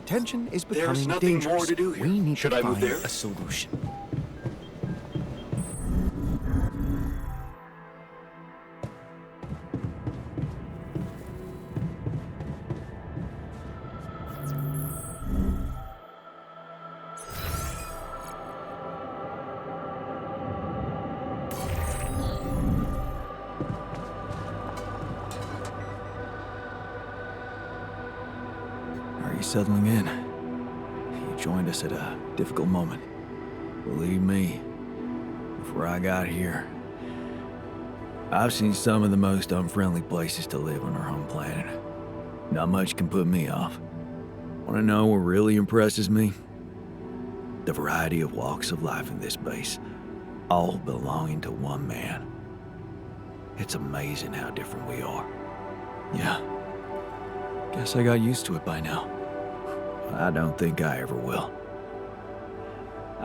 Tension is There's becoming nothing dangerous. more to do here. We need Should to I move find there? a solution. Are you settling in? You joined us at a difficult moment. Believe me, before I got here, I've seen some of the most unfriendly places to live on our home planet. Not much can put me off. Want to know what really impresses me? The variety of walks of life in this base, all belonging to one man. It's amazing how different we are. Yeah. Guess I got used to it by now. I don't think I ever will.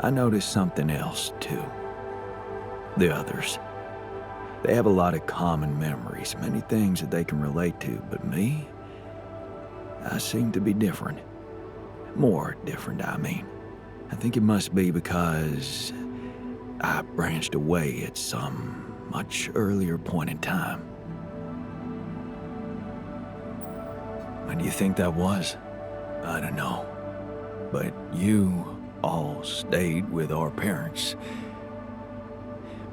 I noticed something else, too. The others. They have a lot of common memories, many things that they can relate to, but me? I seem to be different. More different, I mean. I think it must be because I branched away at some much earlier point in time. When do you think that was? I don't know. But you all stayed with our parents.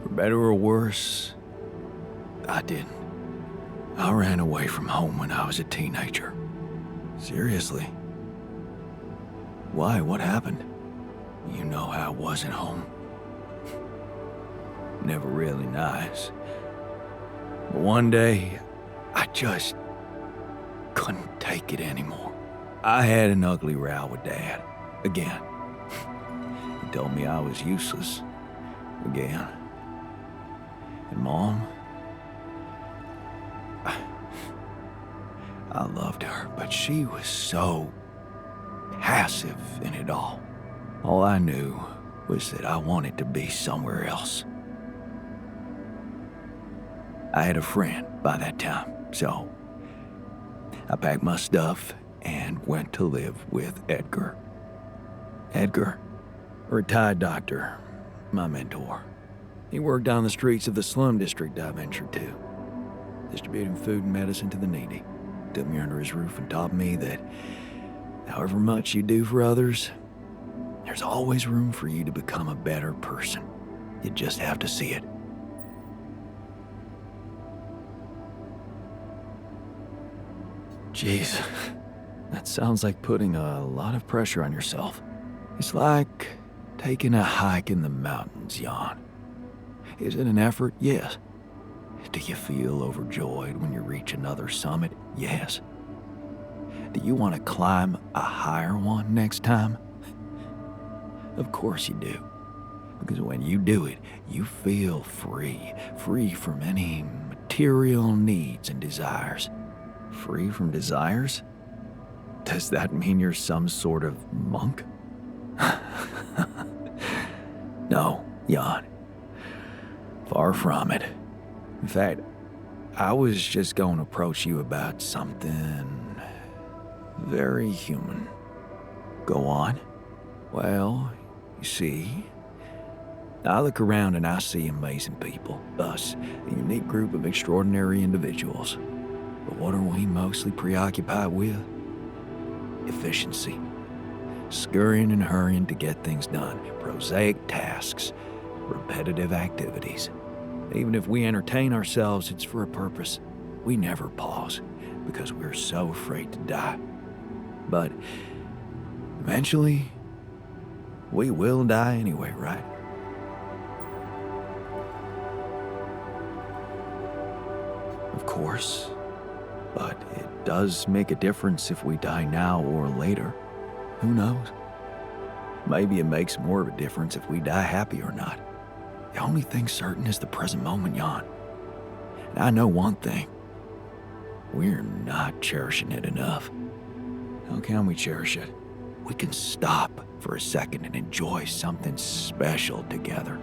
For better or worse, I didn't. I ran away from home when I was a teenager. Seriously. Why? What happened? You know how it was at home. Never really nice. But one day, I just couldn't take it anymore. I had an ugly row with Dad. Again. He told me I was useless. Again. And Mom? I loved her, but she was so passive in it all. All I knew was that I wanted to be somewhere else. I had a friend by that time, so I packed my stuff and went to live with Edgar. Edgar, a retired doctor, my mentor. He worked on the streets of the slum district I ventured to, distributing food and medicine to the needy. Took me under his roof and taught me that however much you do for others, there's always room for you to become a better person. You just have to see it. Jeez, that sounds like putting a lot of pressure on yourself. It's like taking a hike in the mountains, Jan. Is it an effort? Yes. Do you feel overjoyed when you reach another summit? Yes. Do you want to climb a higher one next time? Of course you do. Because when you do it, you feel free. Free from any material needs and desires. Free from desires? Does that mean you're some sort of monk? No, Jan. Far from it. In fact, I was just going to approach you about something very human. Go on. Well, you see, I look around and I see amazing people, us, a unique group of extraordinary individuals. But what are we mostly preoccupied with? Efficiency. Scurrying and hurrying to get things done. Prosaic tasks. Repetitive activities. Even if we entertain ourselves, it's for a purpose. We never pause because we're so afraid to die. But eventually, we will die anyway, right? Of course. But it does make a difference if we die now or later. Who knows? Maybe it makes more of a difference if we die happy or not. The only thing certain is the present moment, Jan. And I know one thing. We're not cherishing it enough. How can we cherish it? We can stop for a second and enjoy something special together.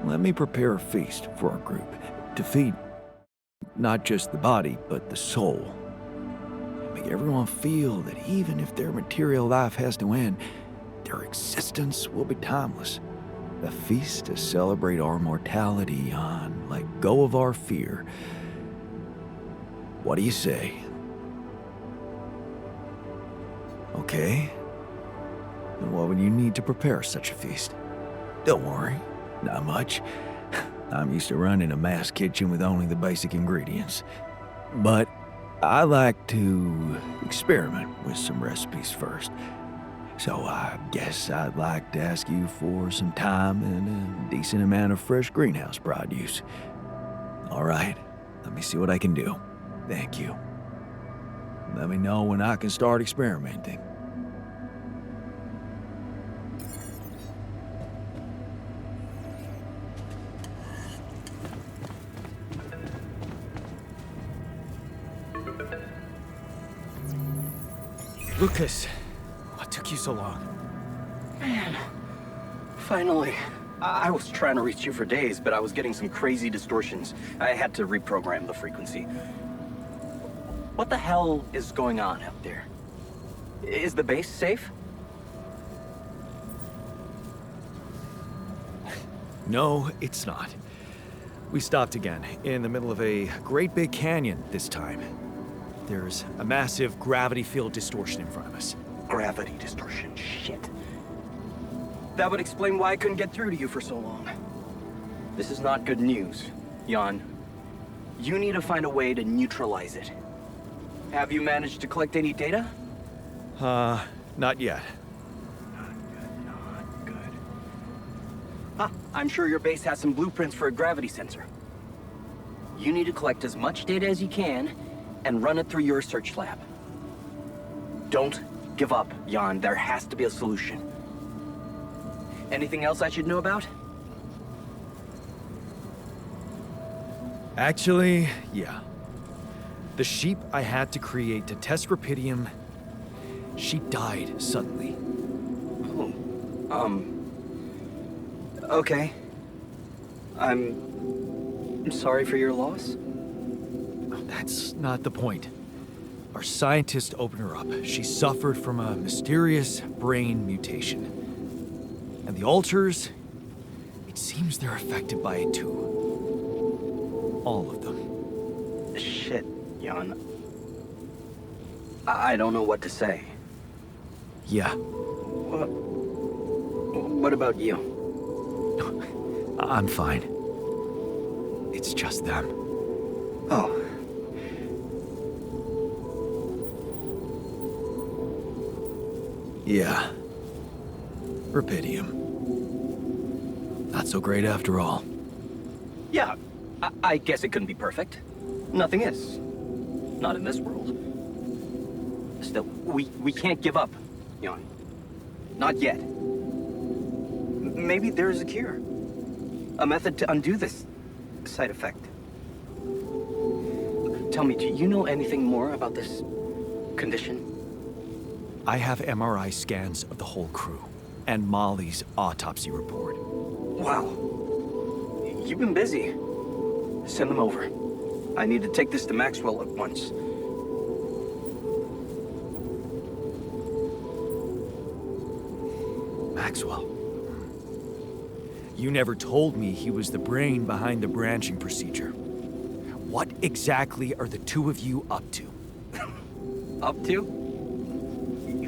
Let me prepare a feast for our group to feed not just the body, but the soul. Make everyone feel that even if their material life has to end, their existence will be timeless. A feast to celebrate our mortality, Jan. Let go of our fear. What do you say? Okay. Then what would you need to prepare such a feast? Don't worry, not much. I'm used to running a mass kitchen with only the basic ingredients. But I like to experiment with some recipes first. So I guess I'd like to ask you for some time and a decent amount of fresh greenhouse produce. All right, let me see what I can do. Thank you. Let me know when I can start experimenting. Lucas, what took you so long? Man, finally. I was trying to reach you for days, but I was getting some crazy distortions. I had to reprogram the frequency. What the hell is going on out there? Is the base safe? No, it's not. We stopped again, in the middle of a great big canyon this time. There's a massive gravity field distortion in front of us. Gravity distortion, shit. That would explain why I couldn't get through to you for so long. This is not good news, Jan. You need to find a way to neutralize it. Have you managed to collect any data? Not yet. Not good. I'm sure your base has some blueprints for a gravity sensor. You need to collect as much data as you can and run it through your research lab. Don't give up, Jan. There has to be a solution. Anything else I should know about? Actually, yeah. The sheep I had to create to test Rapidium, she died suddenly. Oh, okay. I'm sorry for your loss. That's not the point. Our scientist opened her up. She suffered from a mysterious brain mutation. And the altars, It seems they're affected by it too. All of them. Shit, Jan. I don't know what to say. Yeah, What about you? I'm fine. It's just them. Oh. Yeah. Rubidium. Not so great after all. Yeah, I guess it couldn't be perfect. Nothing is. Not in this world. Still, we can't give up, Jan. Not yet. Maybe there's a cure. A method to undo this side effect. Tell me, do you know anything more about this condition? I have MRI scans of the whole crew, and Molly's autopsy report. Wow. You've been busy. Send them over. I need to take this to Maxwell at once. Maxwell. You never told me he was the brain behind the branching procedure. What exactly are the two of you up to? Up to?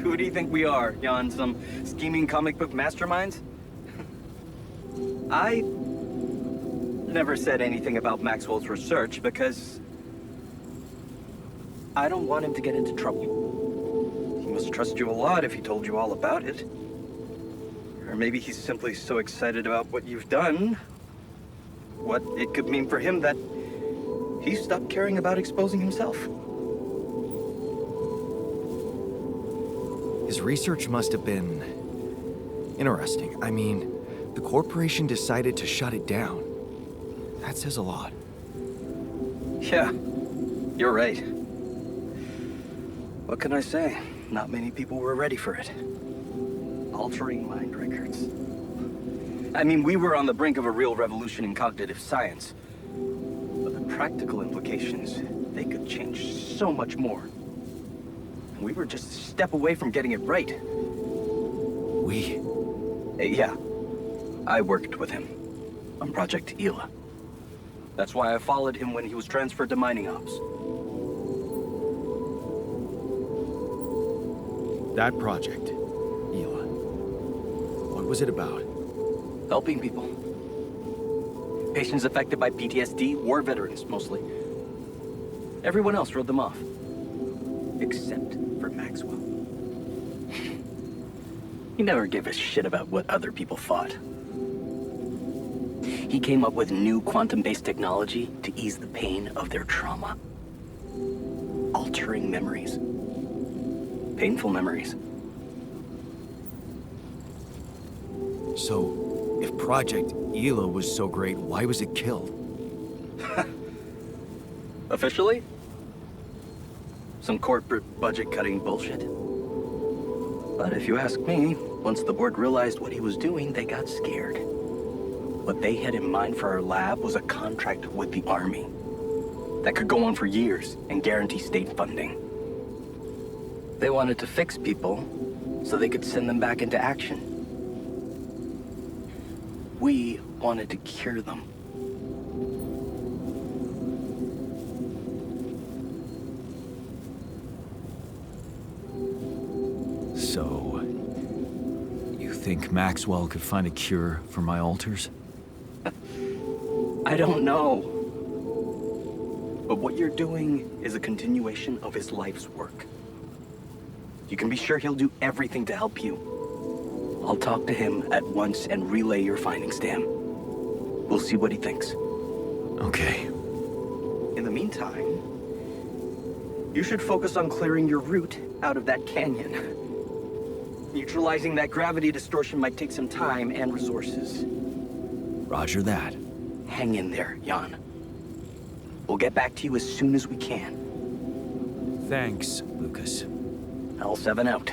Who do you think we are, Jan? Some scheming comic book masterminds? I never said anything about Maxwell's research because I don't want him to get into trouble. He must trust you a lot if he told you all about it. Or maybe he's simply so excited about what you've done, what it could mean for him, that he stopped caring about exposing himself. His research must have been interesting. I mean, the corporation decided to shut it down. That says a lot. Yeah, you're right. What can I say? Not many people were ready for it. Altering mind records. I mean, we were on the brink of a real revolution in cognitive science. But the practical implications, they could change so much more. And we were just a step away from getting it right. We? Yeah, I worked with him on Project Ela. That's why I followed him when he was transferred to mining ops. That project, Ela. What was it about? Helping people. Patients affected by PTSD, war veterans mostly. Everyone else wrote them off. Except for Maxwell. He never gave a shit about what other people thought. He came up with new quantum-based technology to ease the pain of their trauma. Altering memories. Painful memories. So, if Project Ela was so great, why was it killed? Officially? Some corporate budget-cutting bullshit. But if you ask me, once the board realized what he was doing, they got scared. What they had in mind for our lab was a contract with the Army that could go on for years and guarantee state funding. They wanted to fix people so they could send them back into action. We wanted to cure them. So, you think Maxwell could find a cure for my alters? I don't know. But what you're doing is a continuation of his life's work. You can be sure he'll do everything to help you. I'll talk to him at once and relay your findings to him. We'll see what he thinks. Okay. In the meantime, you should focus on clearing your route out of that canyon. Neutralizing that gravity distortion might take some time and resources. Roger that. Hang in there, Jan. We'll get back to you as soon as we can. Thanks, Lucas. L7 out.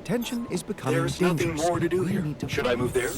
Tension is becoming There's dangerous. nothing more to do We here. need to Should I move there?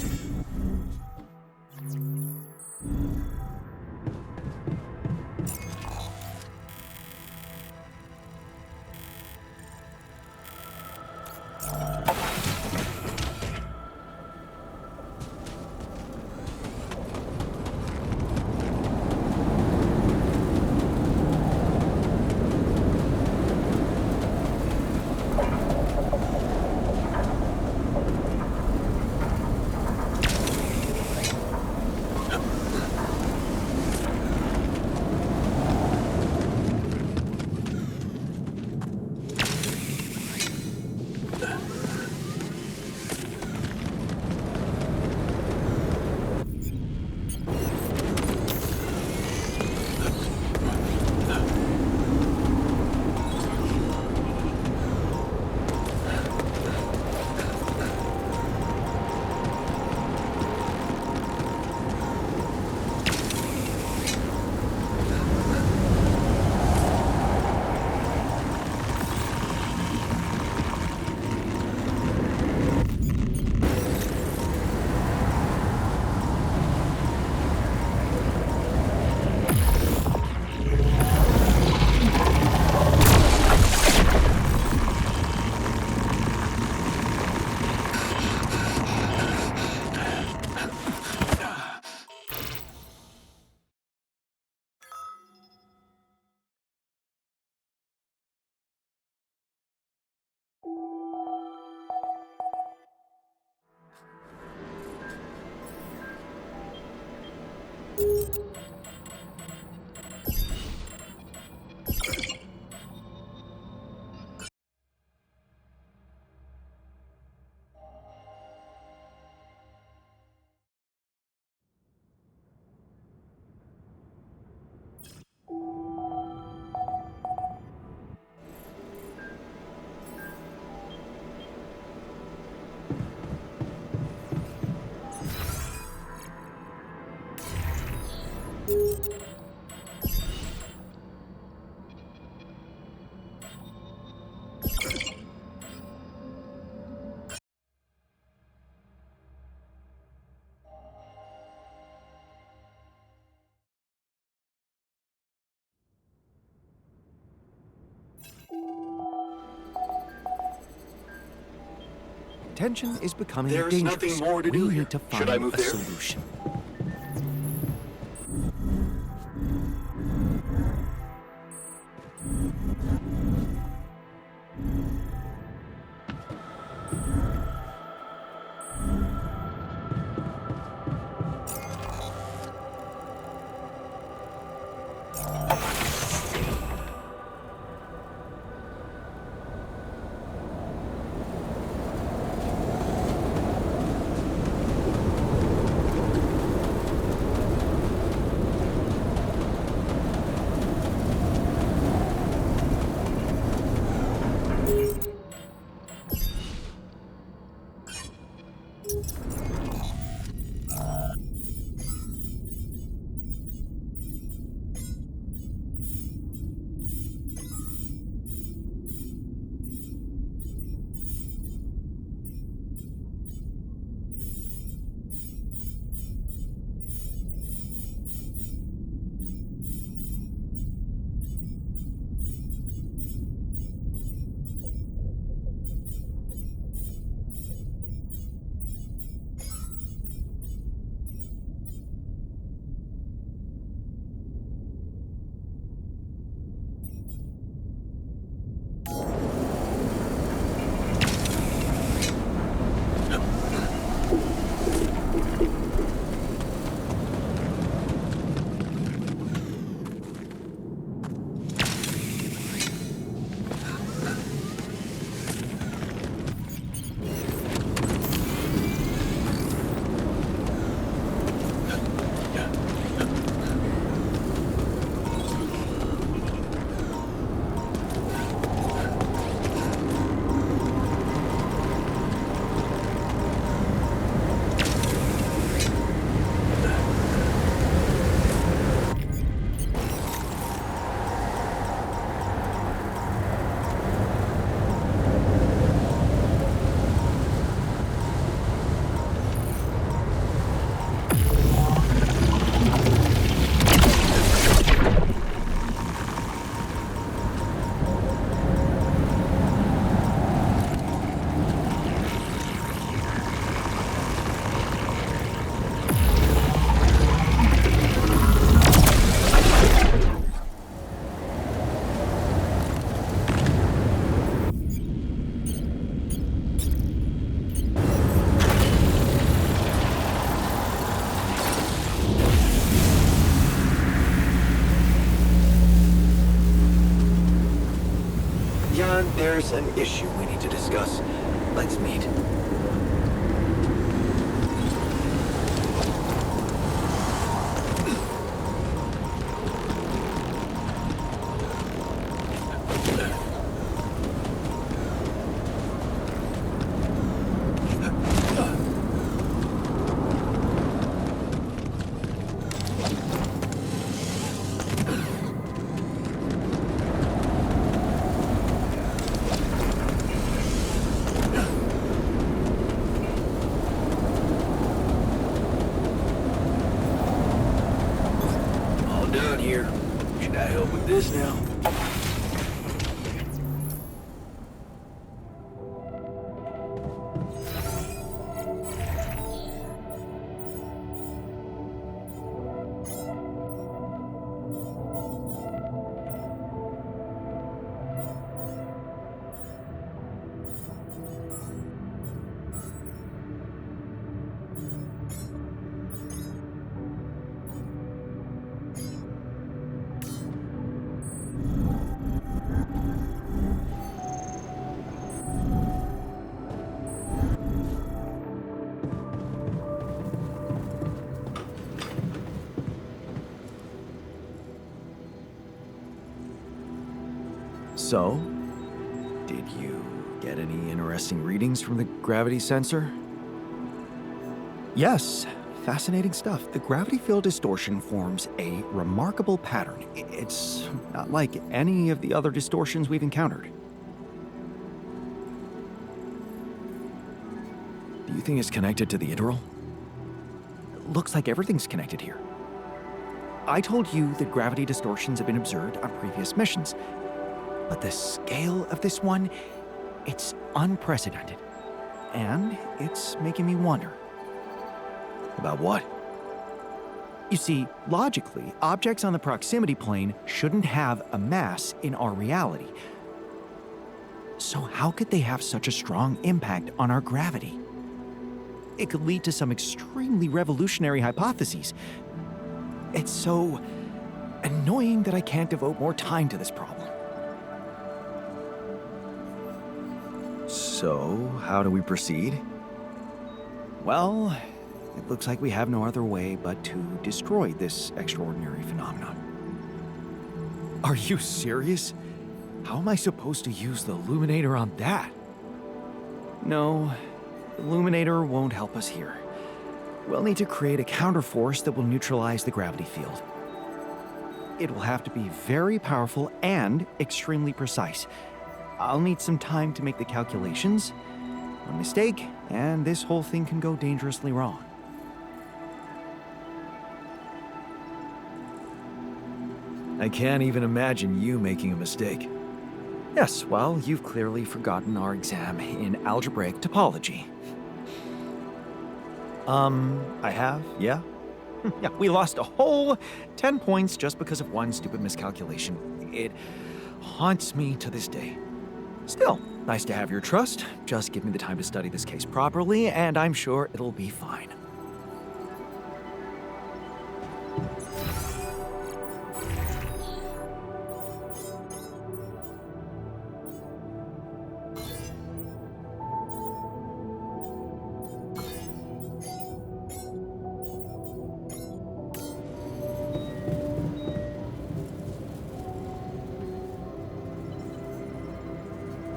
Tension is becoming There's dangerous. nothing more to We do need here. to find Should I move a there? solution. there's an issue we need to discuss. Let's meet. All done here. Should I help with this now? So, did you get any interesting readings from the gravity sensor? Yes, fascinating stuff. The gravity field distortion forms a remarkable pattern. It's not like any of the other distortions we've encountered. Do you think it's connected to the Iteral? Looks like everything's connected here. I told you that gravity distortions have been observed on previous missions, but the scale of this one, it's unprecedented. And it's making me wonder. About what? You see, logically, objects on the proximity plane shouldn't have a mass in our reality. So how could they have such a strong impact on our gravity? It could lead to some extremely revolutionary hypotheses. It's so annoying that I can't devote more time to this problem. So, how do we proceed? Well, it looks like we have no other way but to destroy this extraordinary phenomenon. Are you serious? How am I supposed to use the Illuminator on that? No, the Illuminator won't help us here. We'll need to create a counterforce that will neutralize the gravity field. It will have to be very powerful and extremely precise. I'll need some time to make the calculations. One mistake, and this whole thing can go dangerously wrong. I can't even imagine you making a mistake. Yes, well, you've clearly forgotten our exam in algebraic topology. I have, yeah? Yeah, we lost a whole 10 points just because of one stupid miscalculation. It haunts me to this day. Still, nice to have your trust. Just give me the time to study this case properly, and I'm sure it'll be fine.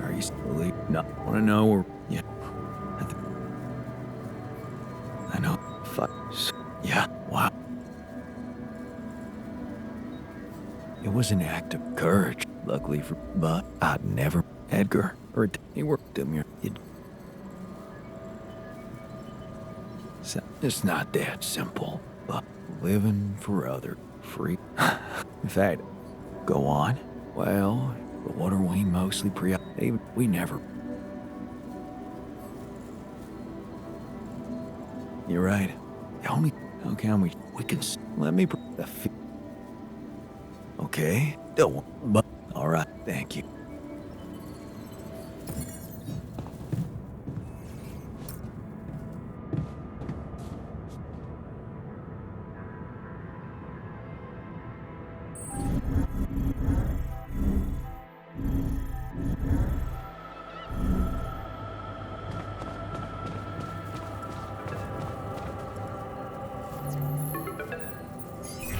Are you really not want to know or yeah? I know. Fuck. Yeah. Wow. It was an act of courage, luckily for, but I'd never Edgar or he worked him here. It's not that simple, but living for other free. In fact, go on. Well, but what are we mostly we never. You're right. Only how can we can let me okay. Don't but all right. Thank you.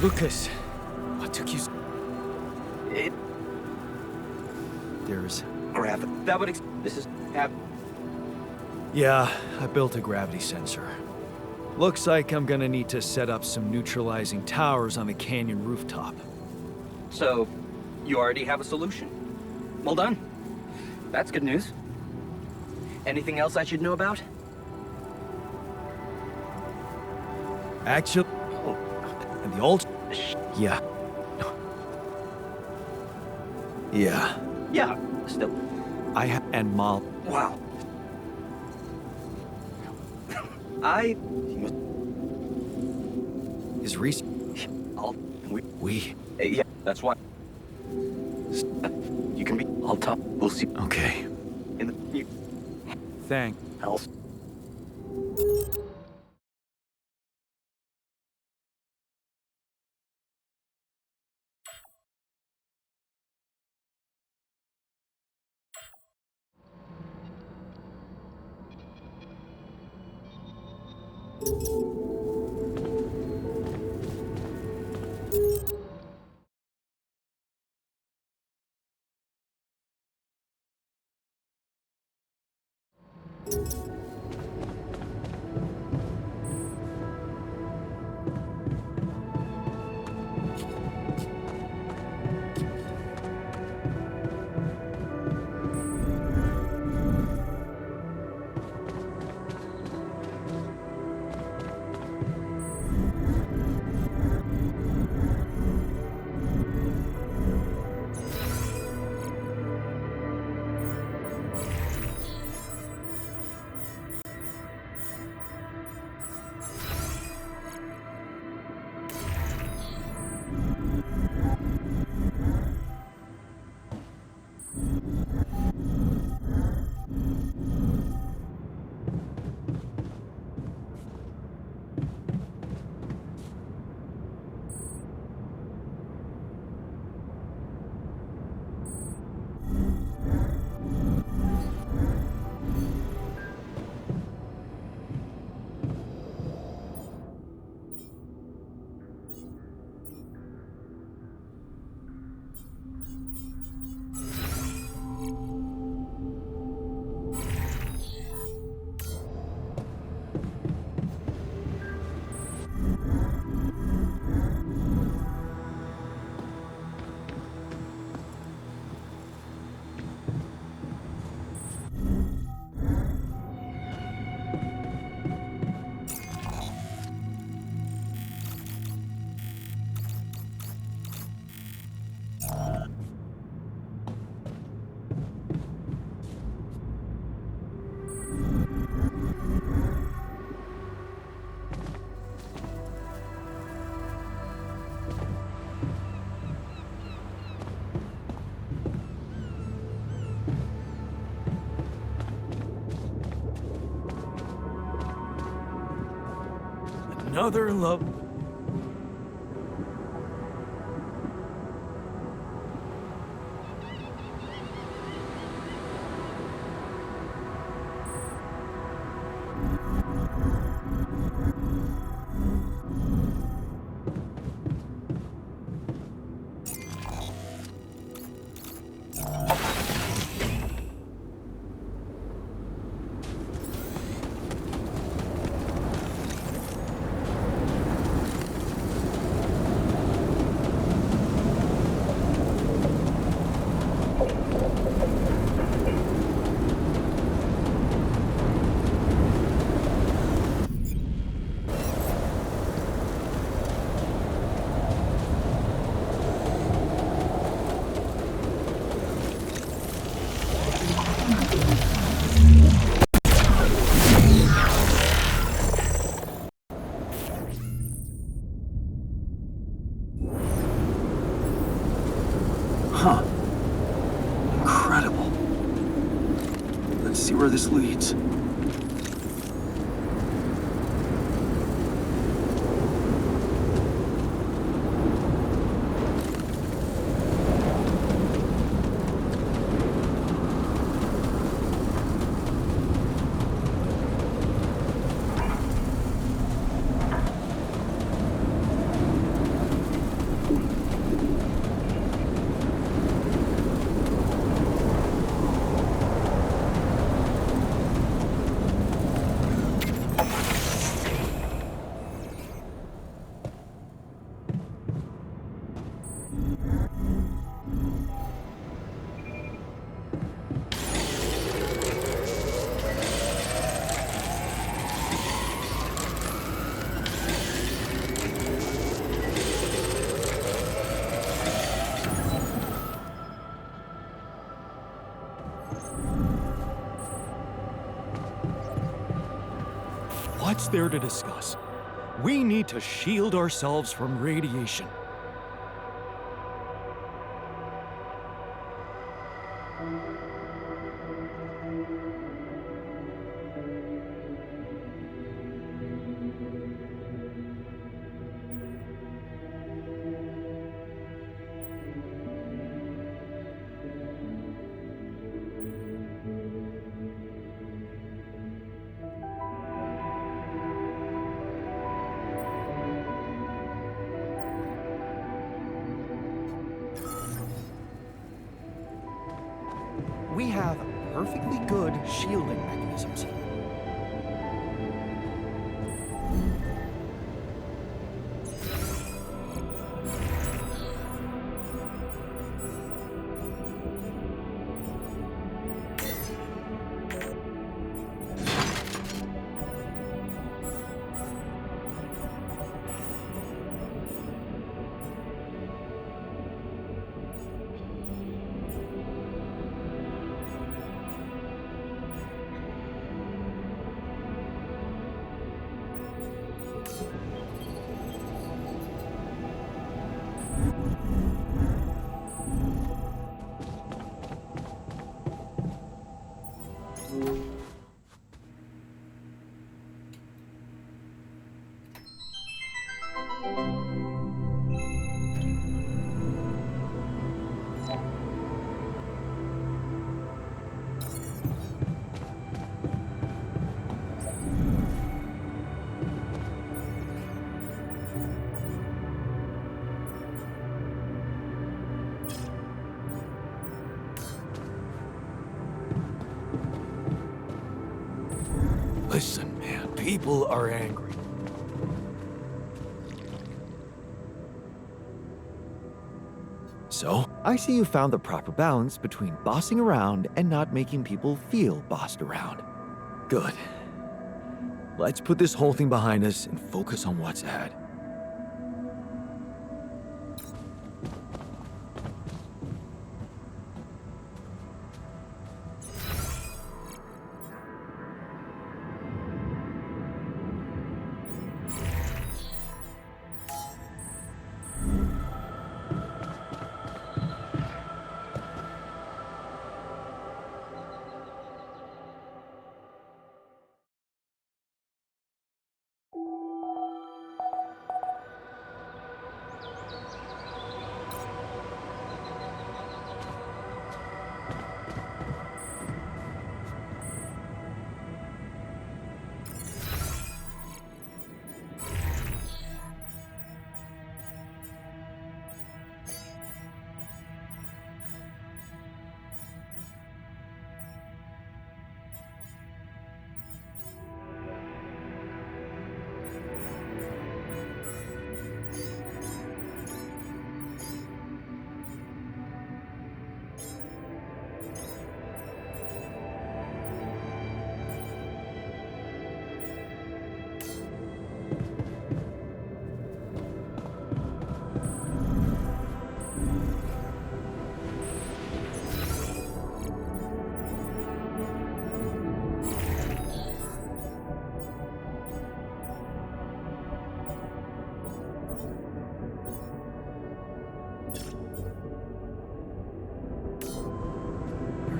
Lucas, what took you It There's... gravity. That would this is Yeah, I built a gravity sensor. Looks like I'm gonna need to set up some neutralizing towers on the canyon rooftop. So, you already have a solution. Well done. That's good news. Anything else I should know about? Actually... And the old... Yeah. Yeah. Yeah, still. And Mal... Wow. Is Reese... We... Yeah, that's why. You can be... I'll talk. We'll see. Okay. In the... Thank... Else. Another love... Huh. Incredible. Let's see where this leads. What's there to discuss? We need to shield ourselves from radiation. We have perfectly good shielding mechanisms. Listen, man, people are angry. So? I see you found the proper balance between bossing around and not making people feel bossed around. Good. Let's put this whole thing behind us and focus on what's ahead.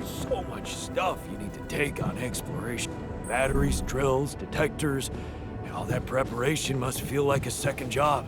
So much stuff you need to take on exploration. Batteries, drills, detectors, and all that preparation must feel like a second job.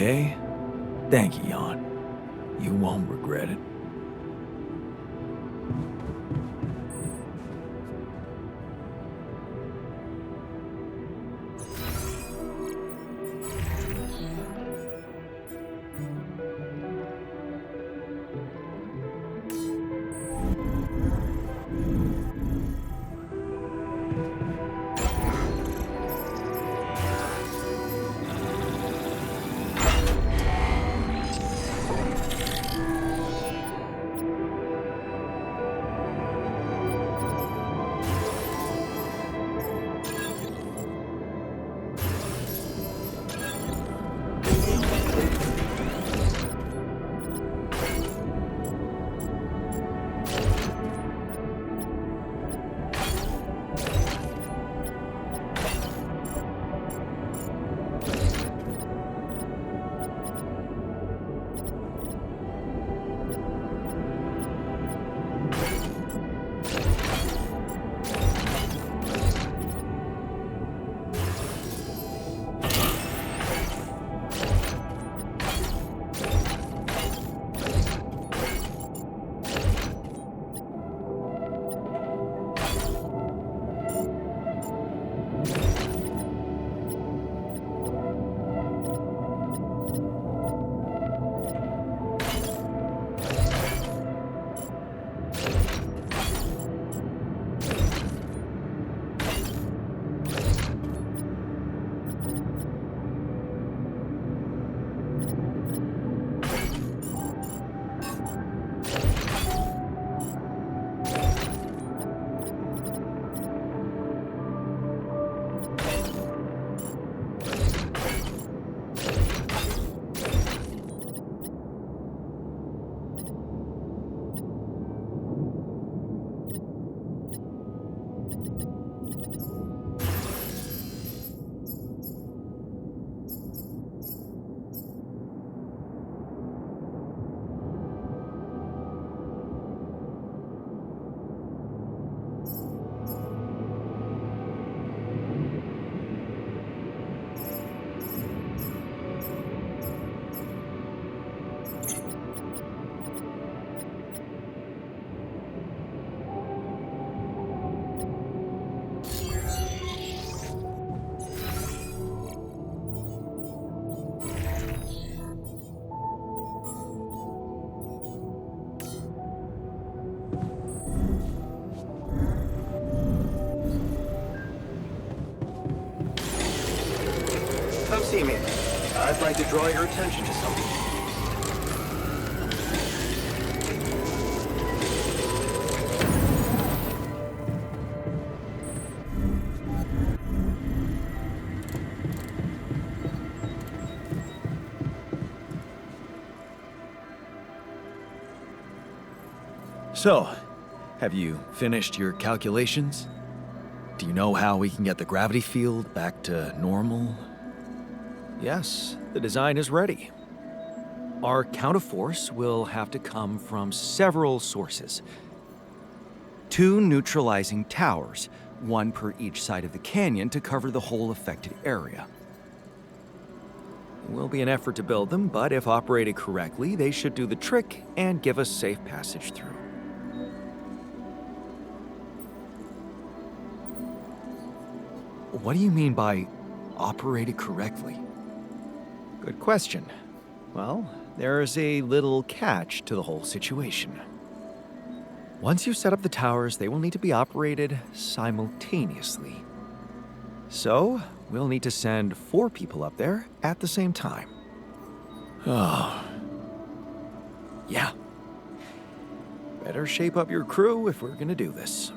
okay? Thank you, Jan. You won't regret it. Come see me. I'd like to draw your attention to something. So, have you finished your calculations? Do you know how we can get the gravity field back to normal? Yes, the design is ready. Our counterforce will have to come from several sources. 2 neutralizing towers, 1 per each side of the canyon to cover the whole affected area. It will be an effort to build them, but if operated correctly, they should do the trick and give us safe passage through. What do you mean by operated correctly? Good question. Well, there is a little catch to the whole situation. Once you set up the towers, they will need to be operated simultaneously. So, we'll need to send 4 people up there at the same time. Oh, Yeah. Better shape up your crew if we're gonna do this.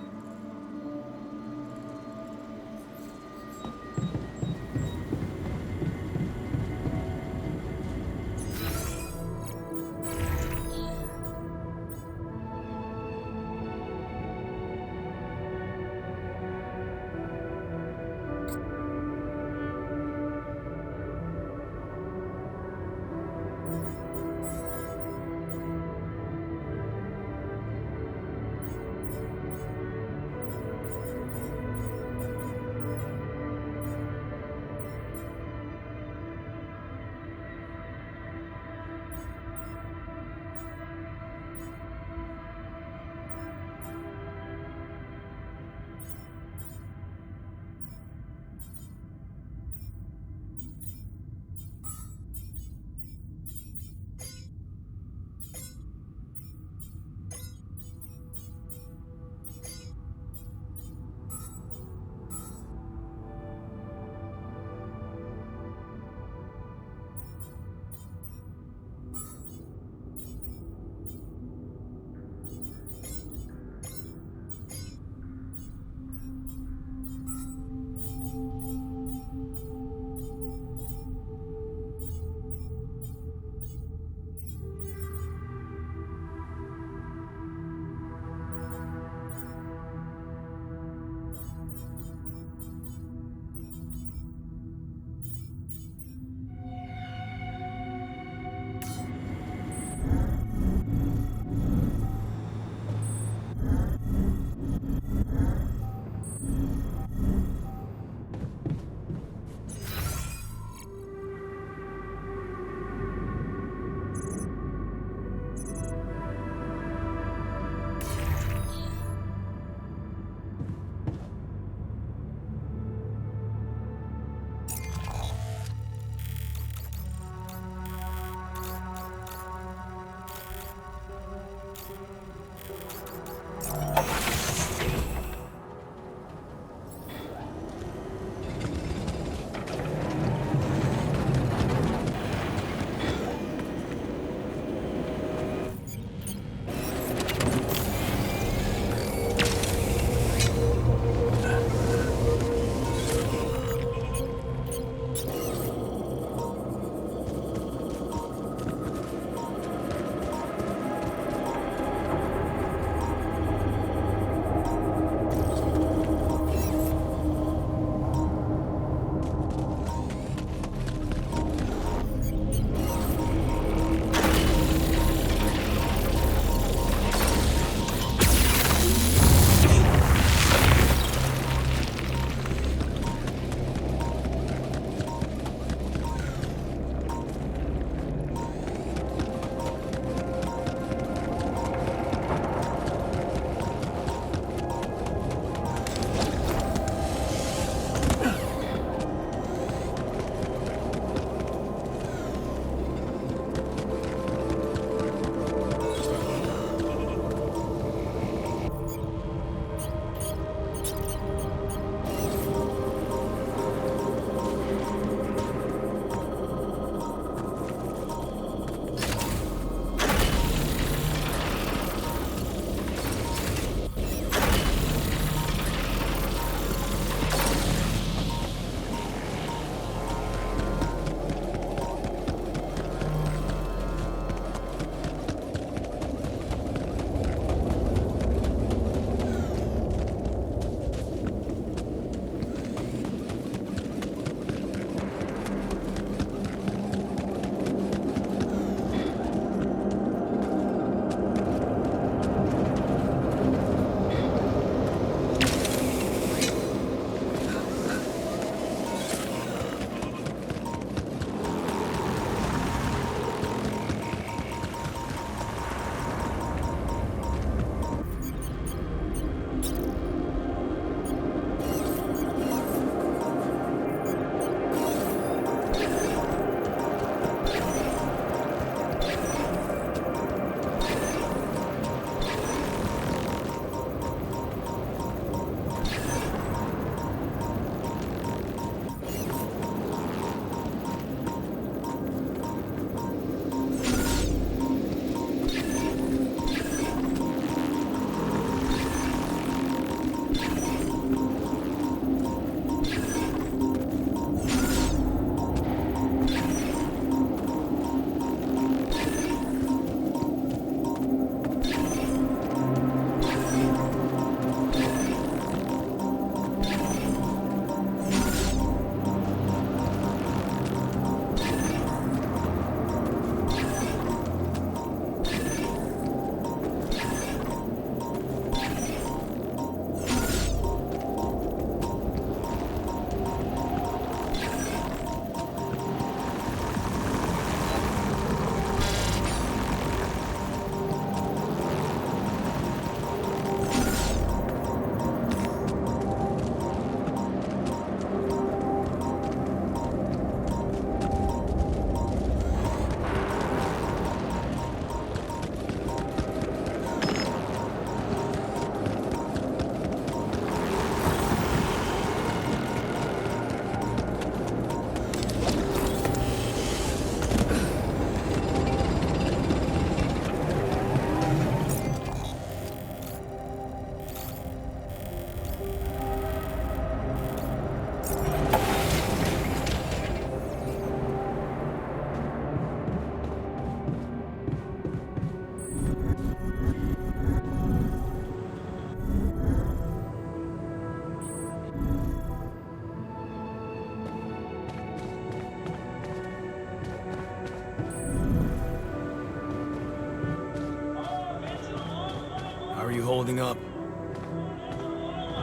you holding up?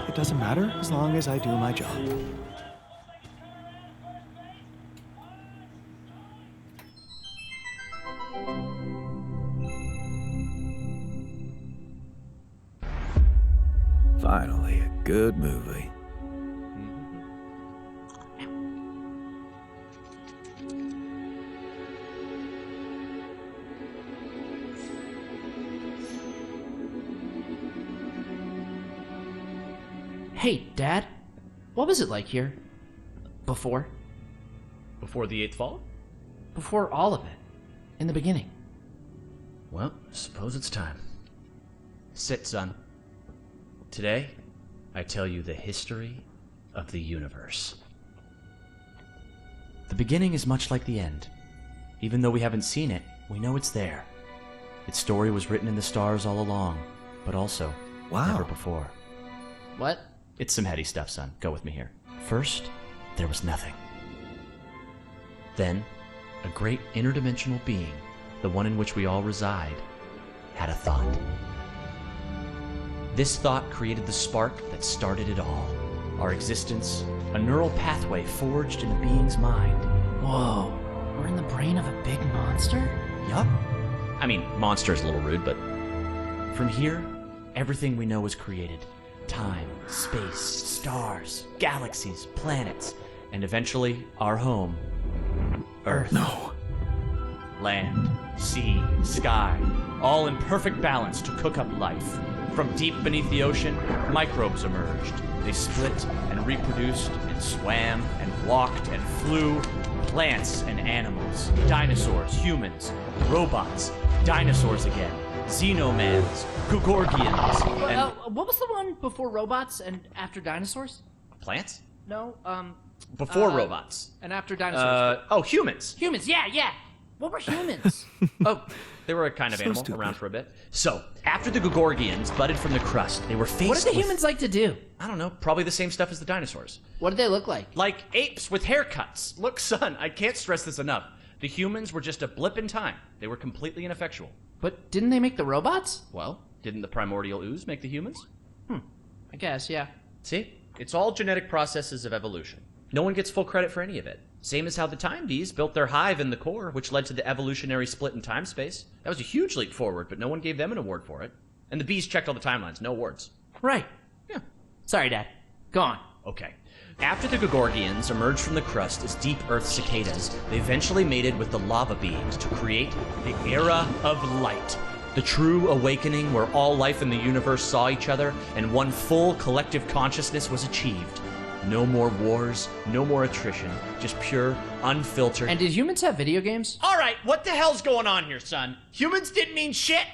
It doesn't matter as long as I do my job. Finally, a good movie. Hey, Dad. What was it like here? Before? Before the Eighth Fall? Before all of it. In the beginning. Well, suppose it's time. Sit, son. Today, I tell you the history of the universe. The beginning is much like the end. Even though we haven't seen it, we know it's there. Its story was written in the stars all along, but also never before. What? It's some heady stuff, son. Go with me here. First, there was nothing. Then, a great interdimensional being, the one in which we all reside, had a thought. This thought created the spark that started it all. Our existence, a neural pathway forged in a being's mind. Whoa. We're in the brain of a big monster? Yup. I mean, monster is a little rude, but from here, everything we know was created. Time, space, stars, galaxies, planets, and eventually our home, Earth. No. Land, sea, sky, all in perfect balance to cook up life. From deep beneath the ocean, microbes emerged. They split and reproduced and swam and walked and flew. Plants and animals, dinosaurs, humans, robots, dinosaurs again, xenomans, Gugorgians, and... What was the one before robots and after dinosaurs? Plants? No, Before robots. and after dinosaurs. Humans. Humans, yeah. What were humans? Oh, they were a kind of So animal stupid. around for a bit. So, after the Gugorgians budded from the crust, they were faced What did the with, humans like to do? I don't know, probably the same stuff as the dinosaurs. What did they look like? Like apes with haircuts. Look, son, I can't stress this enough. The humans were just a blip in time. They were completely ineffectual. But didn't they make the robots? Well, didn't the primordial ooze make the humans? I guess, yeah. See? It's all genetic processes of evolution. No one gets full credit for any of it. Same as how the Time Bees built their hive in the core, which led to the evolutionary split in time-space. That was a huge leap forward, but no one gave them an award for it. And the bees checked all the timelines, no awards. Right. Yeah. Sorry, Dad. Go on. Okay. After the Gugorgians emerged from the crust as deep Earth cicadas, they eventually mated with the lava beings to create the Era of Light. The true awakening where all life in the universe saw each other and one full collective consciousness was achieved. No more wars, no more attrition, just pure, unfiltered... And did humans have video games? All right, what the hell's going on here, son? Humans didn't mean shit.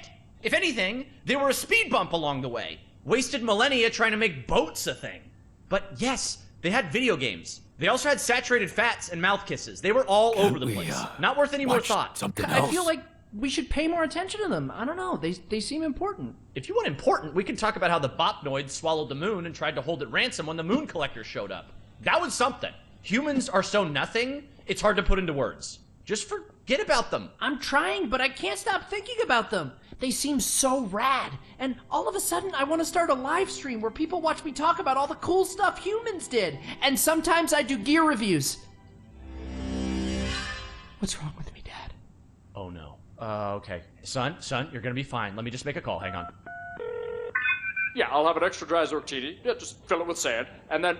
If anything, they were a speed bump along the way. Wasted millennia trying to make boats a thing. But yes, they had video games. They also had saturated fats and mouth kisses. They were all over the we, place. Not worth any more watch thought. something I else? feel like we should pay more attention to them. I don't know. They seem important. If you want important, we can talk about how the Bopnoids swallowed the moon and tried to hold it ransom when the moon collectors showed up. That was something. Humans are so nothing, it's hard to put into words. Just forget about them. I'm trying, but I can't stop thinking about them. They seem so rad. And all of a sudden, I want to start a live stream where people watch me talk about all the cool stuff humans did. And sometimes I do gear reviews. What's wrong with me, Dad? Oh no. Okay. Son, you're gonna be fine. Let me just make a call. Hang on. Yeah, I'll have an extra dry Zortini. Yeah, just fill it with sand. And then,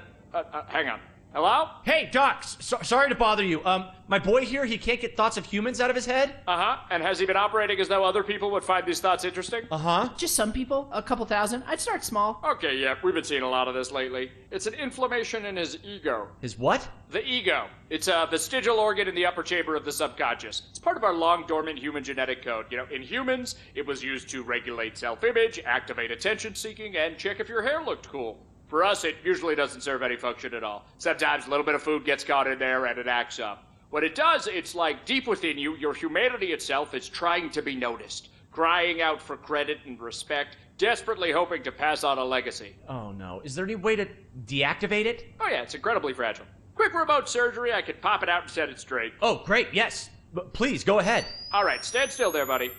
hang on. Hello? Hey, Doc, sorry to bother you. My boy here, he can't get thoughts of humans out of his head? Uh-huh. And has he been operating as though other people would find these thoughts interesting? Uh-huh. Just some people, a couple thousand. I'd start small. Okay, yeah, we've been seeing a lot of this lately. It's an inflammation in his ego. His what? The ego. It's a vestigial organ in the upper chamber of the subconscious. It's part of our long-dormant human genetic code. You know, in humans, it was used to regulate self-image, activate attention-seeking, and check if your hair looked cool. For us, it usually doesn't serve any function at all. Sometimes a little bit of food gets caught in there and it acts up. What it does, it's like deep within you, your humanity itself is trying to be noticed, crying out for credit and respect, desperately hoping to pass on a legacy. Oh no. Is there any way to deactivate it? Oh yeah, it's incredibly fragile. Quick remote surgery, I could pop it out and set it straight. Oh, great, yes. But please, go ahead. All right, stand still there, buddy.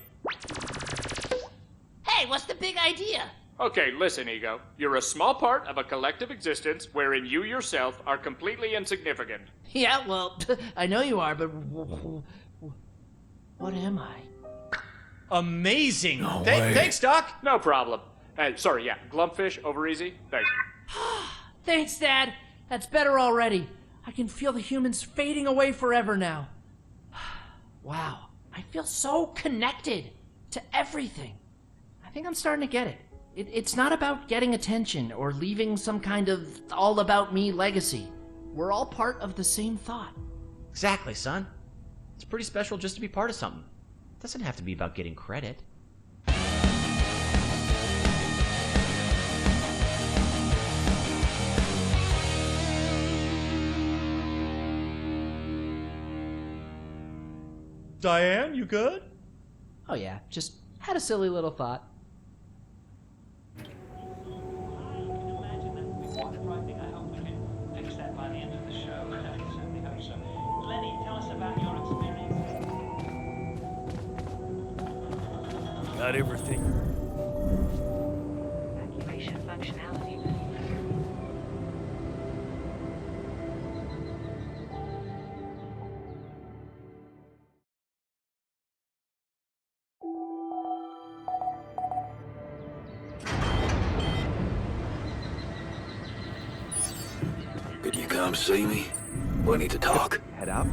Hey, what's the big idea? Okay, listen, Ego. You're a small part of a collective existence wherein you yourself are completely insignificant. Yeah, well, I know you are, but what am I? Amazing. No way. Thanks, Doc. No problem. Sorry, yeah, Glumpfish, over easy. Thank you. Thanks, Dad. That's better already. I can feel the humans fading away forever now. Wow, I feel so connected to everything. I think I'm starting to get it. It's not about getting attention or leaving some kind of all-about-me legacy. We're all part of the same thought. Exactly, son. It's pretty special just to be part of something. It doesn't have to be about getting credit. Diane, you good? Oh yeah, just had a silly little thought. Got everything. Evacuation functionality. Could you come see me? We need to talk. Head out.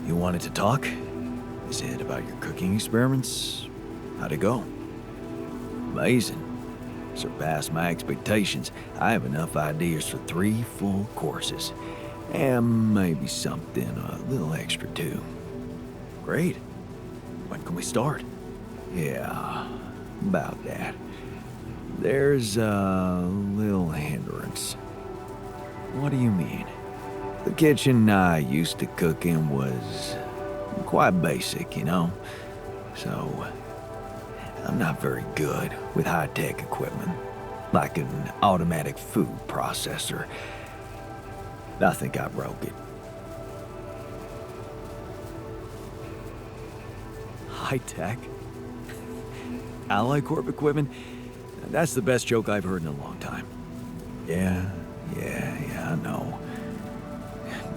You wanted to talk? Is it about your cooking experiments? How'd it go? Amazing. Surpassed my expectations. I have enough ideas for 3 full courses. And maybe something a little extra too. Great. When can we start? Yeah, about that. There's a little hindrance. What do you mean? The kitchen I used to cook in was quite basic, you know? So, I'm not very good with high-tech equipment, like an automatic food processor. I think I broke it. High-tech? Ally Corp equipment? That's the best joke I've heard in a long time. Yeah, I know.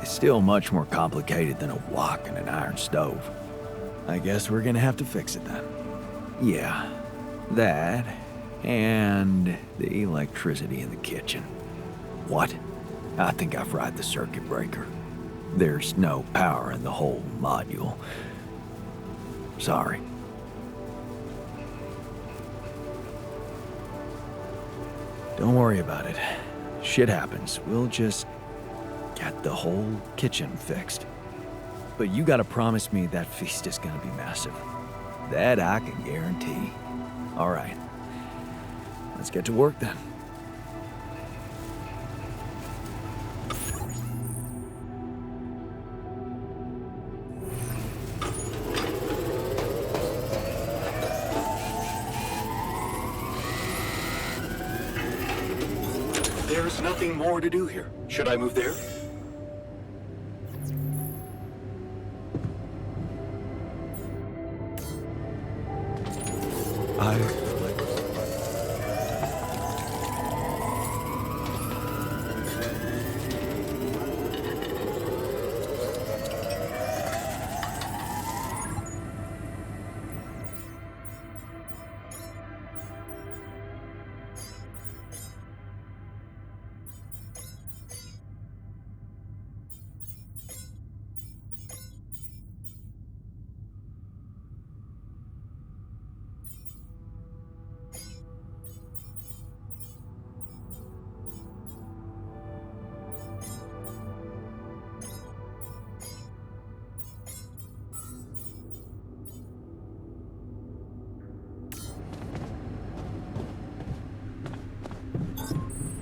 It's still much more complicated than a wok and an iron stove. I guess we're gonna have to fix it then. Yeah, that, and the electricity in the kitchen. What? I think I fried the circuit breaker. There's no power in the whole module. Sorry. Don't worry about it. Shit happens. We'll just get the whole kitchen fixed. But you gotta promise me that feast is gonna be massive. That I can guarantee. All right. Let's get to work then. There's nothing more to do here. Should I move there?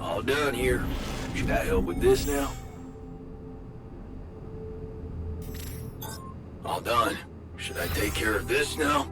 All done here. Should I help with this now? All done. Should I take care of this now?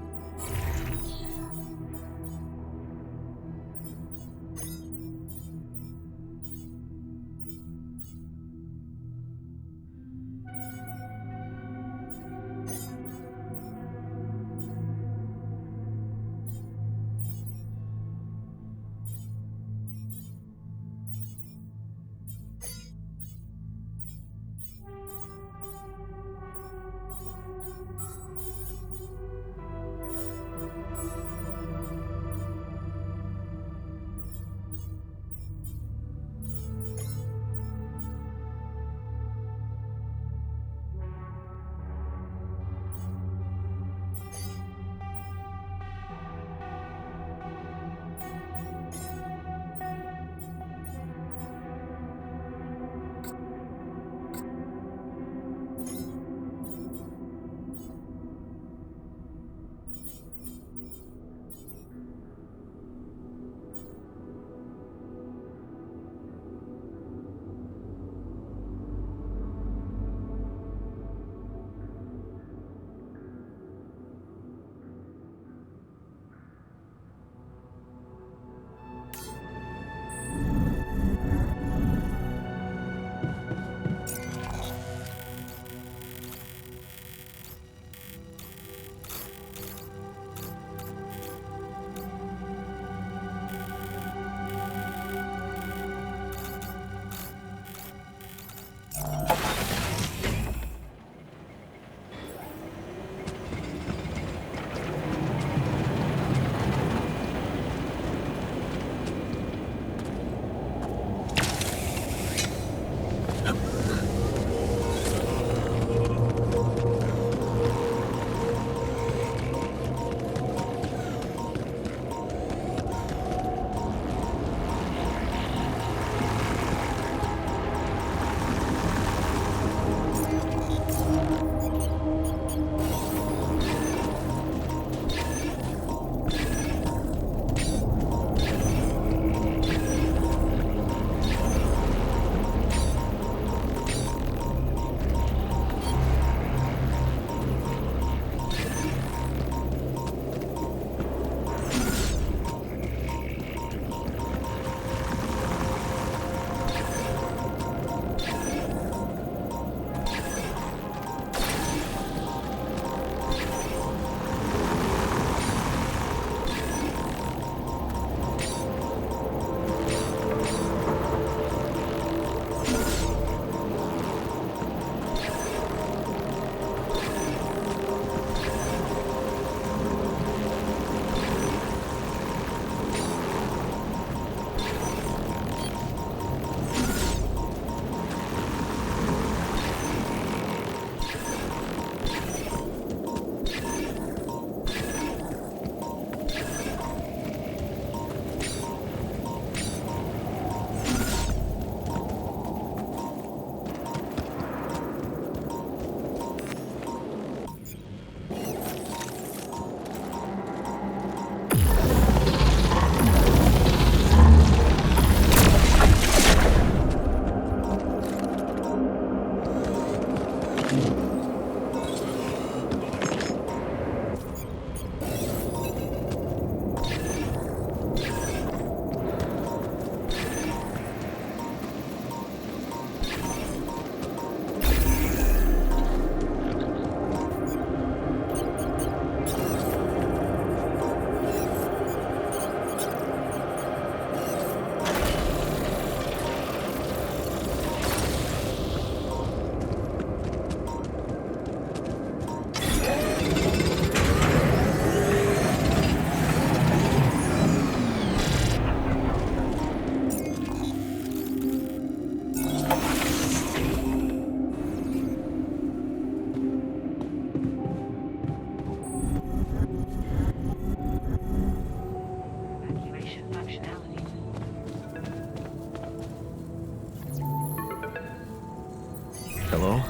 Hello?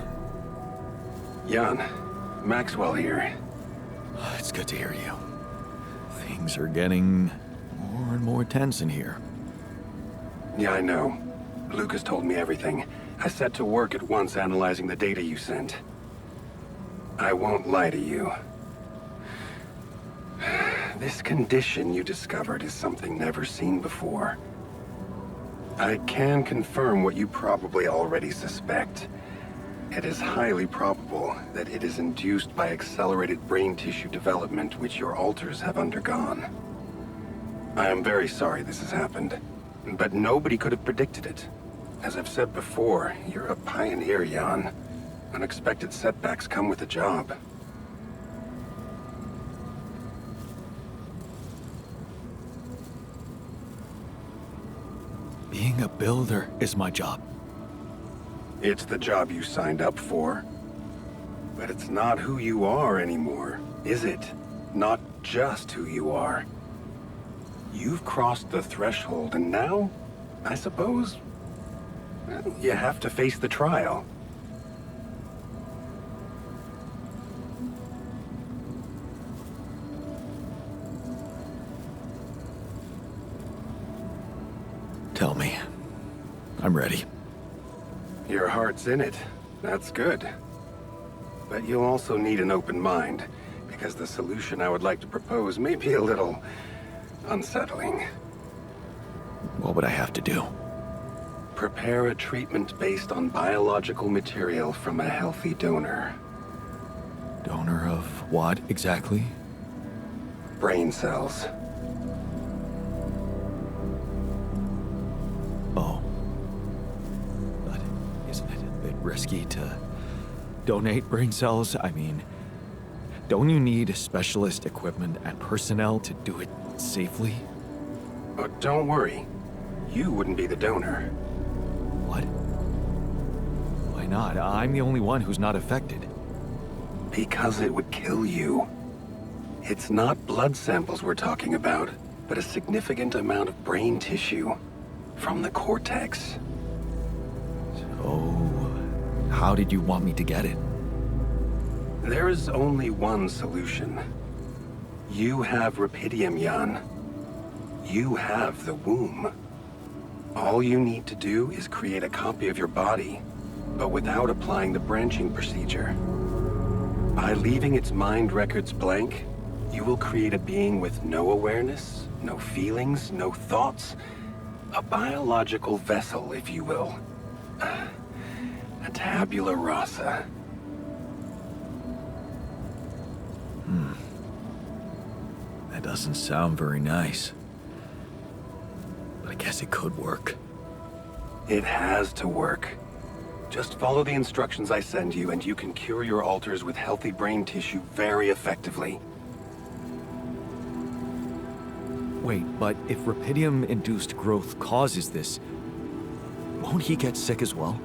Jan, Maxwell here. It's good to hear you. Things are getting more and more tense in here. Yeah, I know. Lucas told me everything. I set to work at once analyzing the data you sent. I won't lie to you. This condition you discovered is something never seen before. I can confirm what you probably already suspect. It is highly probable that it is induced by accelerated brain tissue development which your alters have undergone. I am very sorry this has happened, but nobody could have predicted it. As I've said before, you're a pioneer, Jan. Unexpected setbacks come with the job. Being a builder is my job. It's the job you signed up for. But it's not who you are anymore, is it? Not just who you are. You've crossed the threshold, and now, I suppose, well, you have to face the trial. Tell me. I'm ready. Your heart's in it. That's good. But you'll also need an open mind, because the solution I would like to propose may be a little unsettling. What would I have to do? Prepare a treatment based on biological material from a healthy donor. Donor of what exactly? Brain cells. Oh. But isn't it a bit risky to donate brain cells? I mean, don't you need specialist equipment and personnel to do it safely? Oh, don't worry. You wouldn't be the donor. What? Why not? I'm the only one who's not affected. Because it would kill you. It's not blood samples we're talking about, but a significant amount of brain tissue. From the cortex. So, how did you want me to get it? There is only one solution. You have Rapidium, Jan. You have the womb. All you need to do is create a copy of your body, but without applying the branching procedure. By leaving its mind records blank, you will create a being with no awareness, no feelings, no thoughts. A biological vessel, if you will. A tabula rasa. That doesn't sound very nice. But I guess it could work. It has to work. Just follow the instructions I send you and you can cure your alters with healthy brain tissue very effectively. Wait, but if Rapidium-induced growth causes this, won't he get sick as well?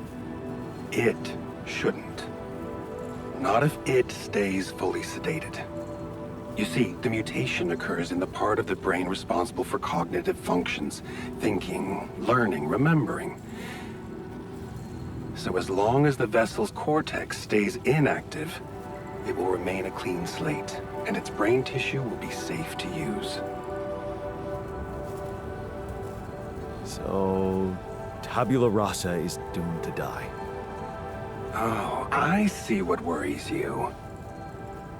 It shouldn't. Not if it stays fully sedated. You see, the mutation occurs in the part of the brain responsible for cognitive functions, thinking, learning, remembering. So as long as the vessel's cortex stays inactive, it will remain a clean slate, and its brain tissue will be safe to use. So, tabula rasa is doomed to die. Oh, I see what worries you.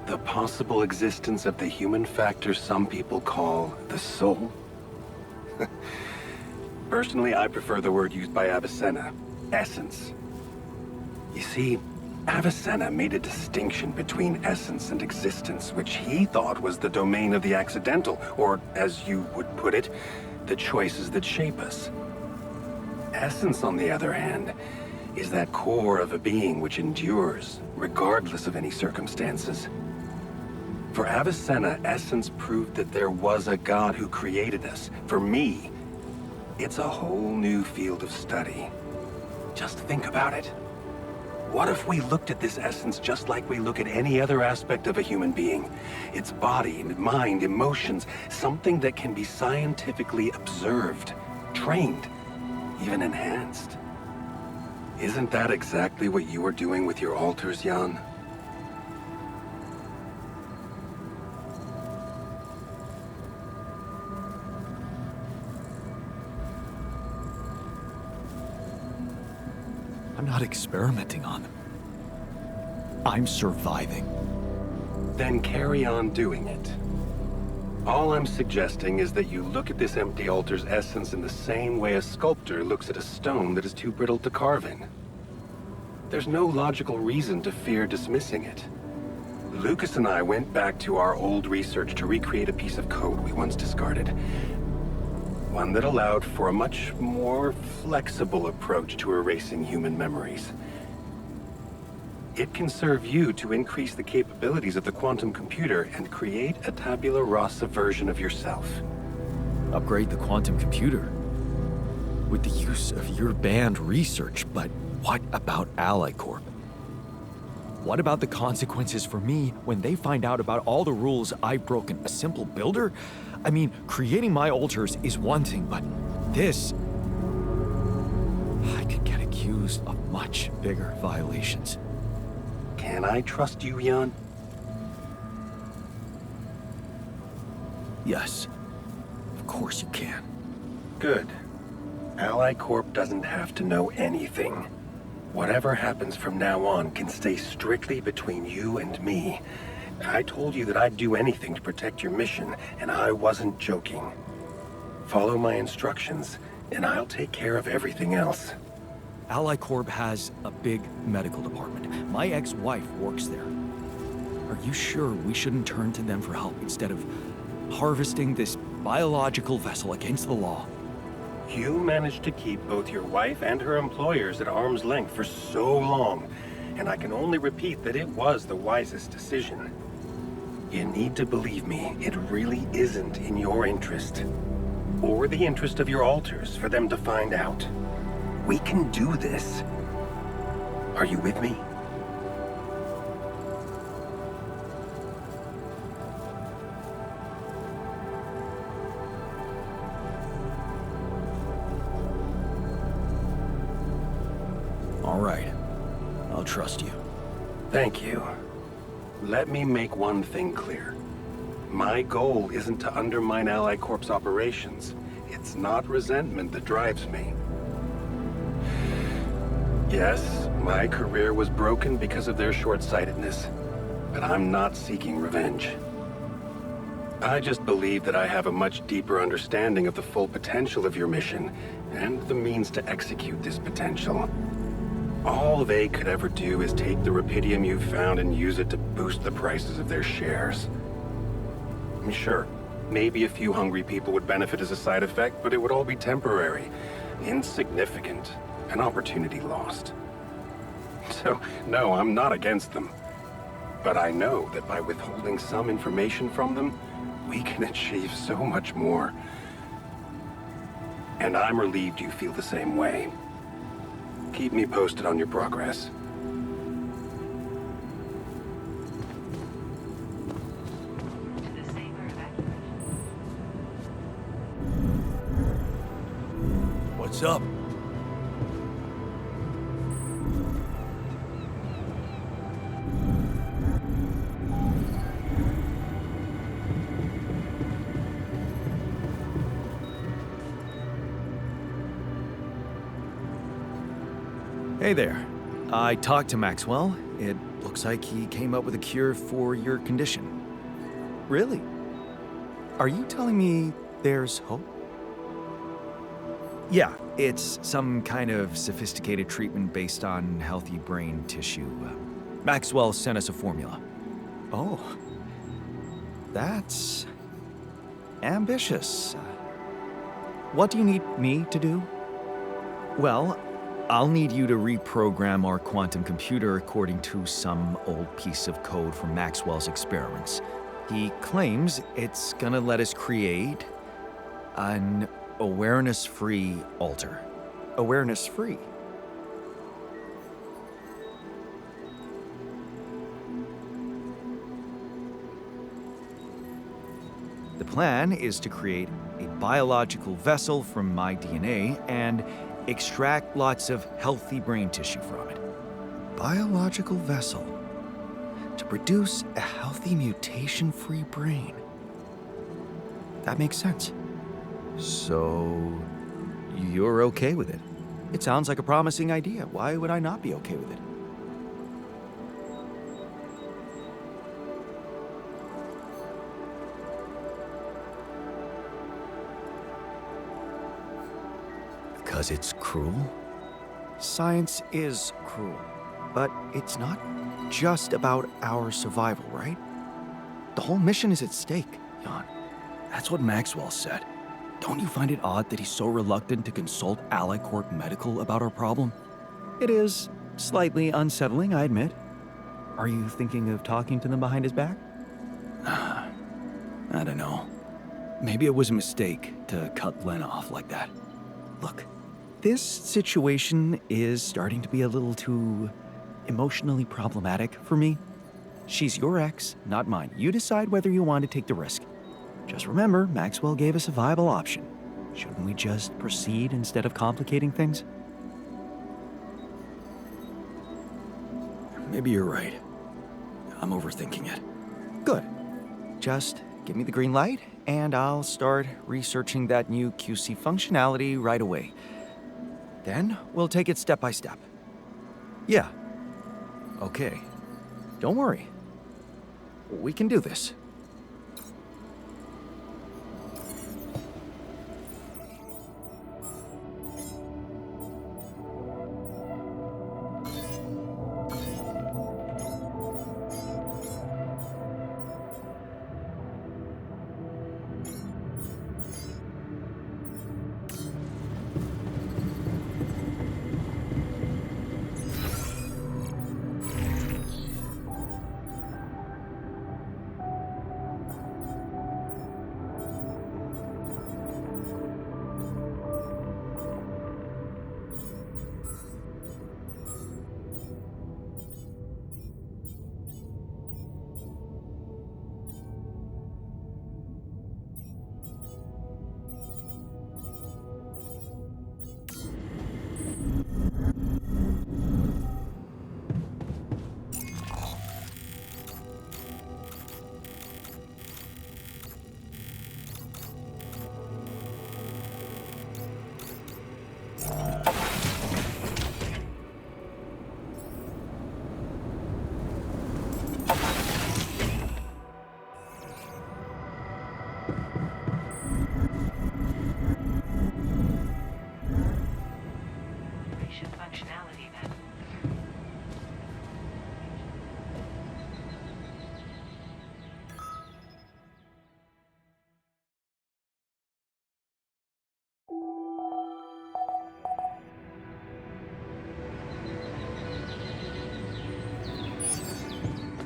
The possible existence of the human factor some people call the soul. Personally, I prefer the word used by Avicenna, essence. You see, Avicenna made a distinction between essence and existence, which he thought was the domain of the accidental, or, as you would put it, the choices that shape us. Essence, on the other hand, is that core of a being which endures, regardless of any circumstances. For Avicenna, essence proved that there was a God who created us. For me, it's a whole new field of study. Just think about it. What if we looked at this essence just like we look at any other aspect of a human being? Its body, mind, emotions, something that can be scientifically observed, trained, even enhanced. Isn't that exactly what you are doing with your alters, Jan? I'm not experimenting on them. I'm surviving. Then carry on doing it. All I'm suggesting is that you look at this empty altar's essence in the same way a sculptor looks at a stone that is too brittle to carve in. There's no logical reason to fear dismissing it. Lucas and I went back to our old research to recreate a piece of code we once discarded. One that allowed for a much more flexible approach to erasing human memories. It can serve you to increase the capabilities of the quantum computer and create a tabula rasa version of yourself. Upgrade the quantum computer? With the use of your banned research, but what about Ally Corp? What about the consequences for me when they find out about all the rules I've broken? A simple builder? I mean, creating my altars is one thing, but this... I could get accused of much bigger violations. Can I trust you, Jan? Yes. Of course you can. Good. Ally Corp doesn't have to know anything. Whatever happens from now on can stay strictly between you and me. I told you that I'd do anything to protect your mission, and I wasn't joking. Follow my instructions, and I'll take care of everything else. Ally Corp has a big medical department. My ex-wife works there. Are you sure we shouldn't turn to them for help instead of harvesting this biological vessel against the law? You managed to keep both your wife and her employers at arm's length for so long, and I can only repeat that it was the wisest decision. You need to believe me, it really isn't in your interest, or the interest of your alters, for them to find out. We can do this. Are you with me? All right. I'll trust you. Thank you. Let me make one thing clear. My goal isn't to undermine Ally Corp's operations. It's not resentment that drives me. Yes, my career was broken because of their short-sightedness, but I'm not seeking revenge. I just believe that I have a much deeper understanding of the full potential of your mission, and the means to execute this potential. All they could ever do is take the rupidium you've found and use it to boost the prices of their shares. Sure, maybe a few hungry people would benefit as a side effect, but it would all be temporary, insignificant. An opportunity lost. So, no, I'm not against them. But I know that by withholding some information from them, we can achieve so much more. And I'm relieved you feel the same way. Keep me posted on your progress. To the saber evacuation. What's up? Hey there. I talked to Maxwell. It looks like he came up with a cure for your condition. Really? Are you telling me there's hope? Yeah, it's some kind of sophisticated treatment based on healthy brain tissue. Maxwell sent us a formula. Oh. That's ambitious. What do you need me to do? Well, I'll need you to reprogram our quantum computer according to some old piece of code from Maxwell's experiments. He claims it's gonna let us create an awareness-free altar. Awareness-free? The plan is to create a biological vessel from my DNA and extract lots of healthy brain tissue from it. Biological vessel to produce a healthy mutation-free brain. That makes sense. So, you're okay with it? It sounds like a promising idea. Why would I not be okay with it? because it's cruel? Science is cruel, but it's not just about our survival, right? The whole mission is at stake, Jan. That's what Maxwell said. Don't you find it odd that he's so reluctant to consult Ally Corp Medical about our problem? It is slightly unsettling, I admit. Are you thinking of talking to them behind his back? I don't know. Maybe it was a mistake to cut Lena off like that. Look, this situation is starting to be a little too emotionally problematic for me. She's your ex, not mine. You decide whether you want to take the risk. Just remember, Maxwell gave us a viable option. Shouldn't we just proceed instead of complicating things? Maybe you're right. I'm overthinking it. Good. Just give me the green light, and I'll start researching that new QC functionality right away. Then we'll take it step by step. Yeah. Okay. Don't worry. We can do this. Operation functionality then.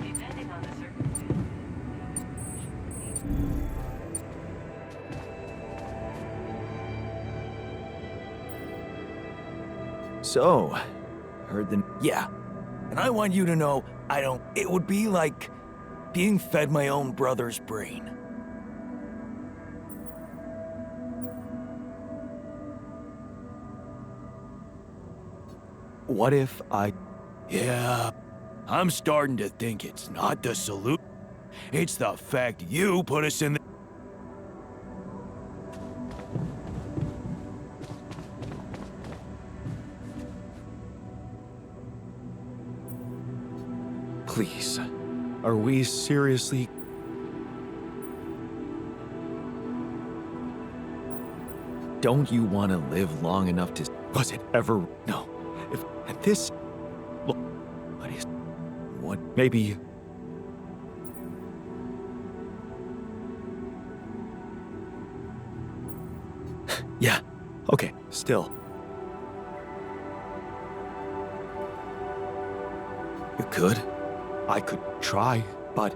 Depending on the circumstances. So, heard the... Yeah. And I want you to know, I don't... It would be like being fed my own brother's brain. What if I... Yeah, I'm starting to think it's not the solution. It's the fact you put us in the... Please, are we seriously... Don't you want to live long enough to... Was it ever... No. If... And this... Look... What is... What... Maybe... Yeah. Okay. Still. You could? I could try, but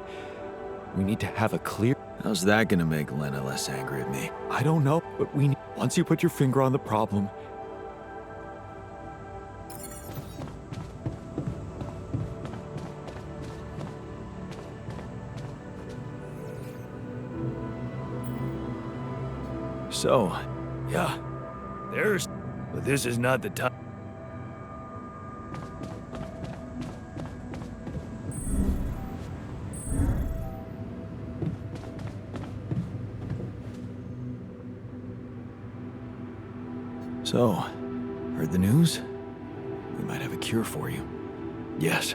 we need to have a clear... How's that gonna make Lena less angry at me? I don't know, but we need... Once you put your finger on the problem... So, yeah, there's... But this is not the time... So, heard the news? We might have a cure for you. Yes,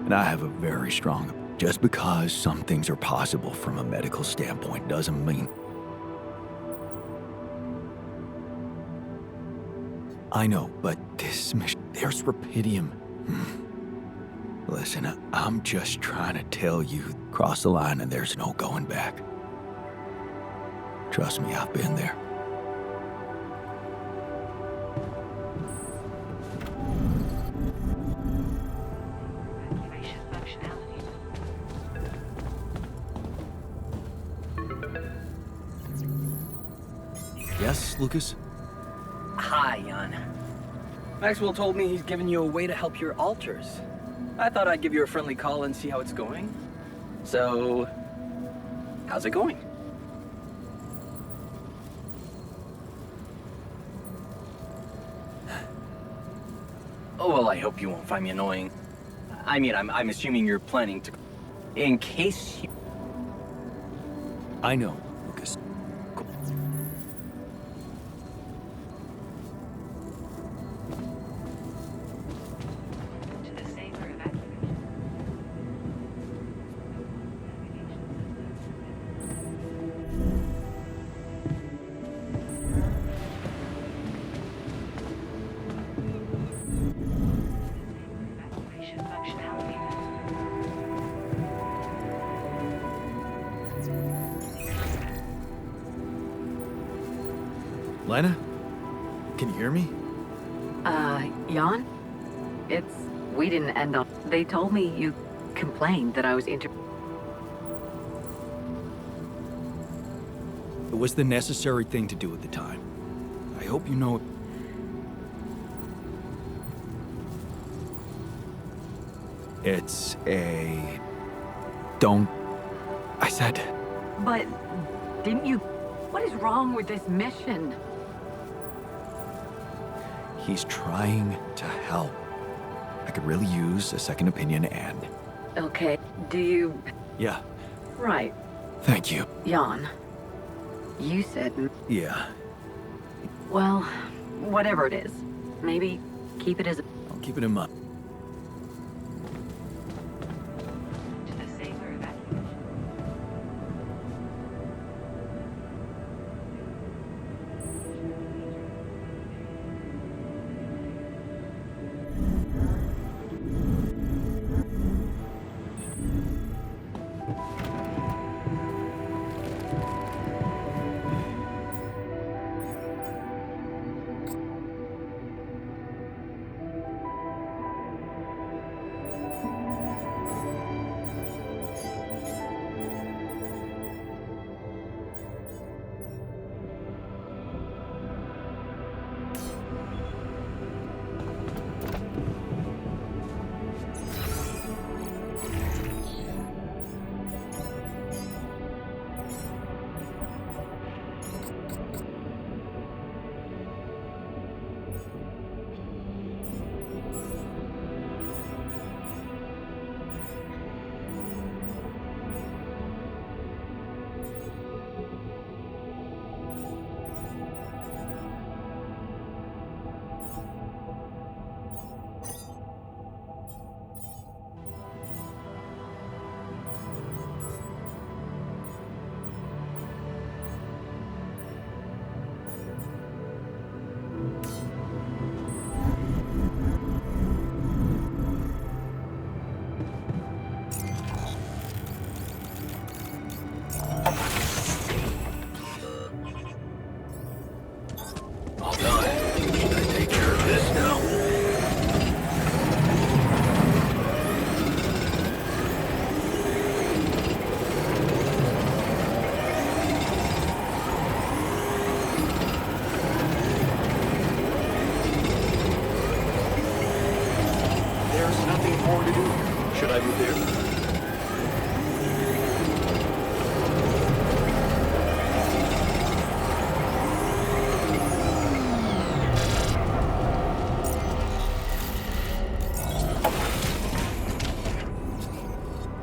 and I have a very strong... Just because some things are possible from a medical standpoint doesn't mean... I know, but this mission... There's Rapidium. Listen, I'm just trying to tell you, cross the line and there's no going back. Trust me, I've been there. Evacuation functionality. Yes, Lucas? Hi, Jan. Maxwell told me he's given you a way to help your alters. I thought I'd give you a friendly call and see how it's going. So, how's it going? Oh, well, I hope you won't find me annoying. I mean, I'm assuming you're planning to... In case you... I know, Lucas. To the safer evacuation. Evacuation functionality. Lena? Can you hear me? Jan? We didn't end on... They told me you complained that I was It was the necessary thing to do at the time. I hope you know... It's a... Don't... I said... But didn't you... What is wrong with this mission? He's trying to help. I could really use a second opinion and... Okay, do you... Yeah, Right, thank you. Jan. You said... Yeah, Well, whatever it is. Maybe keep it as a... I'll keep it in mind. To the safer evacuation.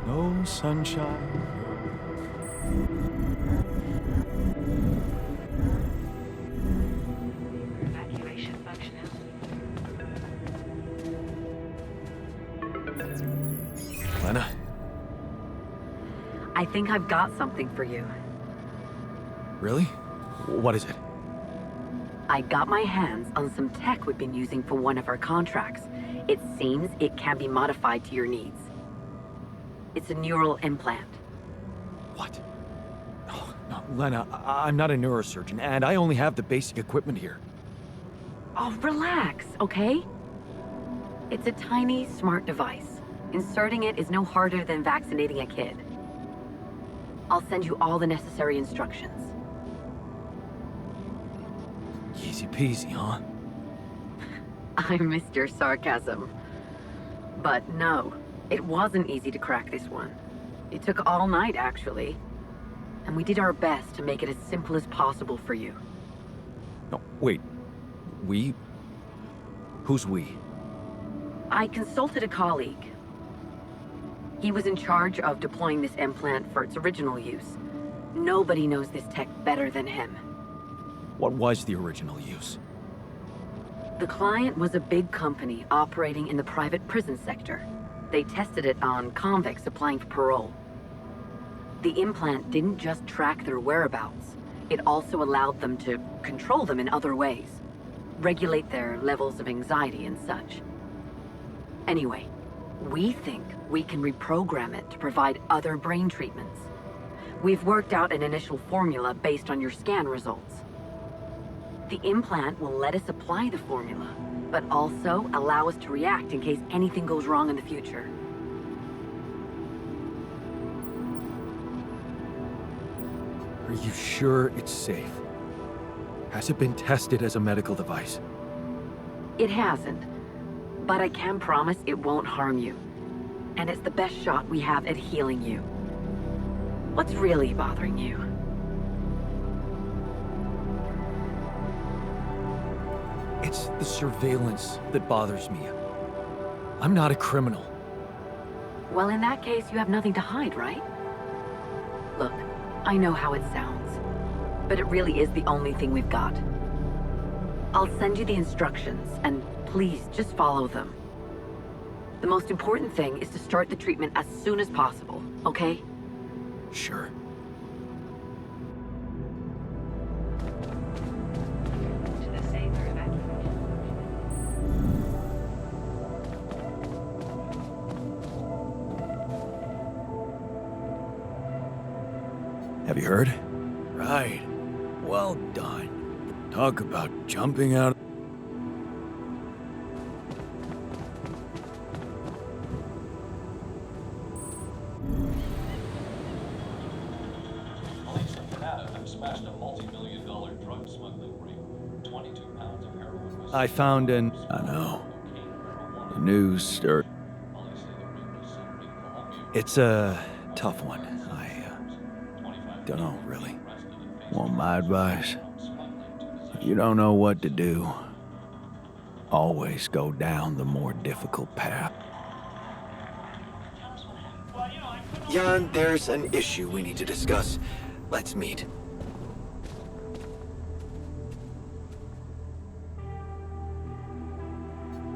No sunshine. Evacuation functionality. Lena? I think I've got something for you. Really? What is it? I got my hands on some tech we've been using for one of our contracts. It seems it can be modified to your needs. It's a neural implant. What? Oh, no, Lena, I'm not a neurosurgeon, and I only have the basic equipment here. Oh, relax, okay? It's a tiny, smart device. Inserting it is no harder than vaccinating a kid. I'll send you all the necessary instructions. Easy peasy, huh? I missed your sarcasm. But no, it wasn't easy to crack this one. It took all night, actually. And we did our best to make it as simple as possible for you. No, wait. We? Who's we? I consulted a colleague. He was in charge of deploying this implant for its original use. Nobody knows this tech better than him. What was the original use? The client was a big company operating in the private prison sector. They tested it on convicts applying for parole. The implant didn't just track their whereabouts, it also allowed them to control them in other ways, regulate their levels of anxiety and such. Anyway, we think we can reprogram it to provide other brain treatments. We've worked out an initial formula based on your scan results. The implant will let us apply the formula, but also allow us to react in case anything goes wrong in the future. Are you sure it's safe? Has it been tested as a medical device? It hasn't, but I can promise it won't harm you. And it's the best shot we have at healing you. What's really bothering you? It's the surveillance that bothers me. I'm not a criminal. Well, in that case, you have nothing to hide, right? Look, I know how it sounds, but it really is the only thing we've got. I'll send you the instructions, and please just follow them. The most important thing is to start the treatment as soon as possible, okay? Sure. To the safer evacuation. Have you heard? Right. Well done. Talk about jumping out. Police in Canada have smashed a multi-million-dollar drug smuggling ring. 22 pounds of heroin was... I found an... I know. The news stirred. It's a tough one. Don't know, really. Want my advice? If you don't know what to do, always go down the more difficult path. Jan, there's an issue we need to discuss. Let's meet.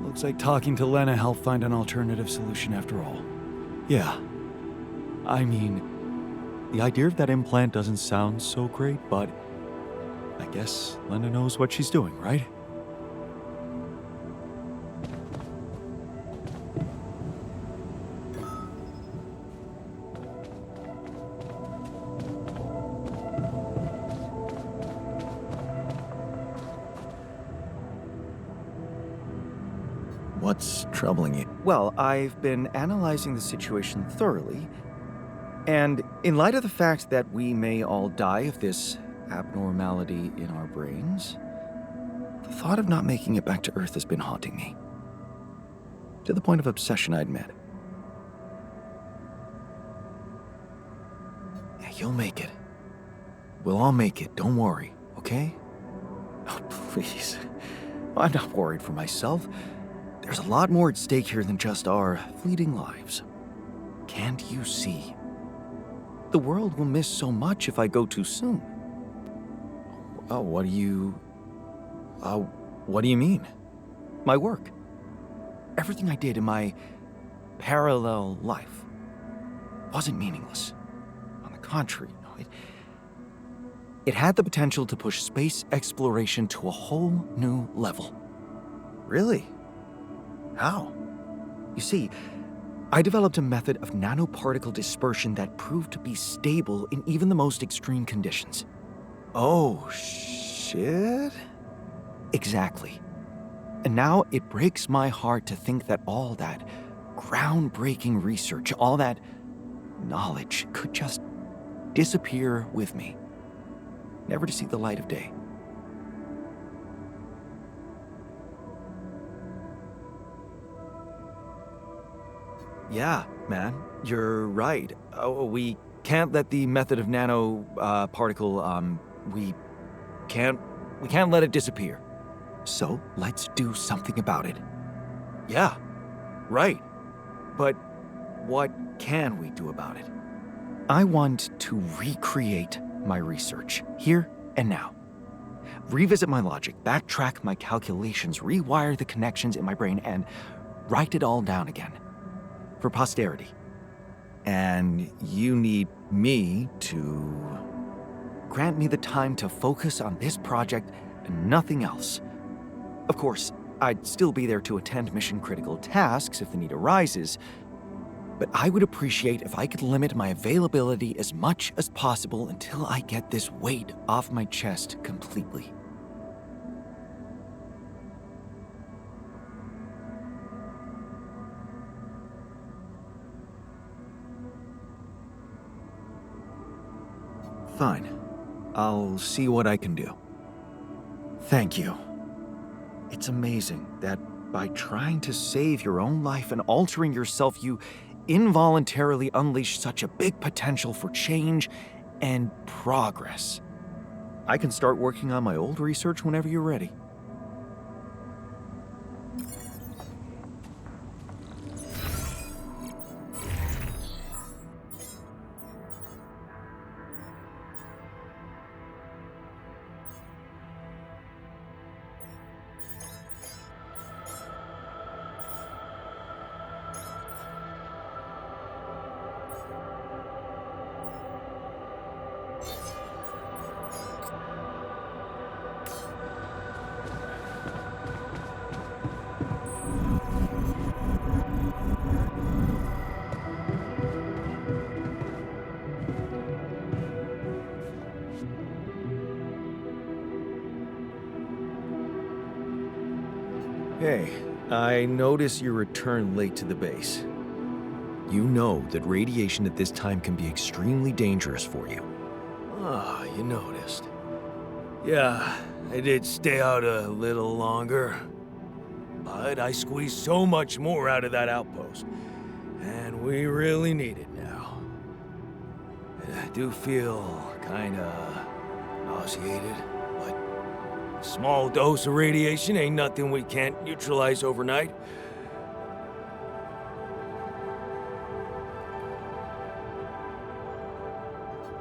Looks like talking to Lena helped find an alternative solution after all. Yeah. I mean, the idea of that implant doesn't sound so great, but I guess Lena knows what she's doing, right? What's troubling you? Well, I've been analyzing the situation thoroughly, and in light of the fact that we may all die of this abnormality in our brains, the thought of not making it back to Earth has been haunting me. To the point of obsession, I admit. Yeah, you'll make it. We'll all make it, don't worry, okay? Oh, please. I'm not worried for myself. There's a lot more at stake here than just our fleeting lives. Can't you see? The world will miss so much if I go too soon. Oh, what do you mean? My work. Everything I did in my parallel life wasn't meaningless. On the contrary, no, It had the potential to push space exploration to a whole new level. Really? How? You see, I developed a method of nanoparticle dispersion that proved to be stable in even the most extreme conditions. Oh, shit? Exactly. And now it breaks my heart to think that all that groundbreaking research, all that knowledge could just disappear with me, never to see the light of day. Yeah, man, you're right. Oh, we can't let the method of nanoparticle, we can't let it disappear. So let's do something about it. Yeah, right. But what can we do about it? I want to recreate my research, here and now. Revisit my logic, backtrack my calculations, rewire the connections in my brain, and write it all down again. For posterity. And you need me to... Grant me the time to focus on this project and nothing else. Of course, I'd still be there to attend mission-critical tasks if the need arises, but I would appreciate if I could limit my availability as much as possible until I get this weight off my chest completely. Fine. I'll see what I can do. Thank you. It's amazing that by trying to save your own life and altering yourself, you involuntarily unleash such a big potential for change and progress. I can start working on my old research whenever you're ready. Hey, I notice you returned late to the base. You know that radiation at this time can be extremely dangerous for you. Ah, you noticed. Yeah, I did stay out a little longer. But I squeezed so much more out of that outpost. And we really need it now. I do feel kinda nauseated, but a small dose of radiation ain't nothing we can't neutralize overnight.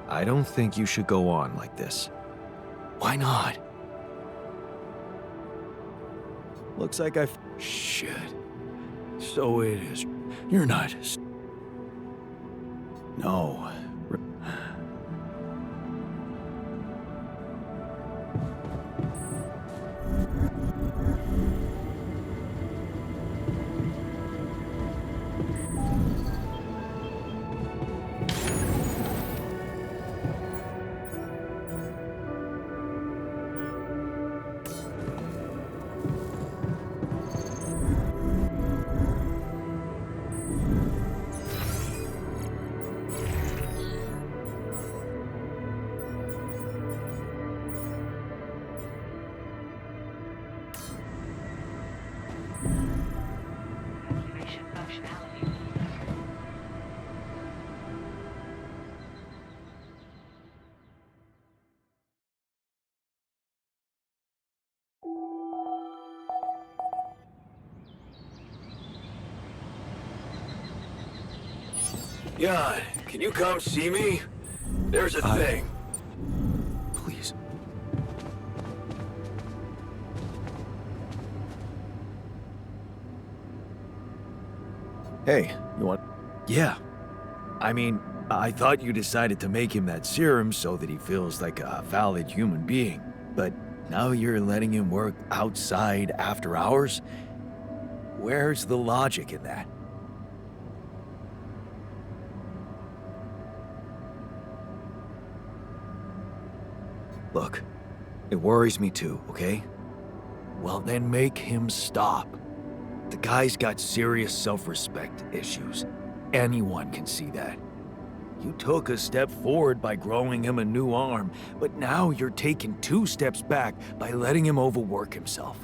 I don't think you should go on like this. Why not? Looks like Shit. So it is. You're not... No. Activation functionality. Jan, can you come see me? There's a thing. Please. Hey, you want... Yeah. I mean, I thought you decided to make him that serum so that he feels like a valid human being, but now you're letting him work outside after hours? Where's the logic in that? Look, it worries me too, okay? Well, then make him stop. The guy's got serious self-respect issues. Anyone can see that. You took a step forward by growing him a new arm, but now you're taking 2 steps back by letting him overwork himself.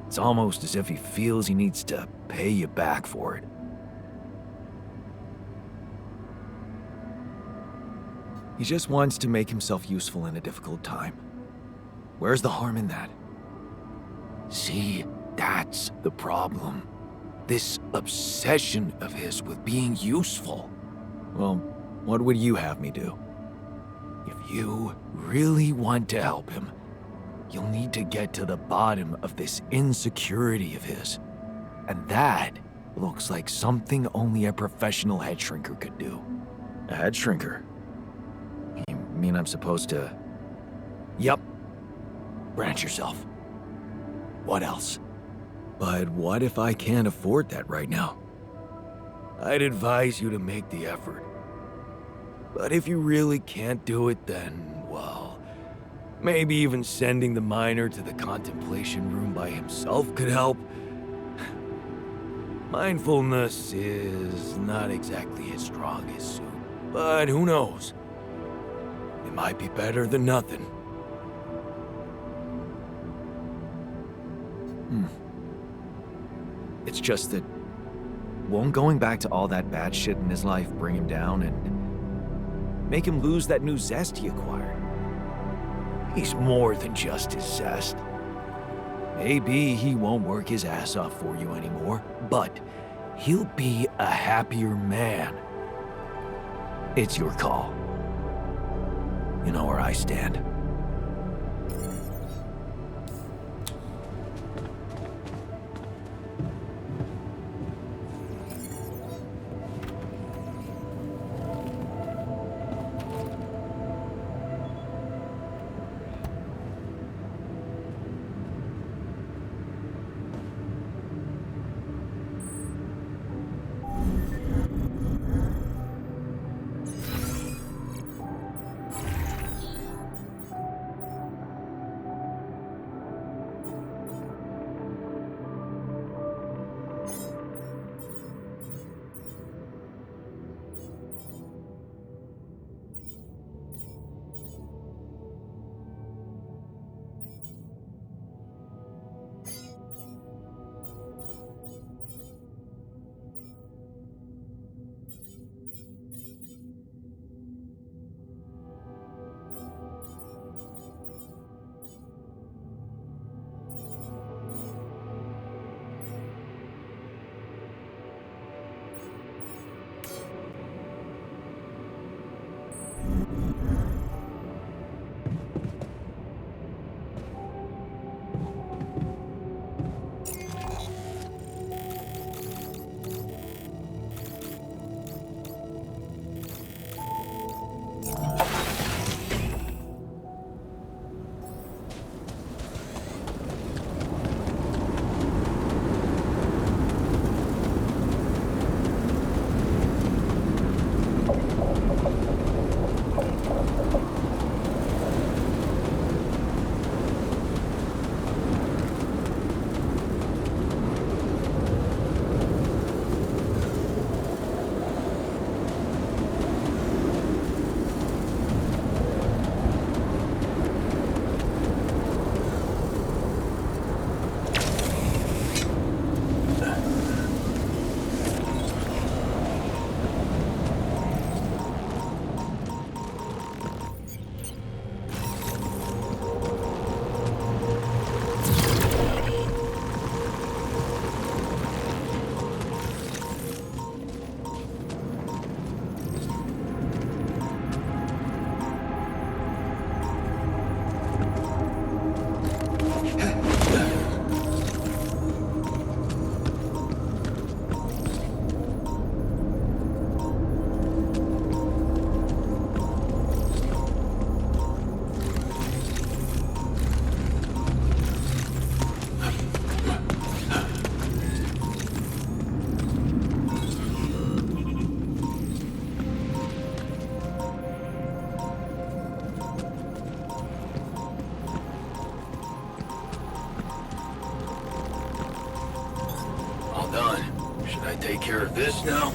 It's almost as if he feels he needs to pay you back for it. He just wants to make himself useful in a difficult time. Where's the harm in that? See, that's the problem. This obsession of his with being useful. Well, what would you have me do? If you really want to help him, you'll need to get to the bottom of this insecurity of his. And that looks like something only a professional head shrinker could do. A head shrinker? You mean I'm supposed to... Yup. Branch yourself. What else? But what if I can't afford that right now? I'd advise you to make the effort. But if you really can't do it, then, well, maybe even sending the miner to the contemplation room by himself could help. Mindfulness is not exactly his strongest suit, but who knows? It might be better than nothing. It's just that, won't going back to all that bad shit in his life bring him down and make him lose that new zest he acquired? He's more than just his zest. Maybe he won't work his ass off for you anymore, but he'll be a happier man. It's your call. You know where I stand. care of this now?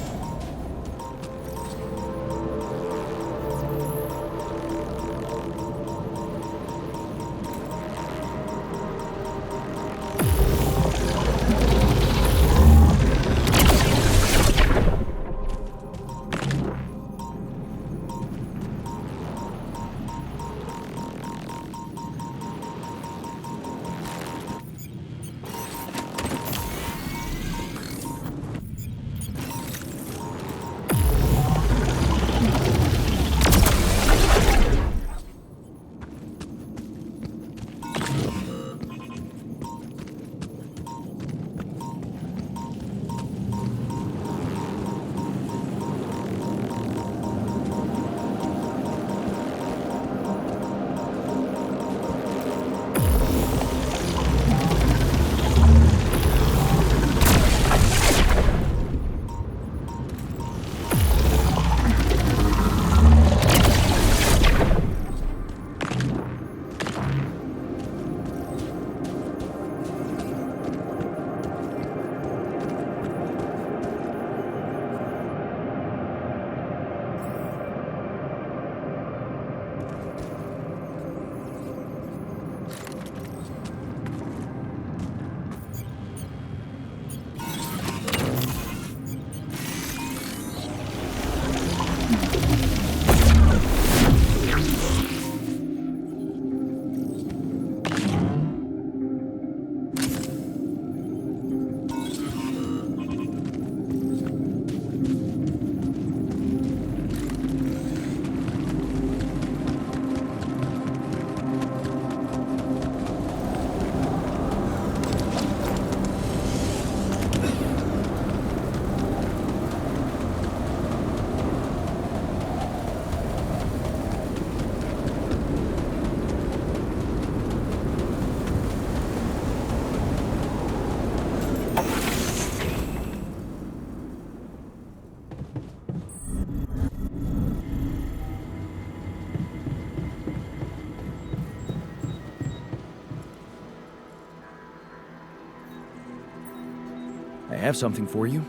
I have something for you.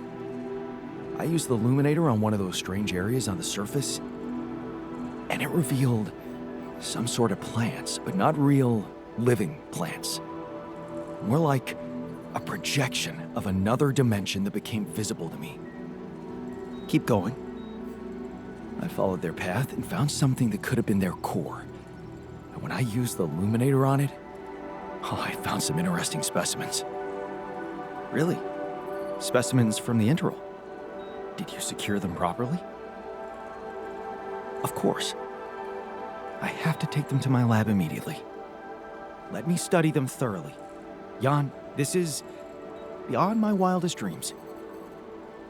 I used the illuminator on one of those strange areas on the surface, and it revealed some sort of plants, but not real living plants. More like a projection of another dimension that became visible to me. Keep going. I followed their path and found something that could have been their core. And when I used the illuminator on it, I found some interesting specimens. Really? Specimens from the interval. Did you secure them properly? Of course. I have to take them to my lab immediately. Let me study them thoroughly. Jan, this is beyond my wildest dreams.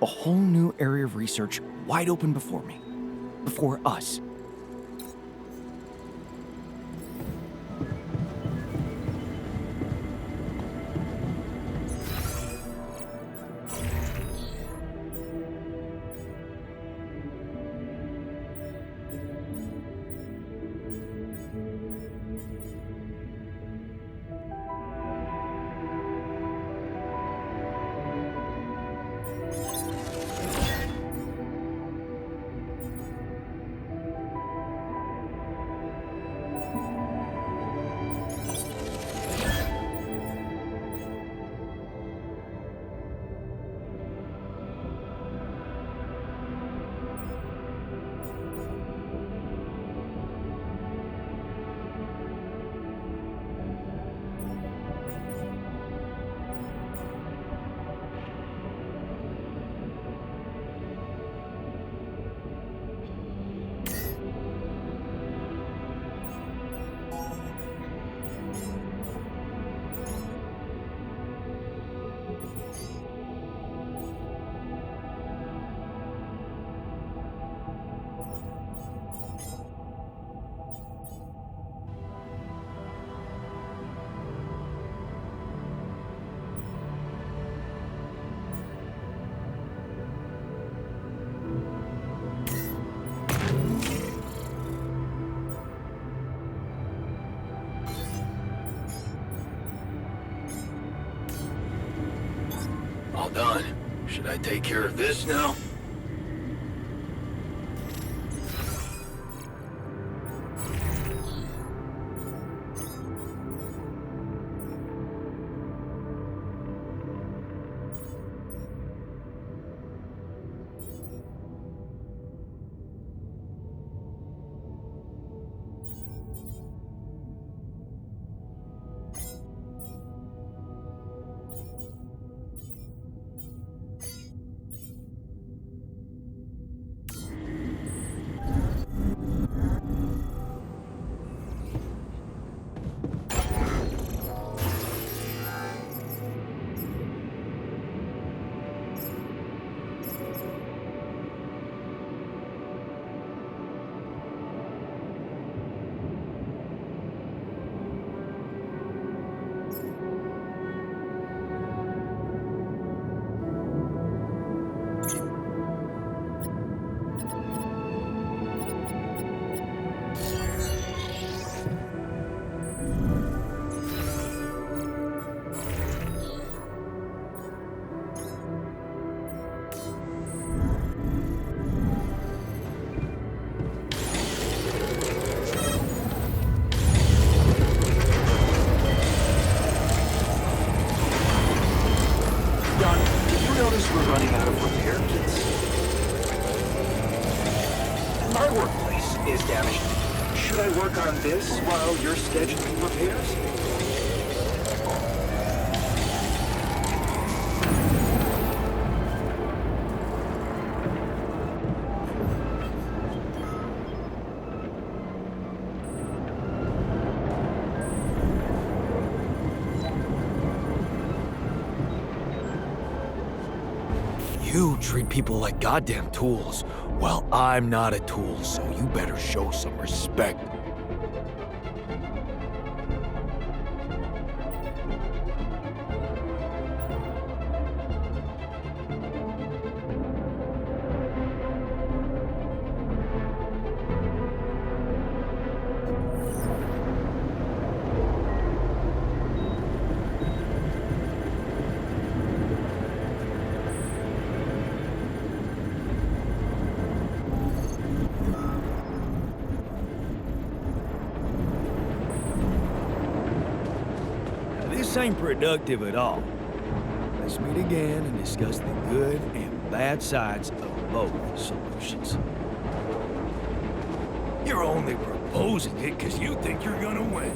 A whole new area of research wide open before me. Before us. Should I take care of this now? We're running out of repair kits. My workplace is damaged. Should I work on this while you're scheduling repairs? You treat people like goddamn tools. Well, I'm not a tool, so you better show some respect. This ain't productive at all. Let's meet again and discuss the good and bad sides of both solutions. You're only proposing it because you think you're gonna win.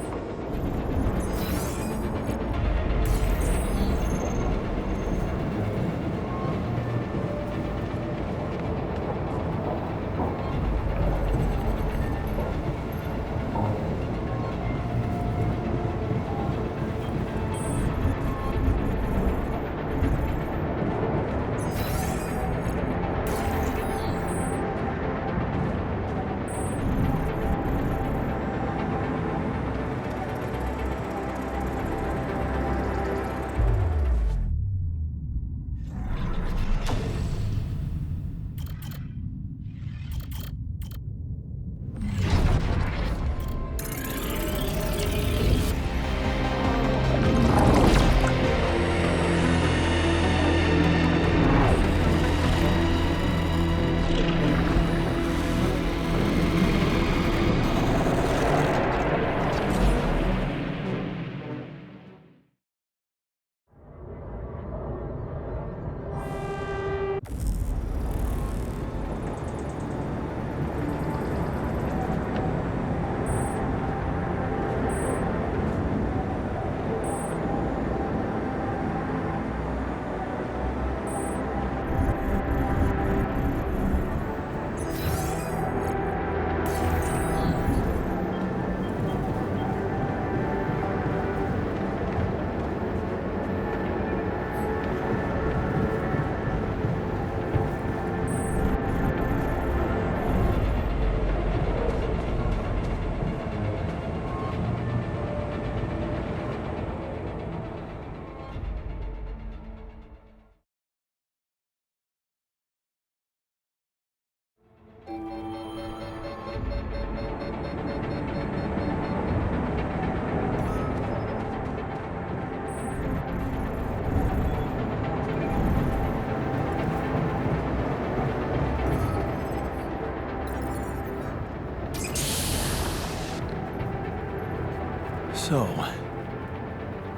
So,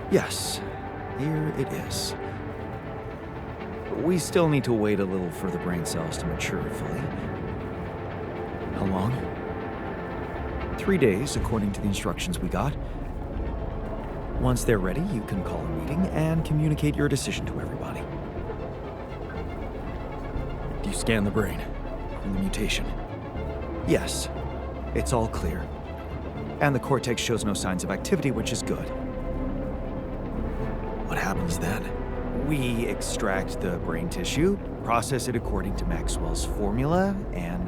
yes, here it is. We still need to wait a little for the brain cells to mature fully. How long? 3 days, according to the instructions we got. Once they're ready, you can call a meeting and communicate your decision to everybody. Do you scan the brain for the mutation? Yes, it's all clear. And the cortex shows no signs of activity, which is good. What happens then? We extract the brain tissue, process it according to Maxwell's formula, and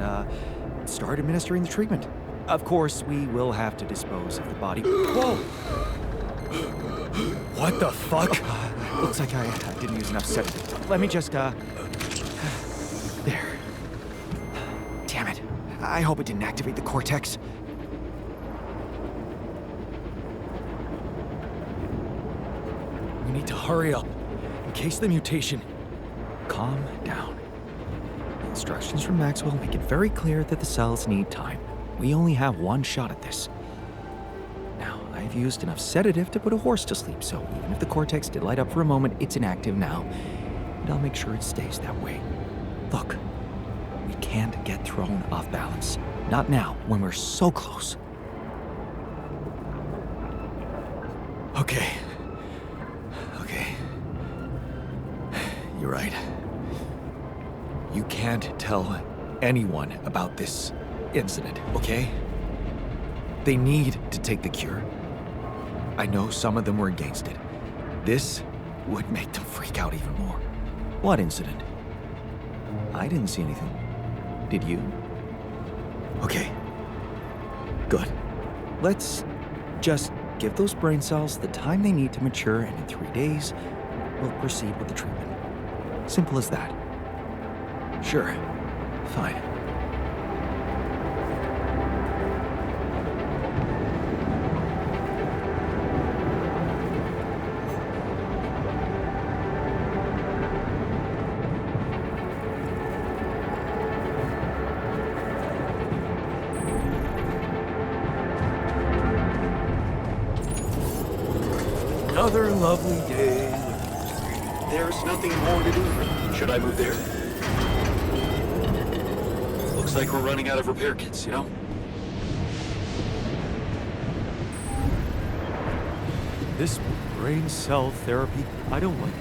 start administering the treatment. Of course, we will have to dispose of the body. Whoa! What the fuck? Looks like I didn't use enough sedative. Let me just, There. Damn it. I hope it didn't activate the cortex. We need to hurry up. In case the mutation... Calm down. The instructions from Maxwell make it very clear that the cells need time. We only have one shot at this. Now, I've used enough sedative to put a horse to sleep, so even if the cortex did light up for a moment, it's inactive now. And I'll make sure it stays that way. Look, we can't get thrown off balance. Not now, when we're so close. Okay. You're right. You can't tell anyone about this incident, okay? They need to take the cure. I know some of them were against it. This would make them freak out even more. What incident? I didn't see anything. Did you? Okay. Good. Let's just give those brain cells the time they need to mature, and in 3 days, we'll proceed with the treatment. Simple as that. Sure. Fine. Another lovely day. There's nothing more to do. Should I move there? Looks like we're running out of repair kits, you know? This brain cell therapy, I don't like it.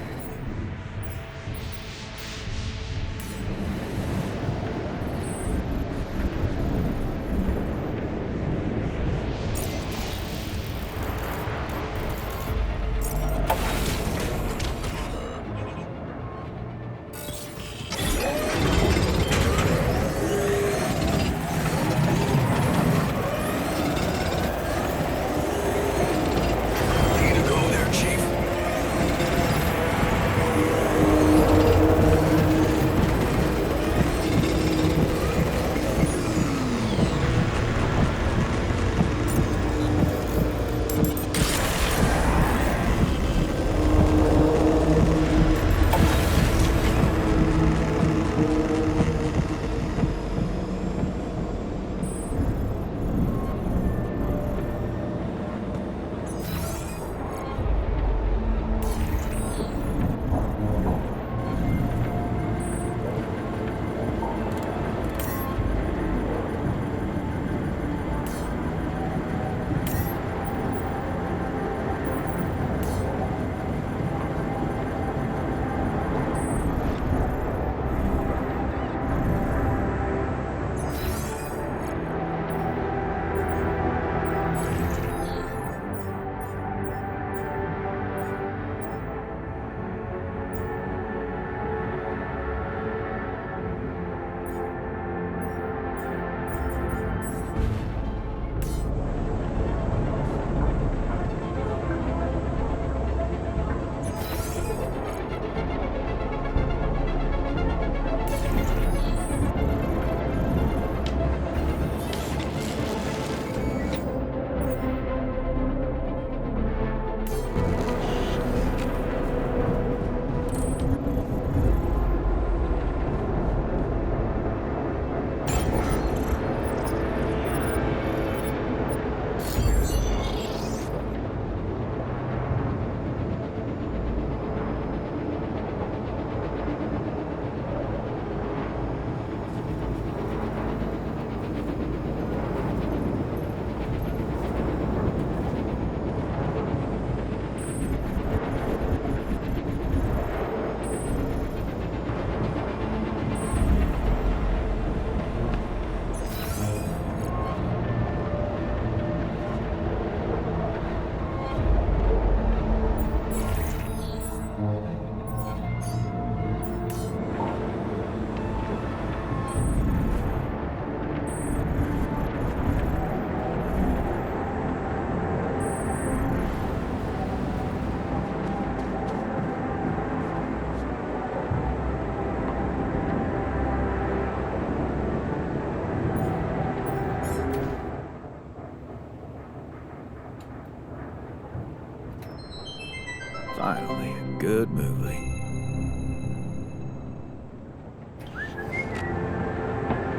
Finally, a good movie.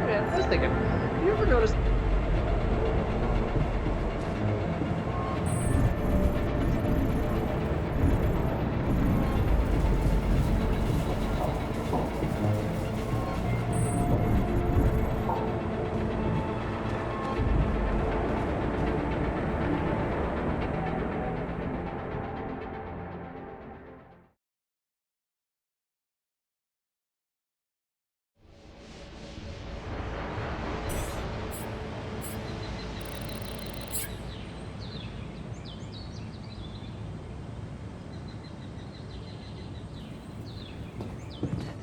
Yeah, I was thinking, you ever noticed?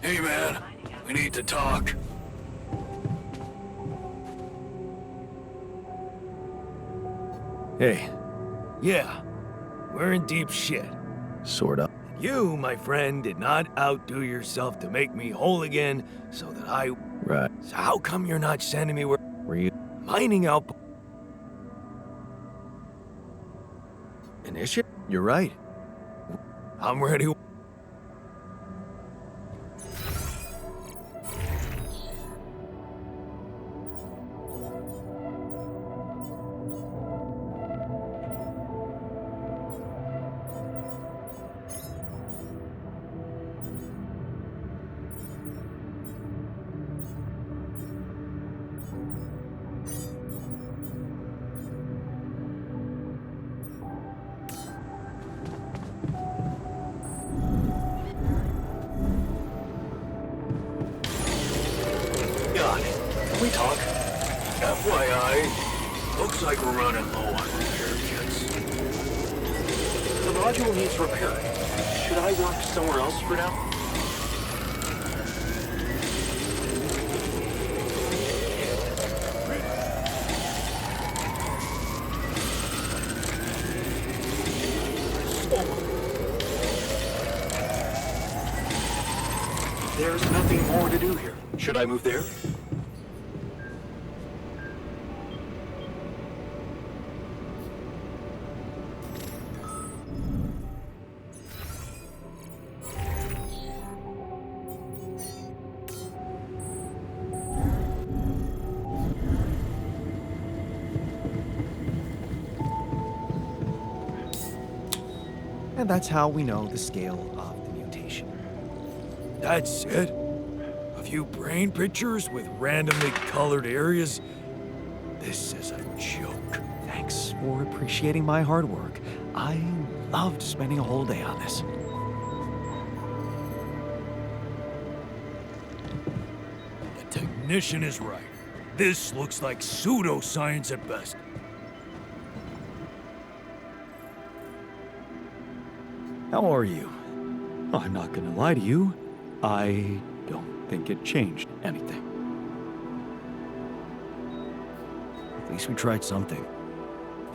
Hey man, we need to talk. Hey. Yeah, we're in deep shit. Sort of. You, my friend, did not outdo yourself to make me whole again so that I... Right. So how come you're not sending me where... Were you... Mining out... Initiate? You're right. I'm ready. God, can we talk? FYI, looks like we're running low on repair kits. The module needs repairing. Should I work somewhere else for now? There's nothing more to do here. Should I move there? And that's how we know the scale of the mutation. That's it? A few brain pictures with randomly colored areas? This is a joke. Thanks for appreciating my hard work. I loved spending a whole day on this. The technician is right. This looks like pseudoscience at best. How are you? Oh, I'm not gonna lie to you. I don't think it changed anything. At least we tried something.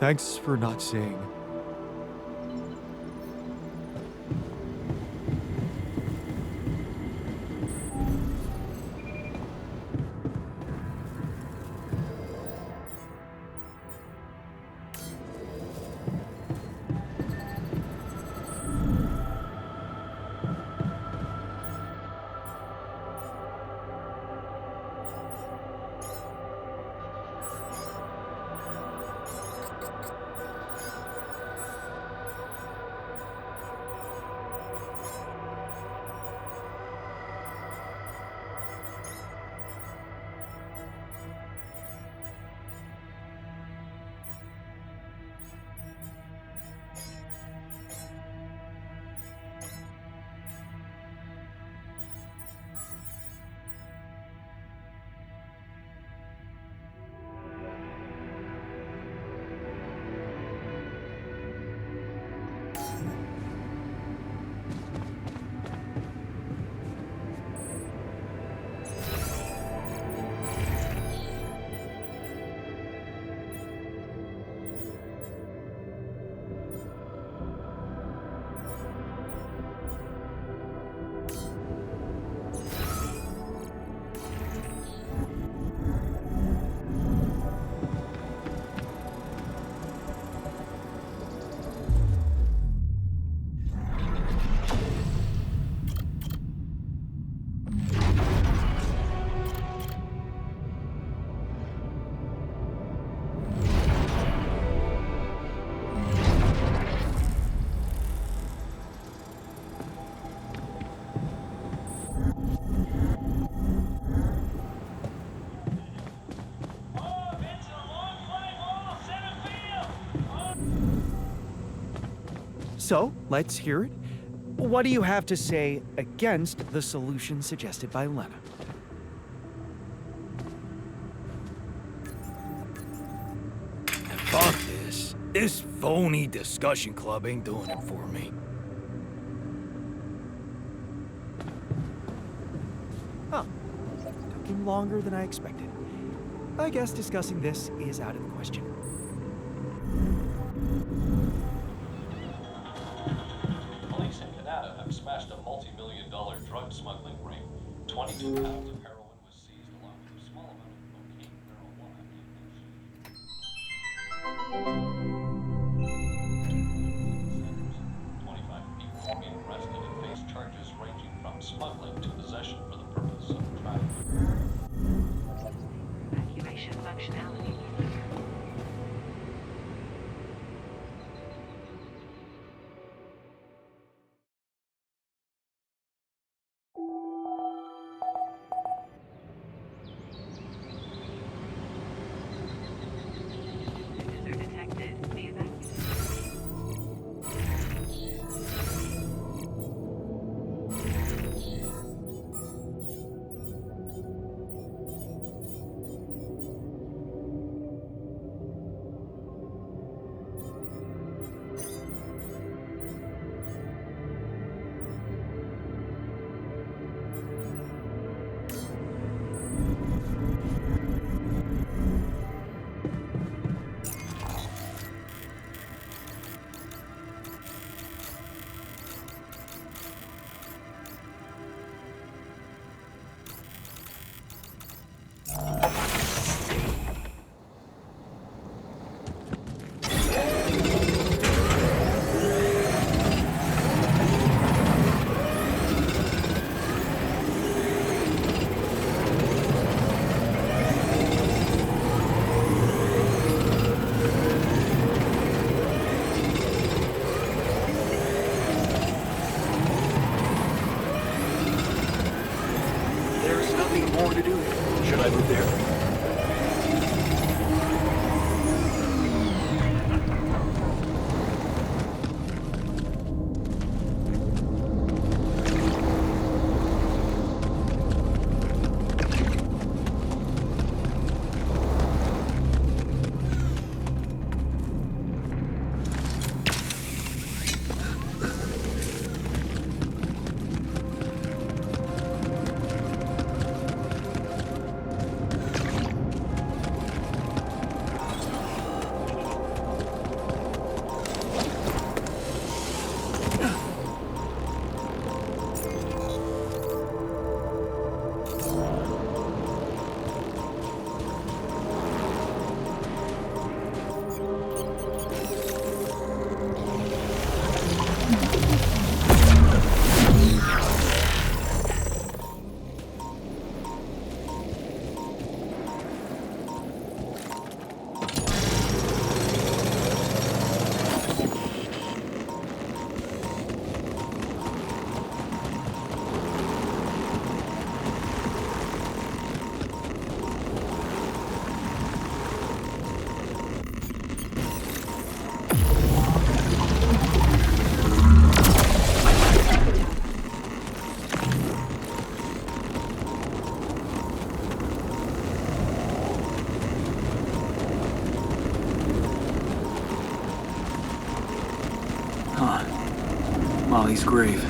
Thanks for not saying. So, let's hear it. What do you have to say against the solution suggested by Lena? Fuck this. This phony discussion club ain't doing it for me. Oh, taking longer than I expected. I guess discussing this is out of the question. Police in Canada have smashed a multi-million-dollar drug smuggling ring. 22 pounds of heroin was seized along with a small amount of cocaine marijuana in 25 people are being arrested and face charges ranging from smuggling to possession for the purpose of trafficking. Evacuation functionality. Diffuser detected. The There's nothing more to do. Should I move there? Molly's grave.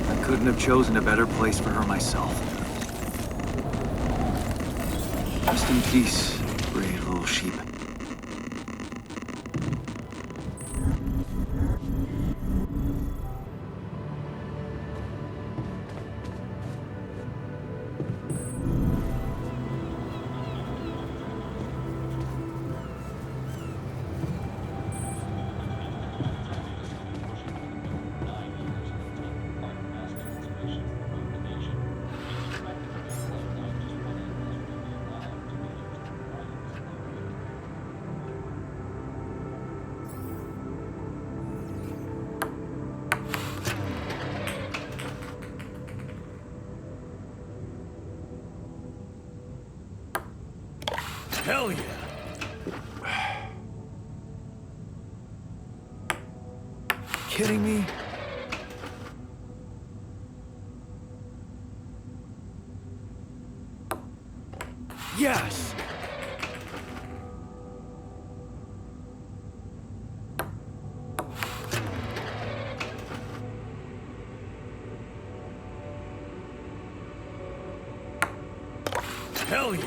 I couldn't have chosen a better place for her myself. Rest in peace, brave little sheep. Hell yeah! kidding me? Yes! Hell yeah!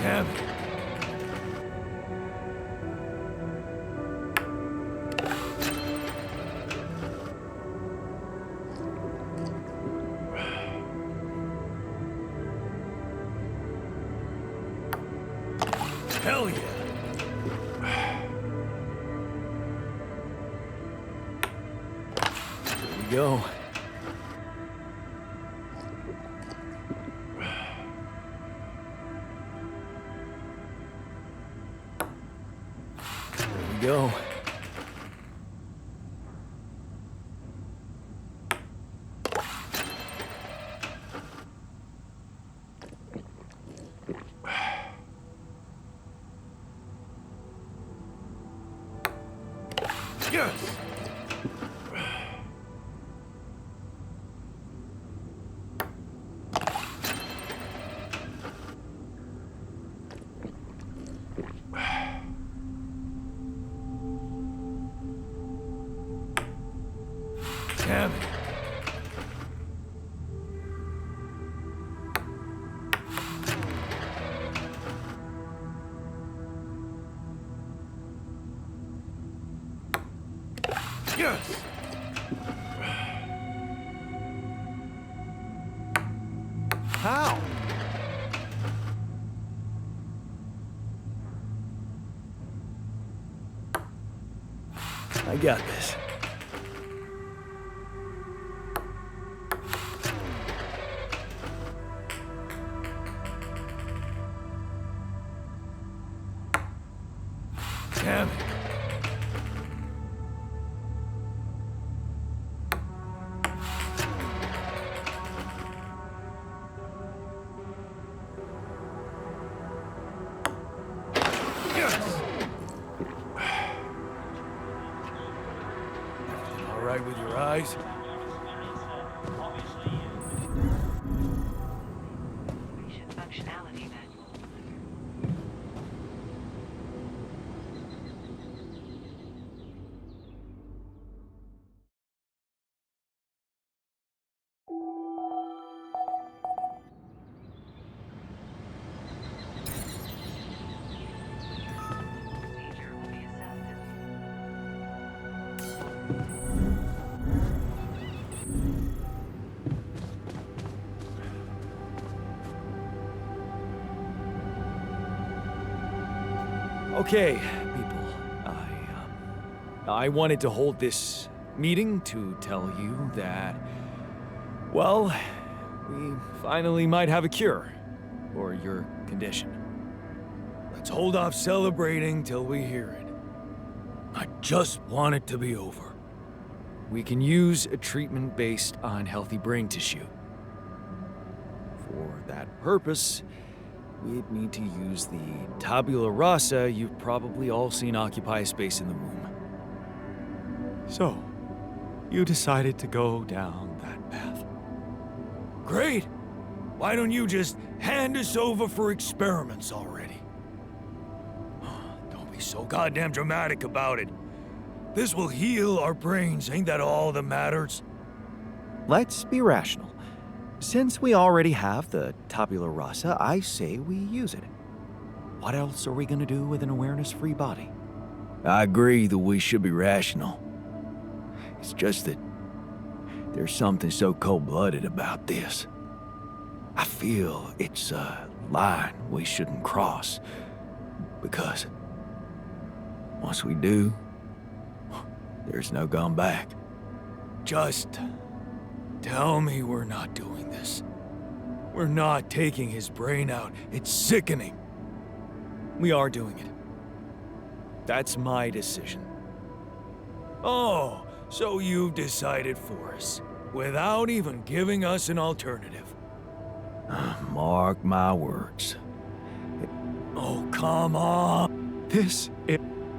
Damn it. Hell yeah. Here we go. Go. Yes. Damn it. Yes. How? I got this. Damn it. Yes. Everything all right with your eyes? Mission functionality manual. Procedure will be assessed. Okay, people. I wanted to hold this meeting to tell you that, well, we finally might have a cure for your condition. Let's hold off celebrating till we hear it. I just want it to be over. We can use a treatment based on healthy brain tissue. For that purpose, we'd need to use the tabula rasa you've probably all seen occupy a space in the womb. So, you decided to go down that path. Great! Why don't you just hand us over for experiments already? Don't be so goddamn dramatic about it. This will heal our brains, ain't that all that matters? Let's be rational. Since we already have the tabula rasa, I say we use it. What else are we gonna do with an awareness-free body? I agree that we should be rational. It's just that there's something so cold-blooded about this. I feel it's a line we shouldn't cross. Because once we do, there's no going back. Just tell me we're not doing this. We're not taking his brain out. It's sickening. We are doing it. That's my decision. Oh, so you've decided for us, without even giving us an alternative. Mark my words. Oh, come on.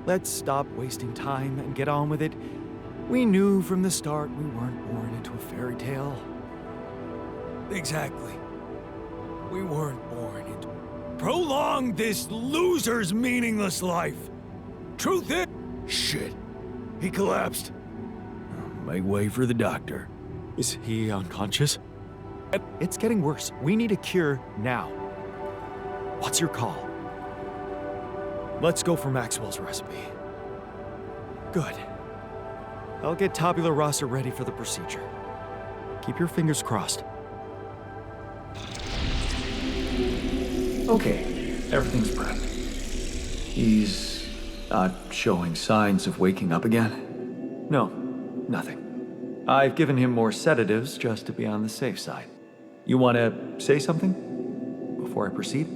Let's stop wasting time and get on with it. We knew from the start we weren't born into a fairy tale. Exactly. We weren't born into... Prolong this loser's meaningless life. Truth is... Shit. He collapsed. Make way for the doctor. Is he unconscious? It's getting worse. We need a cure now. What's your call? Let's go for Maxwell's recipe. Good. I'll get Tabula Rasa ready for the procedure. Keep your fingers crossed. Okay, everything's prepped. He's not showing signs of waking up again? No, nothing. I've given him more sedatives just to be on the safe side. You want to say something before I proceed?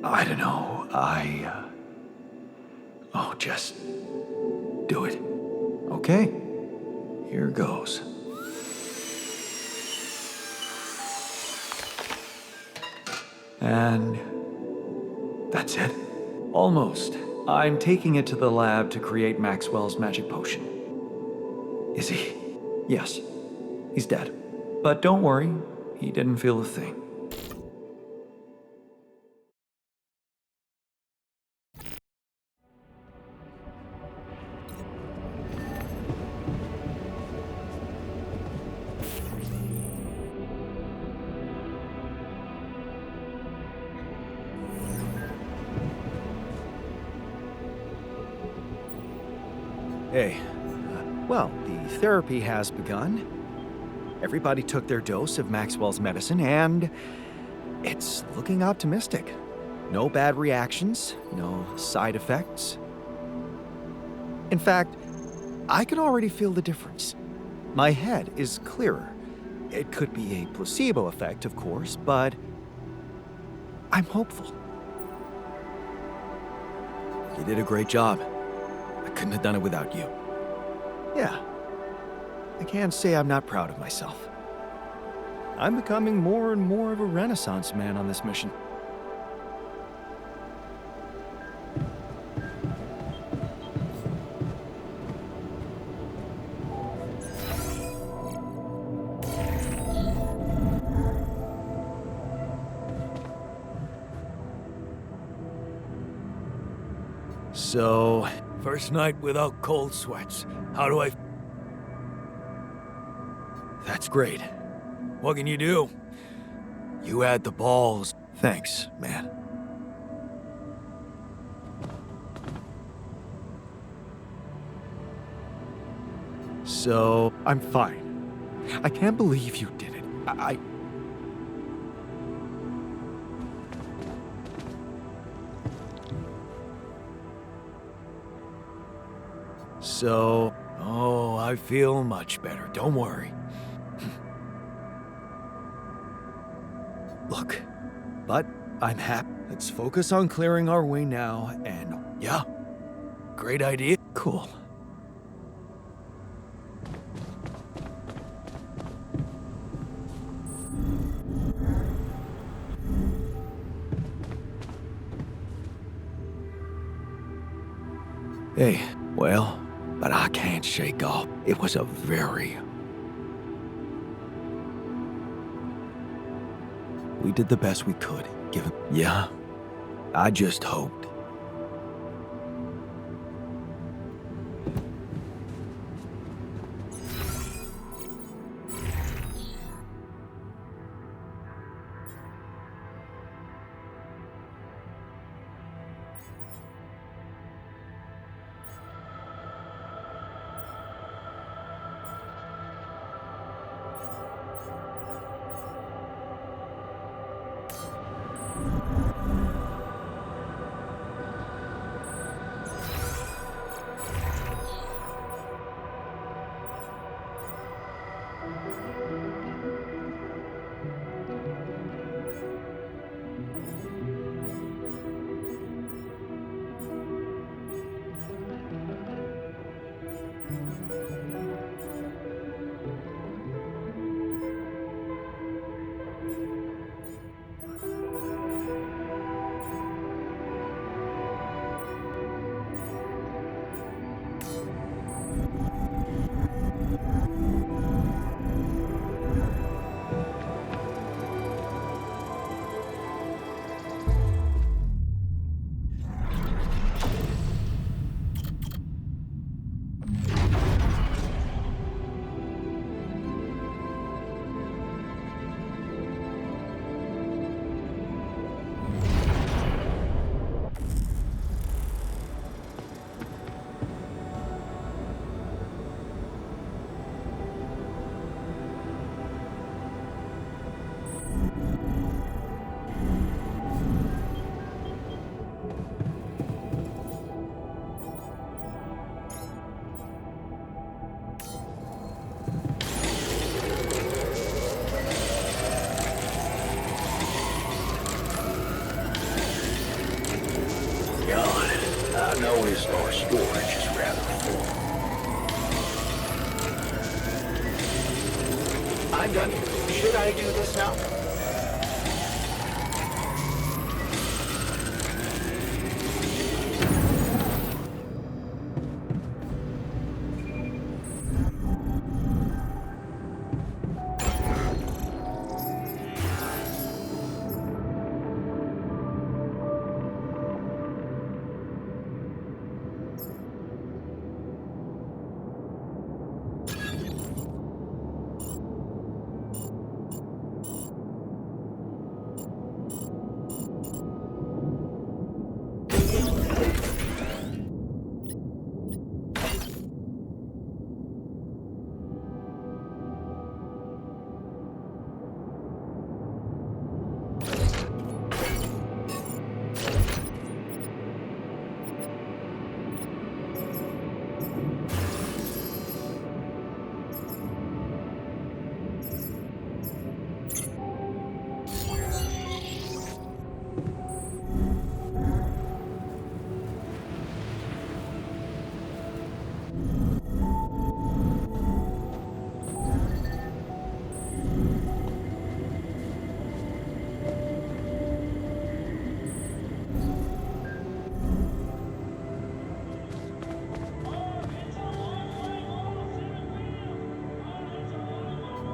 I don't know. Oh, just do it. Okay. Here goes. And that's it. Almost. I'm taking it to the lab to create Maxwell's magic potion. Is he? Yes. He's dead. But don't worry, he didn't feel a thing. Hey, well, the therapy has begun. Everybody took their dose of Maxwell's medicine, and it's looking optimistic. No bad reactions, no side effects. In fact, I can already feel the difference. My head is clearer. It could be a placebo effect, of course, but I'm hopeful. You did a great job. I couldn't have done it without you. Yeah, I can't say I'm not proud of myself. I'm becoming more and more of a Renaissance man on this mission. So, first night without cold sweats. How do I... That's great. What can you do? You had the balls. Thanks, man. So, I'm fine. I can't believe you did it. Oh, I feel much better. Don't worry. Look, but I'm happy. Let's focus on clearing our way now, and yeah, great idea. Cool. Hey, well, but I can't shake off. It was a very... We did the best we could, given... Yeah, I just hoped. I noticed our storage is rather full. I'm done. Should I do this now?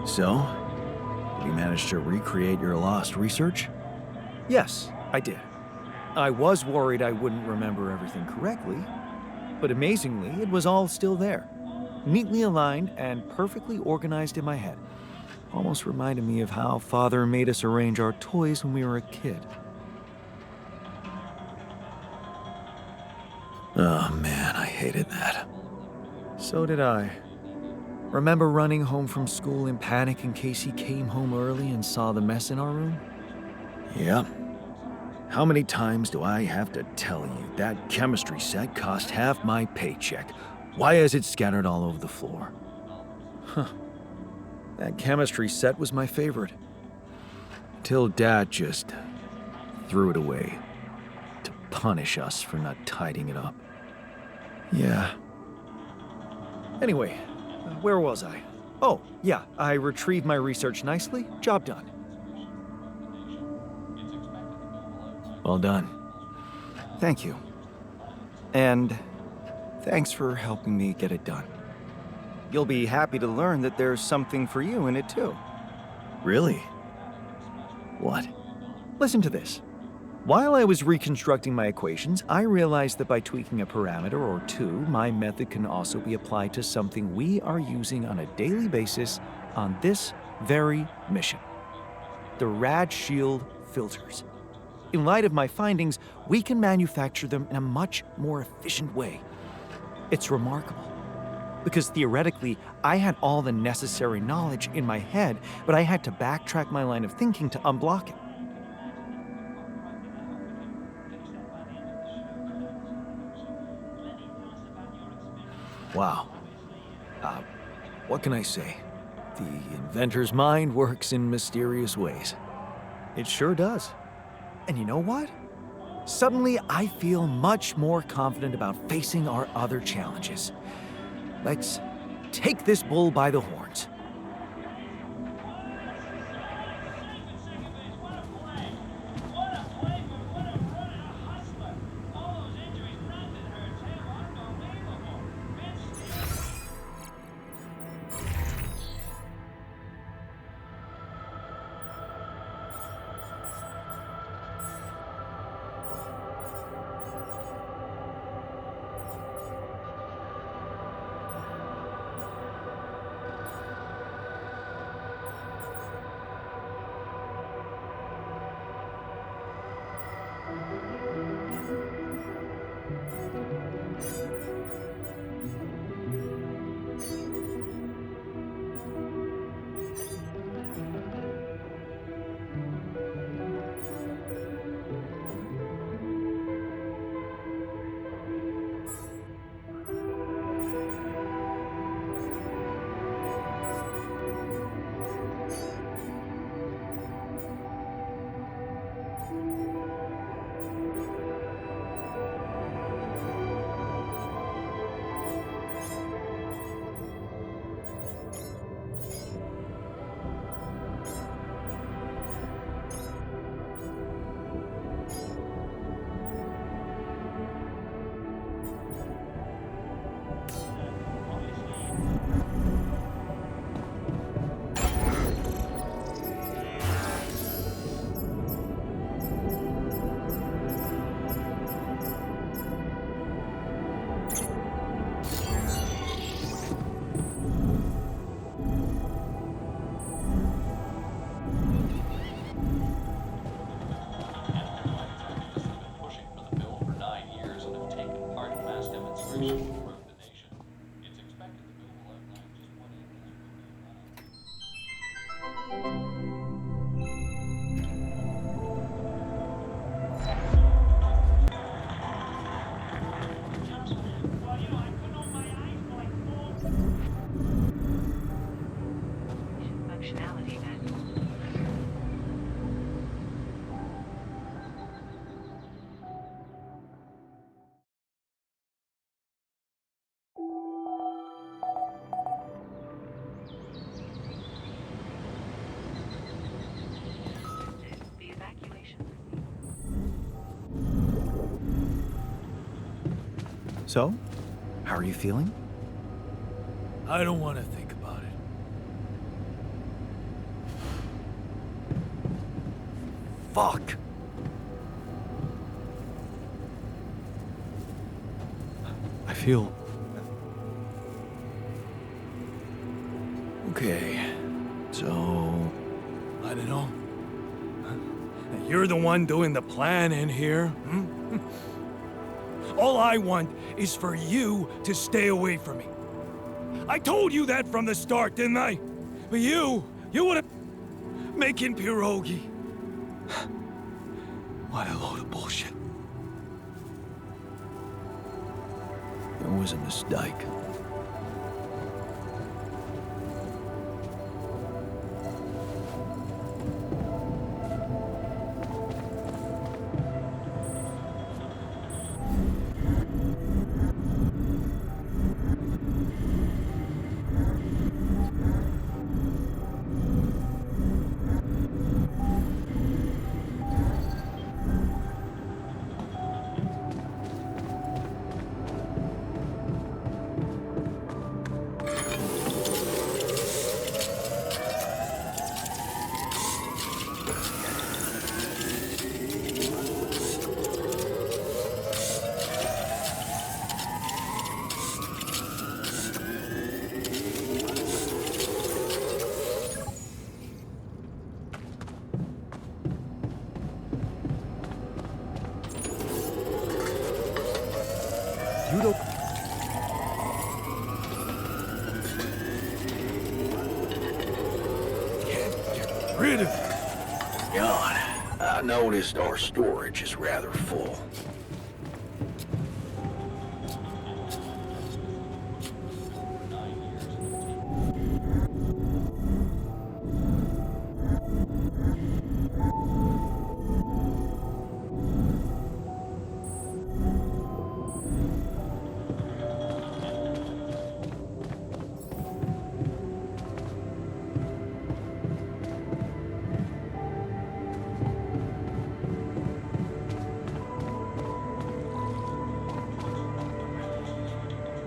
So, did you manage to recreate your lost research? Yes, I did. I was worried I wouldn't remember everything correctly, but amazingly, it was all still there. Neatly aligned and perfectly organized in my head. Almost reminded me of how Father made us arrange our toys when we were a kid. Oh man, I hated that. So did I. Remember running home from school in panic in case he came home early and saw the mess in our room? Yep. How many times do I have to tell you that chemistry set cost half my paycheck? Why is it scattered all over the floor? Huh. That chemistry set was my favorite. Till Dad just threw it away to punish us for not tidying it up. Yeah. Anyway, where was I? Oh, yeah, I retrieved my research nicely. Job done. Well done. Thank you. And thanks for helping me get it done. You'll be happy to learn that there's something for you in it too. Really? What? Listen to this. While I was reconstructing my equations, I realized that by tweaking a parameter or two, my method can also be applied to something we are using on a daily basis on this very mission. The Rad Shield filters. In light of my findings, we can manufacture them in a much more efficient way. It's remarkable. Because theoretically, I had all the necessary knowledge in my head, but I had to backtrack my line of thinking to unblock it. Wow. What can I say? The inventor's mind works in mysterious ways. It sure does. And you know what? Suddenly, I feel much more confident about facing our other challenges. Let's take this bull by the horns. So, how are you feeling? I don't want to think about it. Fuck! I feel... Okay, so... I don't know. You're the one doing the planning here. Hmm? All I want is for you to stay away from me. I told you that from the start, didn't I? But you would have... Making pierogi. What a load of bullshit. It was a mistake. You don't... Get rid of it. Jan, I noticed our storage is rather full.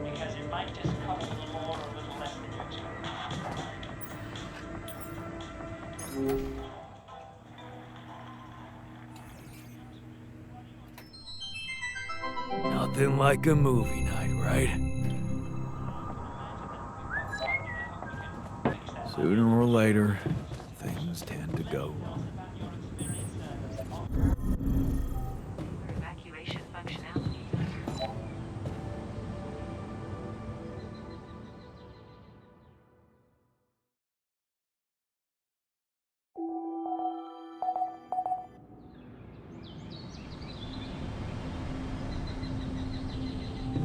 Because it might just cost a little more or a little less than you expect. Nothing like a movie night, right? Sooner or later, things tend to go. Evacuation functionality.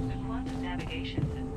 The quantum navigation system.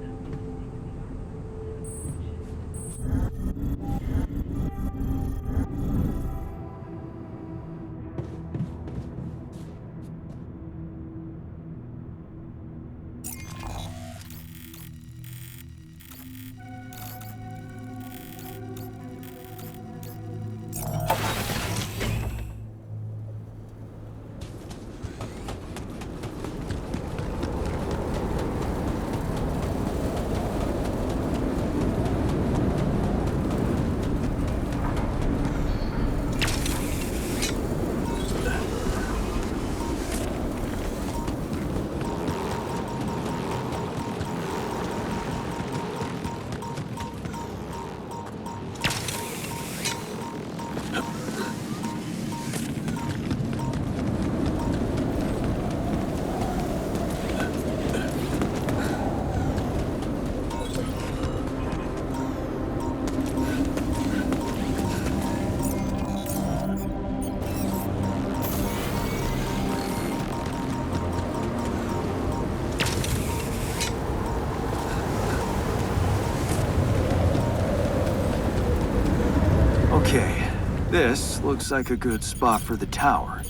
Okay, this looks like a good spot for the tower.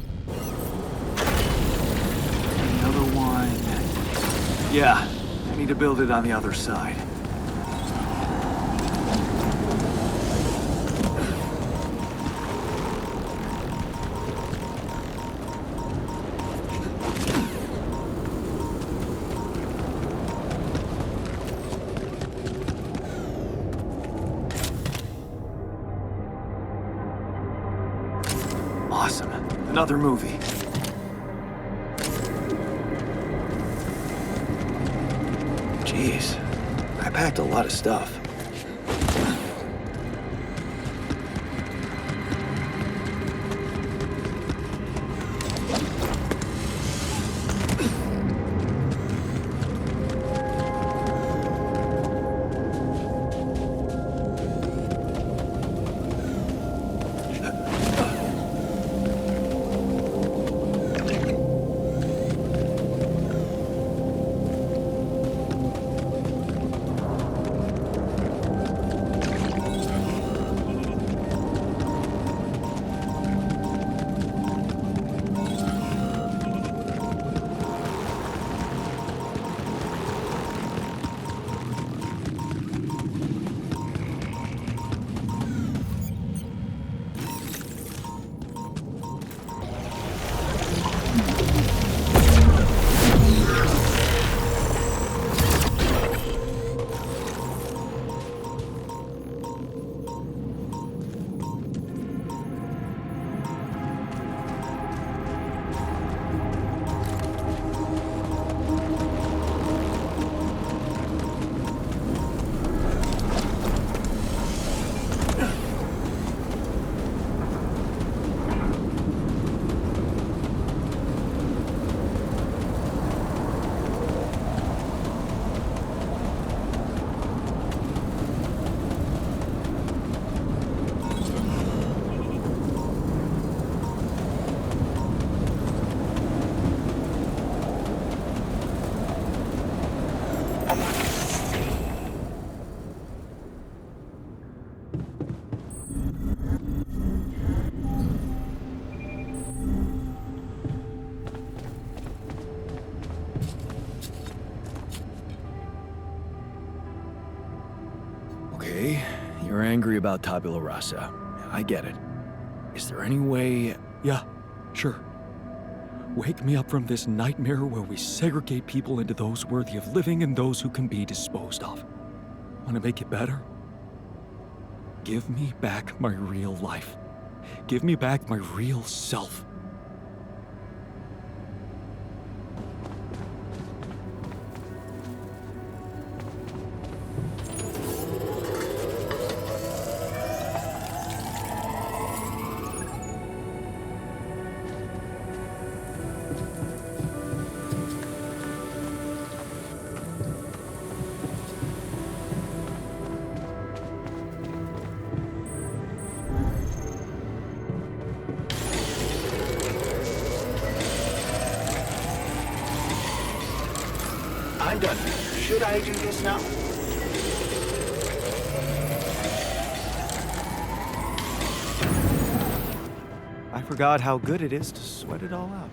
Another one. Yeah, I need to build it on the other side. Another movie. Jeez, I packed a lot of stuff. Okay, you're angry about Tabula Rasa. I get it. Is there any way... Yeah, sure. Wake me up from this nightmare where we segregate people into those worthy of living and those who can be disposed of. Want to make it better? Give me back my real life. Give me back my real self. I'm done. Should I do this now? I forgot how good it is to sweat it all out.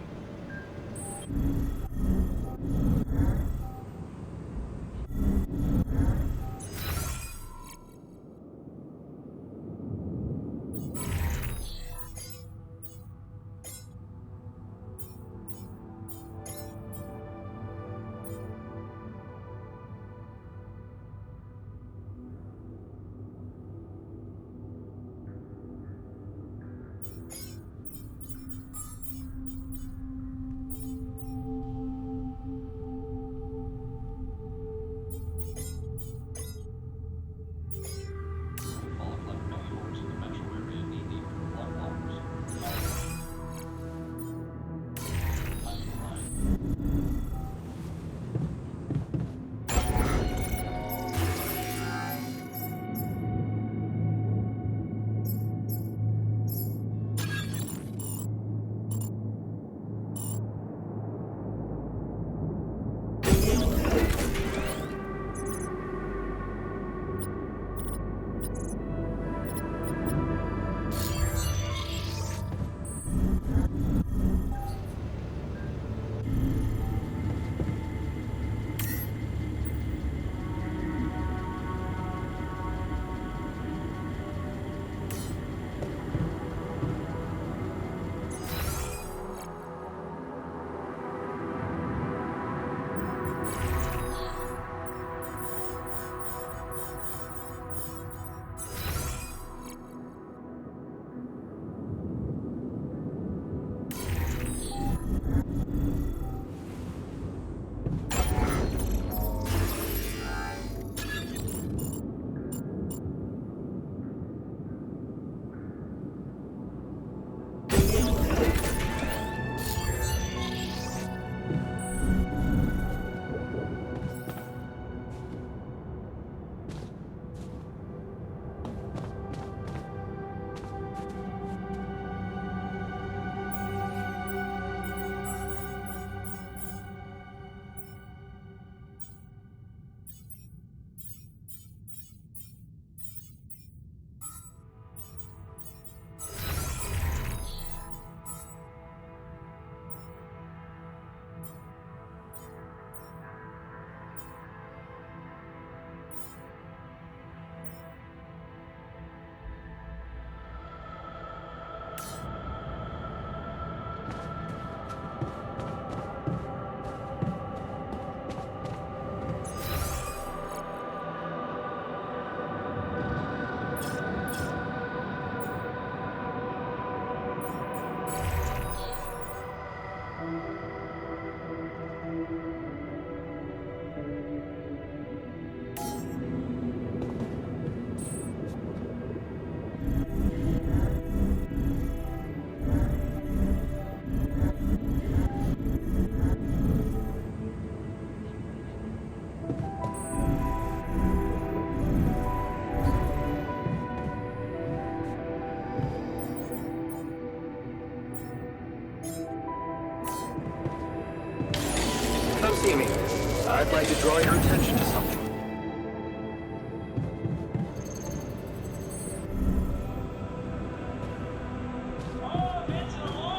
see me. I'd like to draw your attention to something.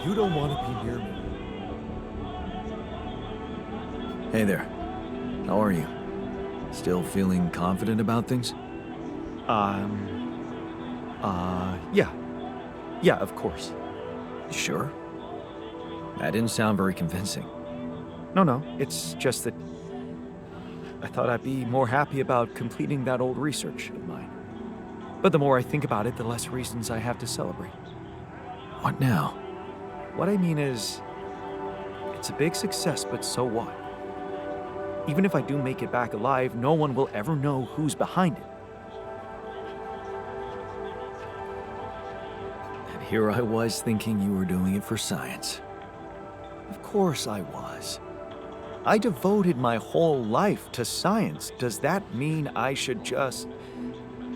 You don't want to be near me. Hey there. How are you? Still feeling confident about things? Yeah. Yeah, of course. You sure? That didn't sound very convincing. No, it's just that I thought I'd be more happy about completing that old research of mine. But the more I think about it, the less reasons I have to celebrate. What now? What I mean is, it's a big success, but so what? Even if I do make it back alive, no one will ever know who's behind it. And here I was thinking you were doing it for science. Of course I was. I devoted my whole life to science. Does that mean I should just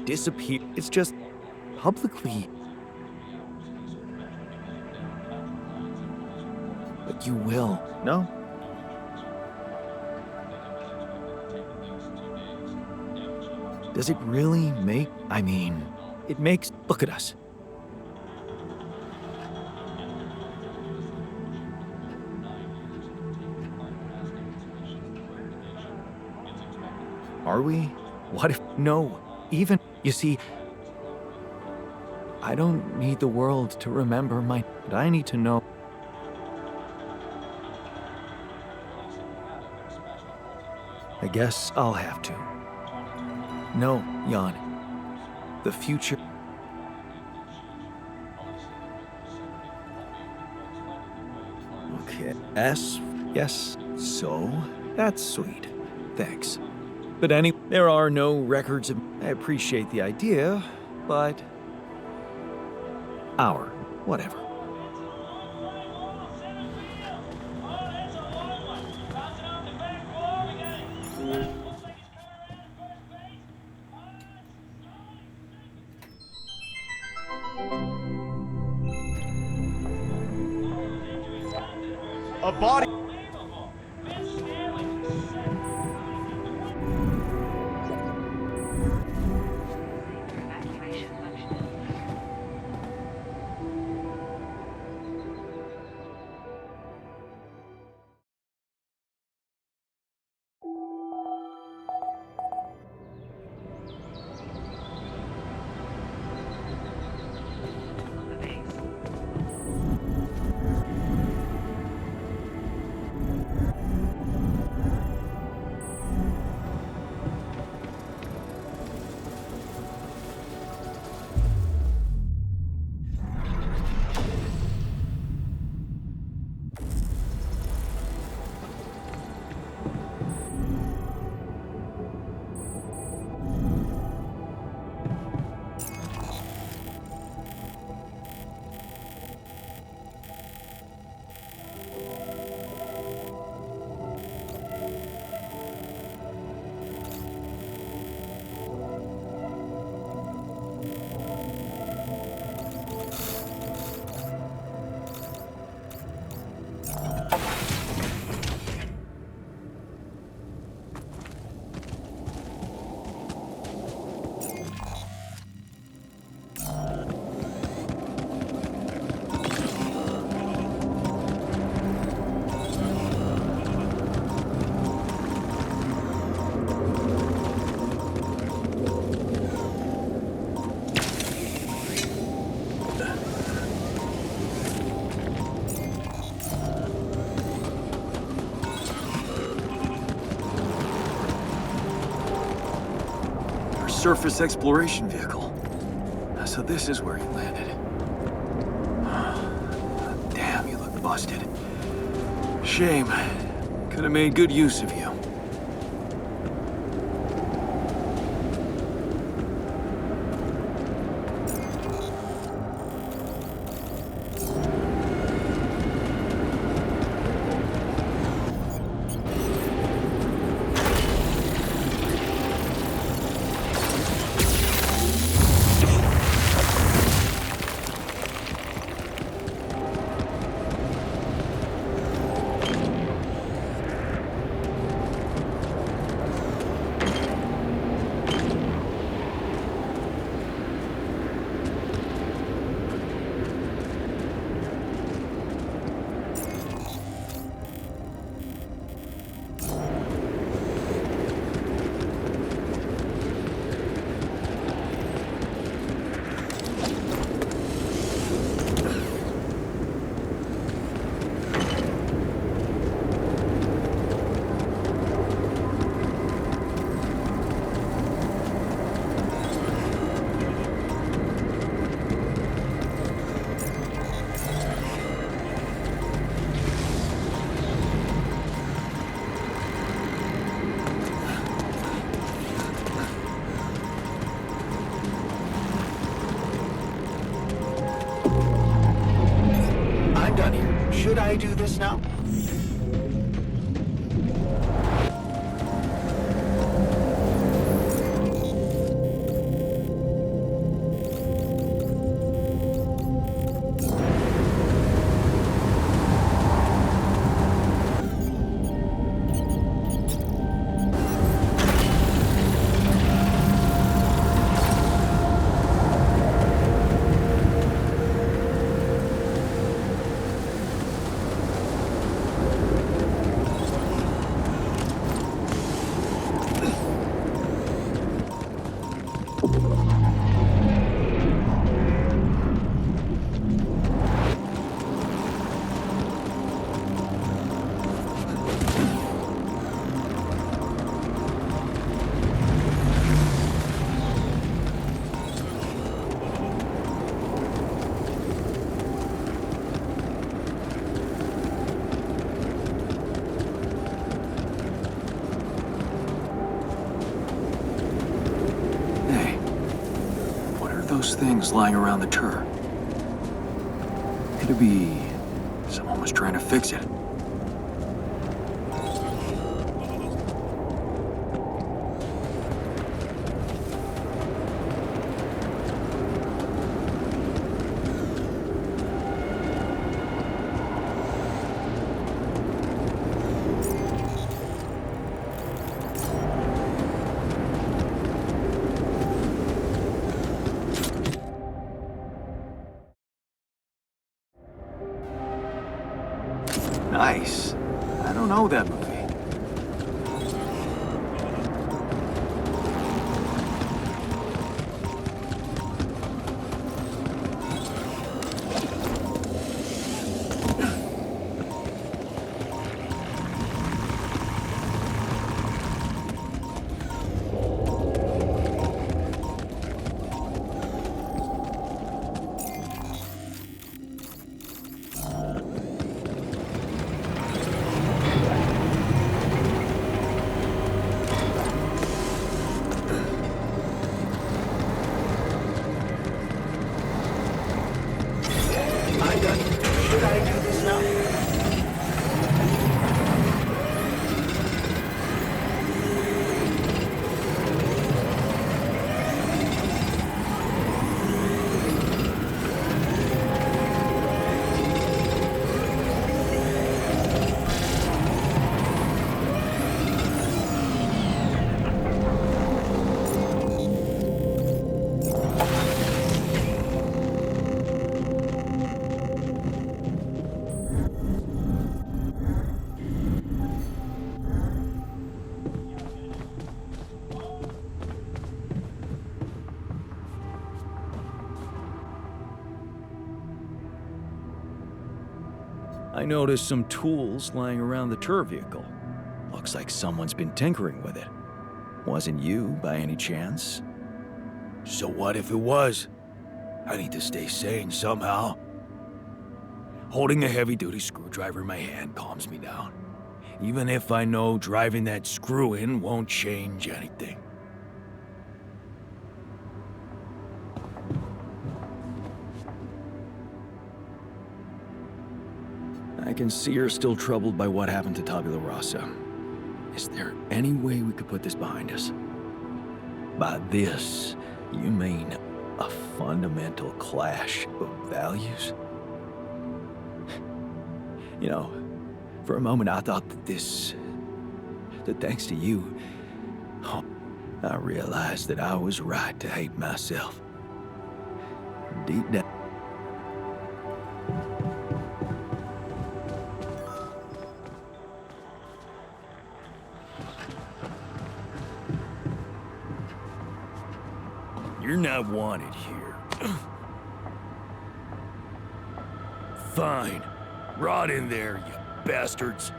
disappear? It's just publicly. But you will. No? Does it really make... I mean... It makes... Look at us. Are we? What if... No. Even... You see... I don't need the world to remember my... But I need to know... I guess I'll have to. No, Jan. The future... Okay. Yes. So, that's sweet. Thanks. But there are no records of... I appreciate the idea, but... Whatever. A body... Evacuation functionality. The base. Surface exploration vehicle. So this is where you landed. Damn, you look busted. Shame. Could have made good use of you. I do this now? Those things lying around the turret. Could it be someone was trying to fix it? Nice. I don't know that movie. Should I do this now? I noticed some tools lying around the tour vehicle. Looks like someone's been tinkering with it. Wasn't you, by any chance? So what if it was? I need to stay sane somehow. Holding a heavy-duty screwdriver in my hand calms me down. Even if I know driving that screw in won't change anything. I can see you're still troubled by what happened to Tabula Rasa. Is there any way we could put this behind us? By this, you mean a fundamental clash of values? You know, for a moment I thought that thanks to you, I realized that I was right to hate myself. Deep down. You're not wanted here. Fine. Rot in there, you bastards.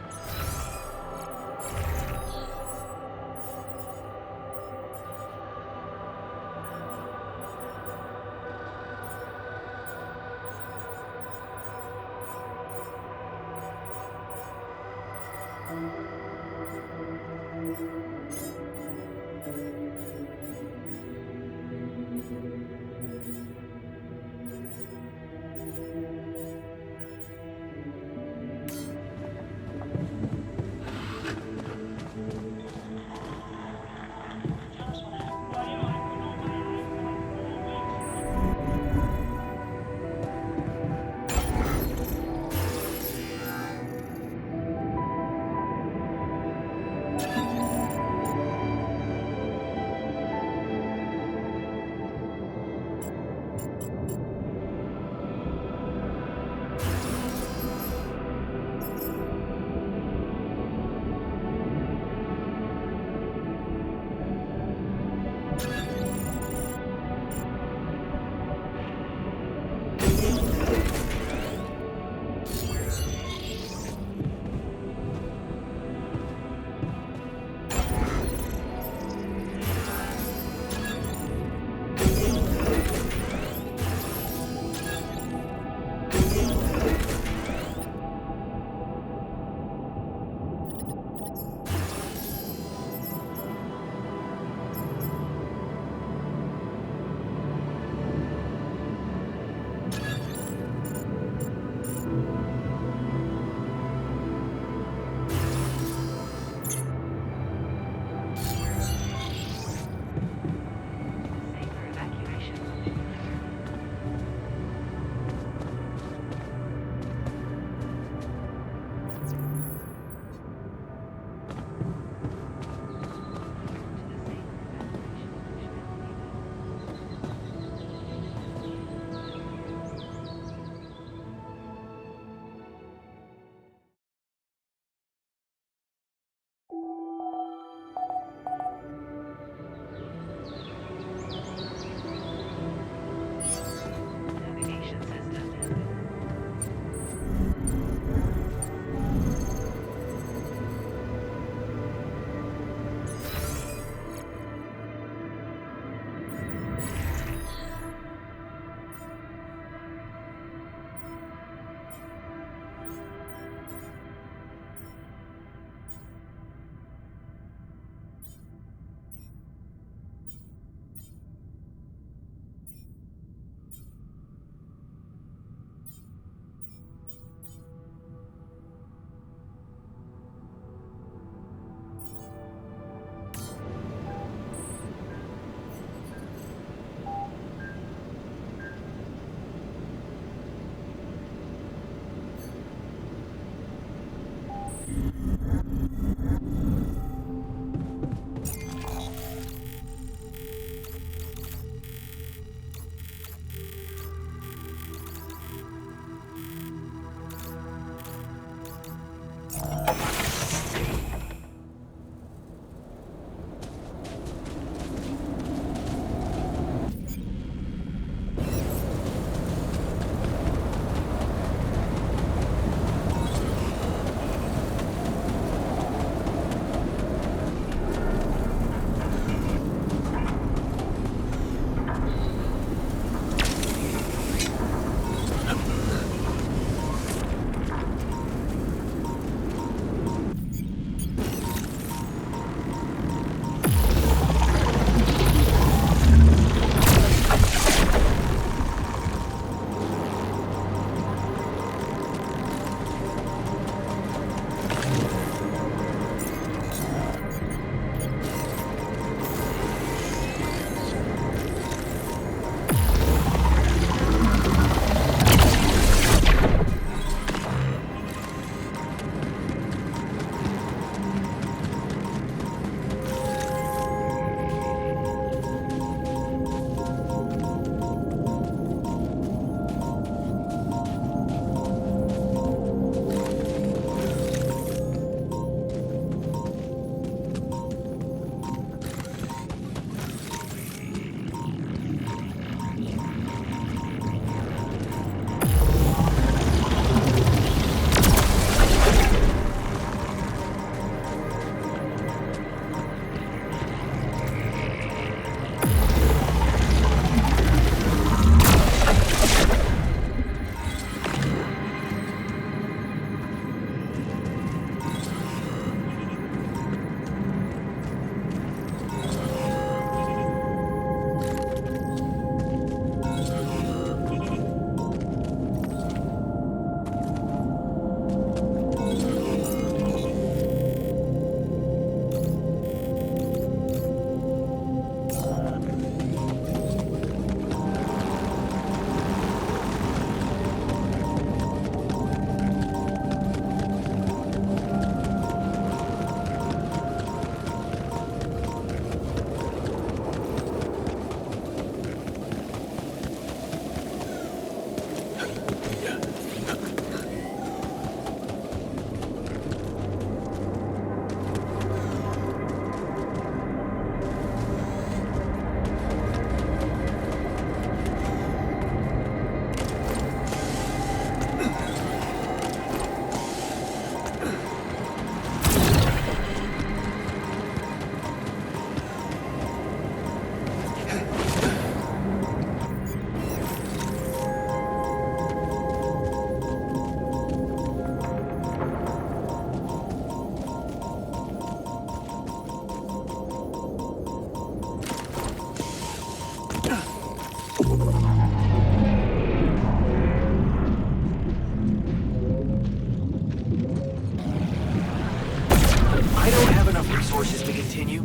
forces to continue.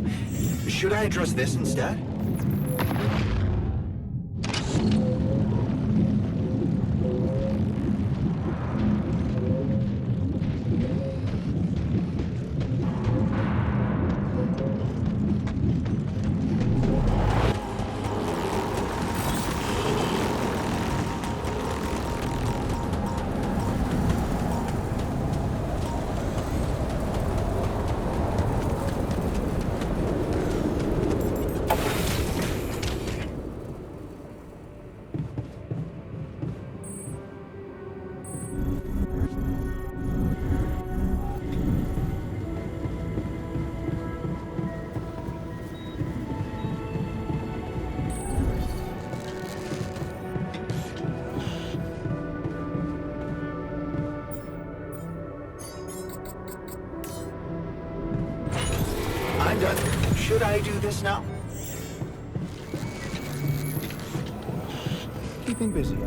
Should I address this instead? I'm done. Should I do this now? Keeping busy,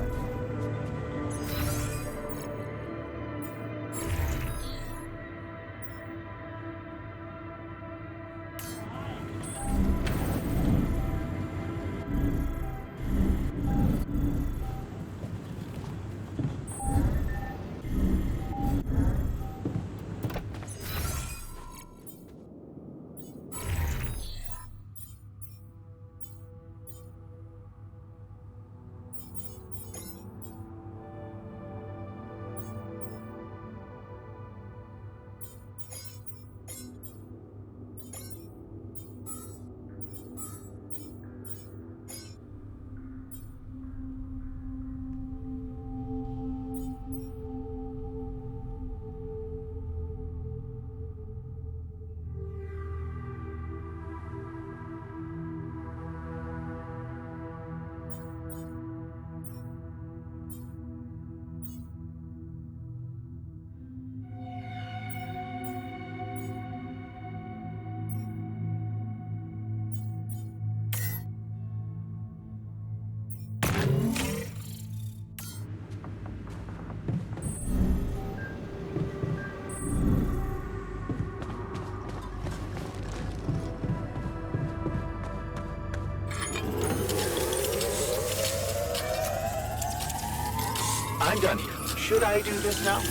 I'm done here. Should I do this now?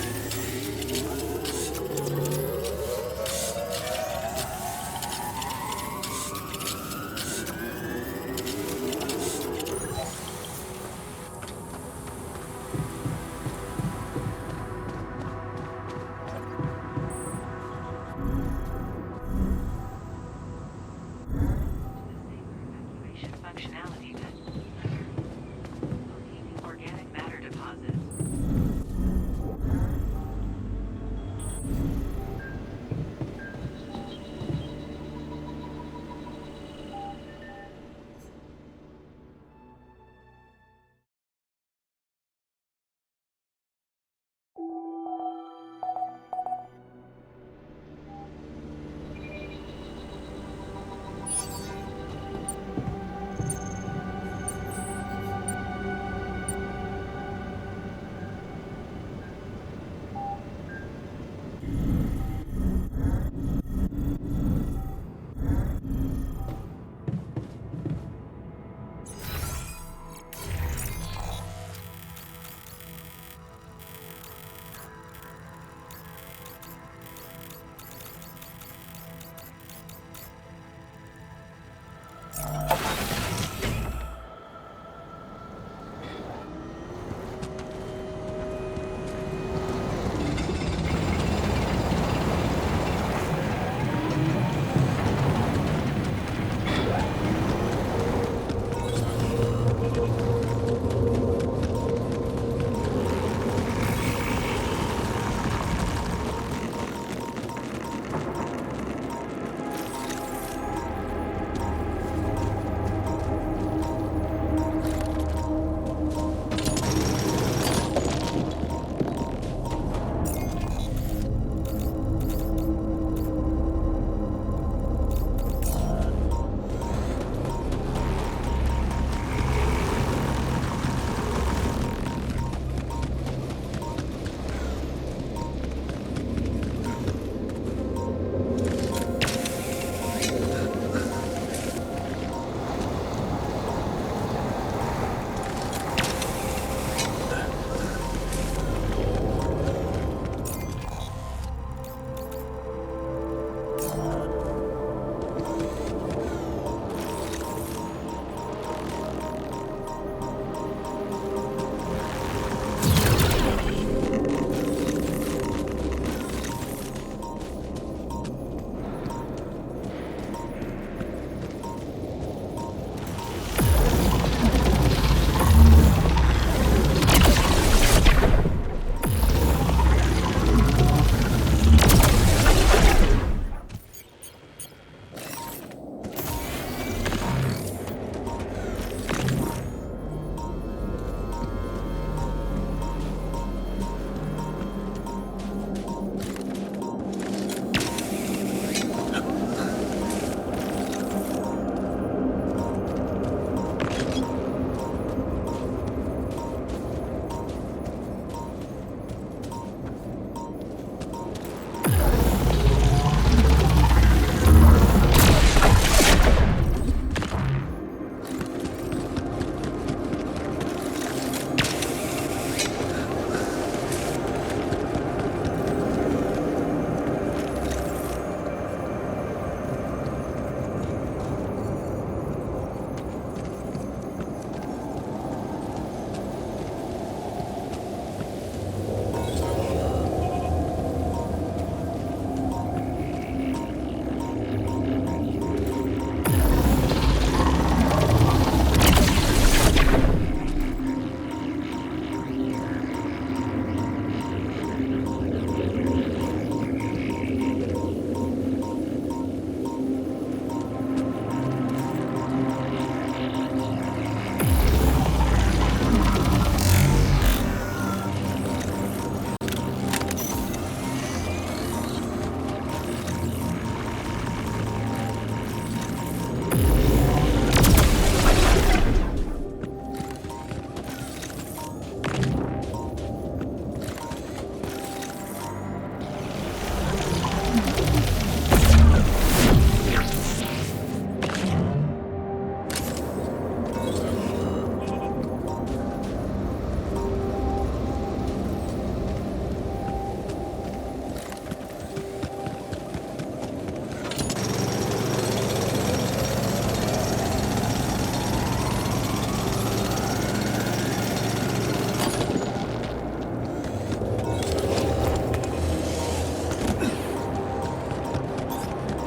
Evacuation functionality locating organic matter deposits.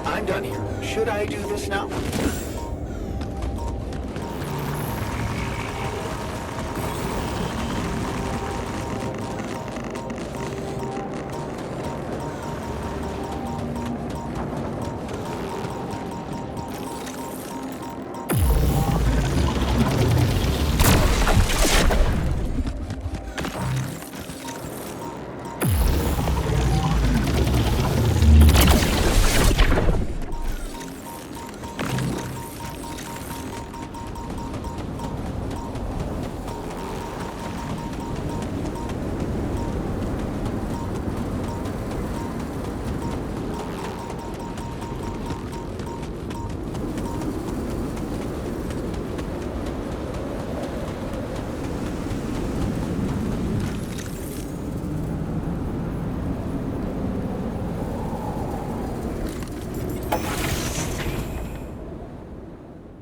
I'm done here. Should I do this now?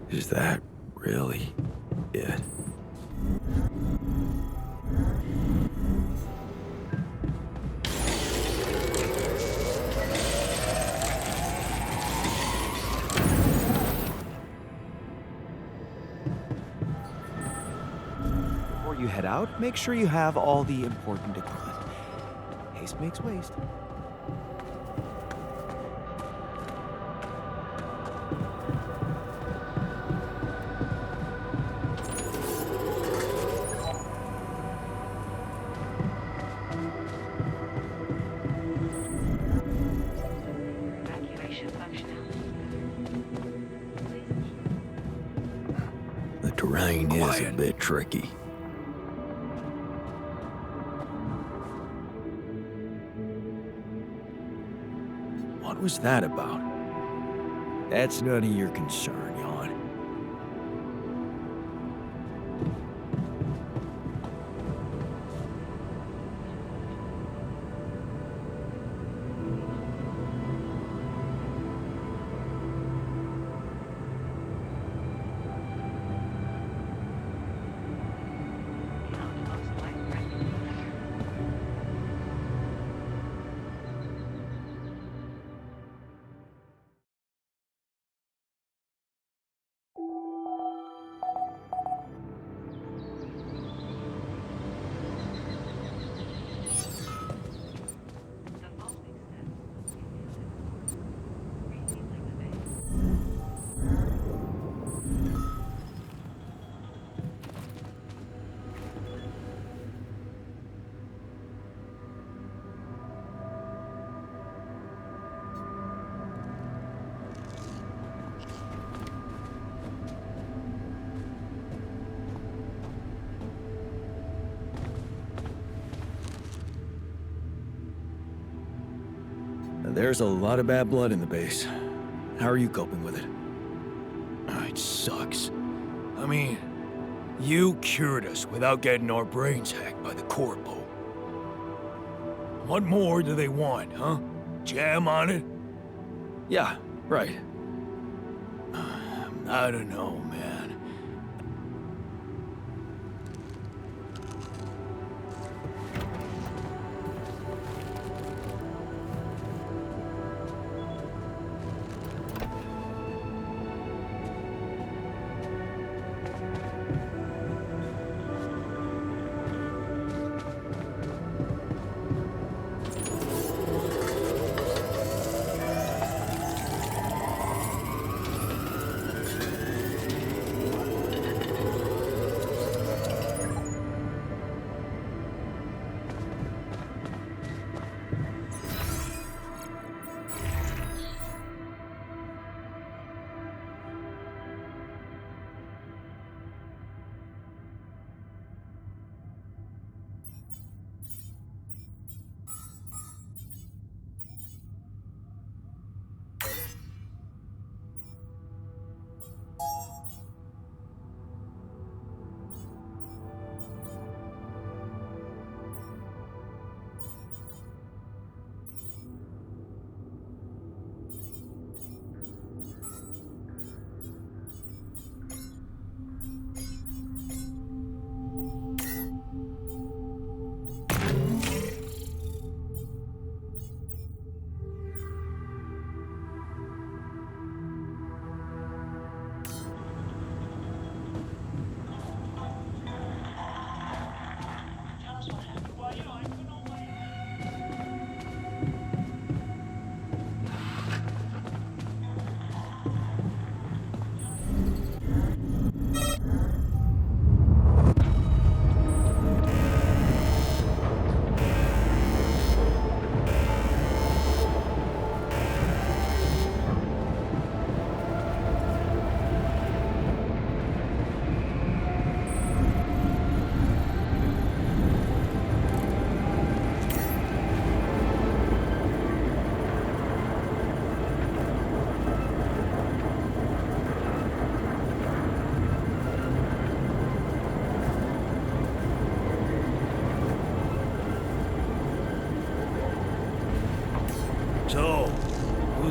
Is that really it? Before you head out, make sure you have all the important equipment. Haste makes waste. Evacuation functionality. The terrain is a bit tricky. What was that about? That's none of your concern, Jan. There's a lot of bad blood in the base. How are you coping with it? It sucks. I mean, you cured us without getting our brains hacked by the Corpo. What more do they want, huh? Jam on it? Yeah, right. I don't know, man.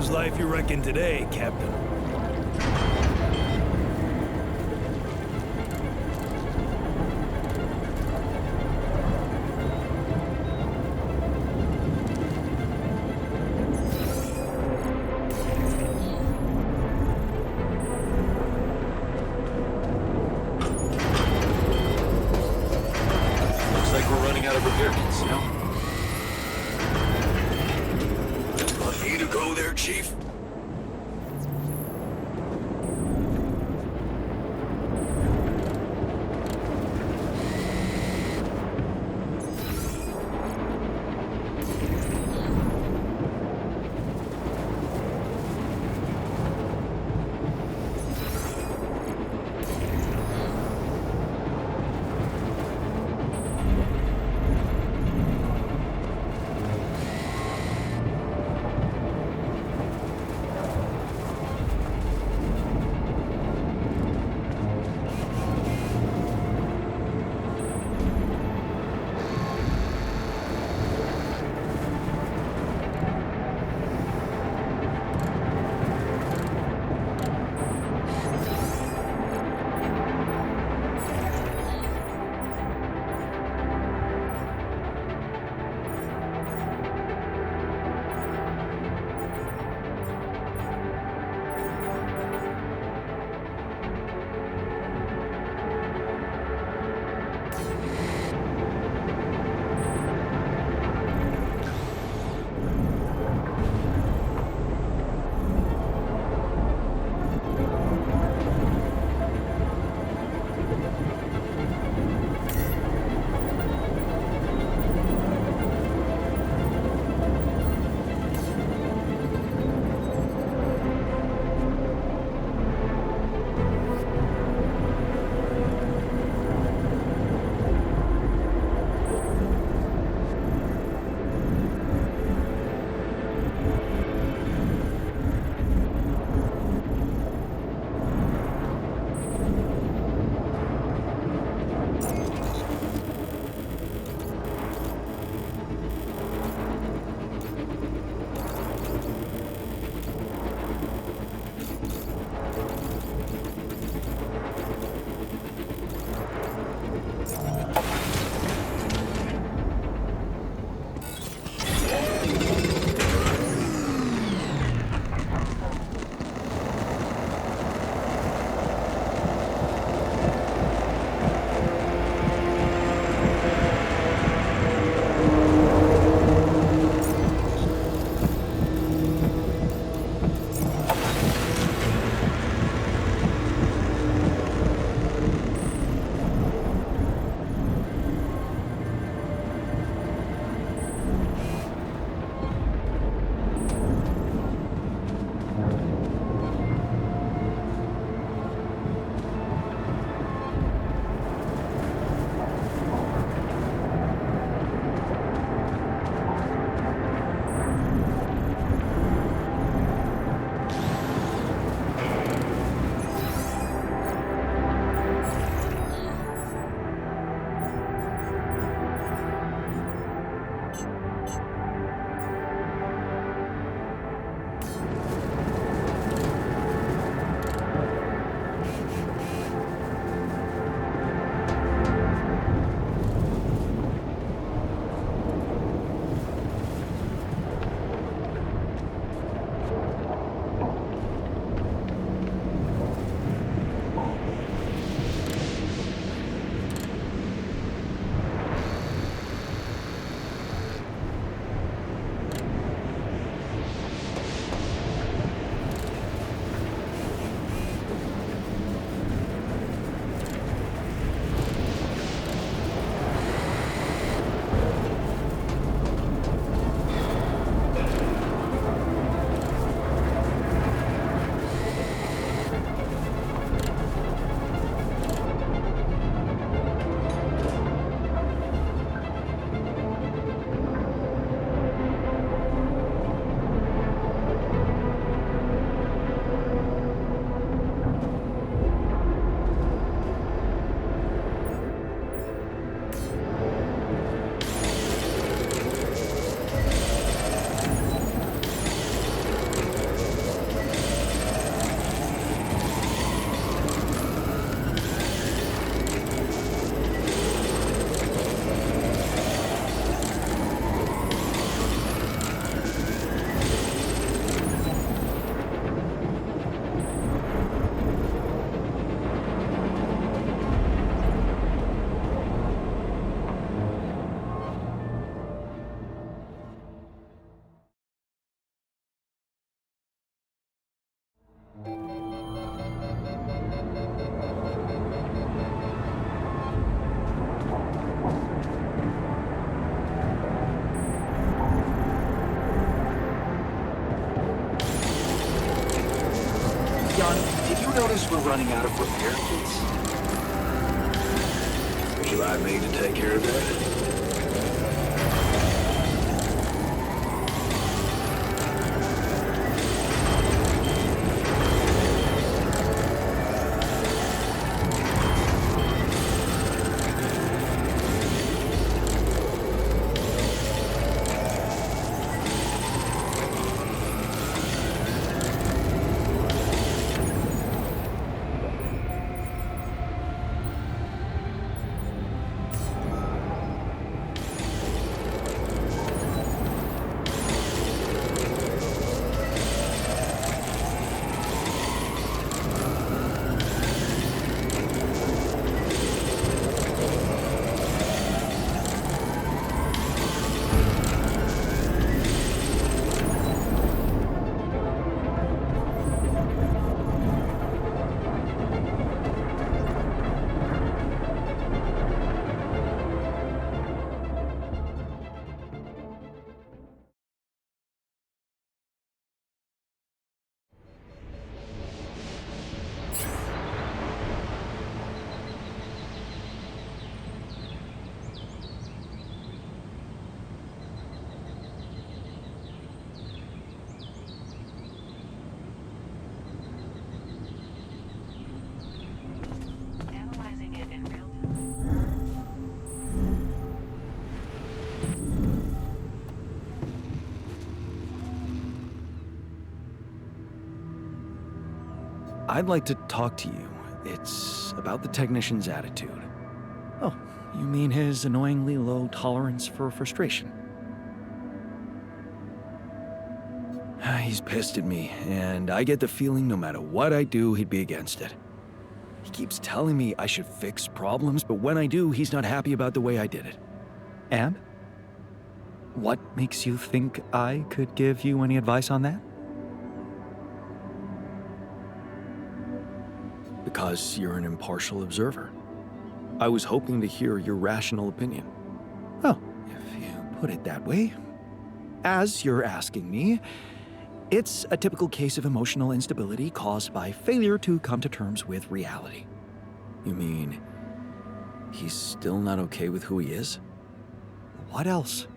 Whose life you reckon today, Captain? Looks like we're running out of repair kits. Want me to go there, Chief? Jan, did you notice we're running out of repair kits? Would you like me to take care of that? I'd like to talk to you. It's about the technician's attitude. Oh, you mean his annoyingly low tolerance for frustration? He's pissed at me, and I get the feeling no matter what I do, he'd be against it. He keeps telling me I should fix problems, but when I do, he's not happy about the way I did it. And? What makes you think I could give you any advice on that? Because you're an impartial observer. I was hoping to hear your rational opinion. Oh, if you put it that way. As you're asking me, it's a typical case of emotional instability caused by failure to come to terms with reality. You mean he's still not okay with who he is? What else?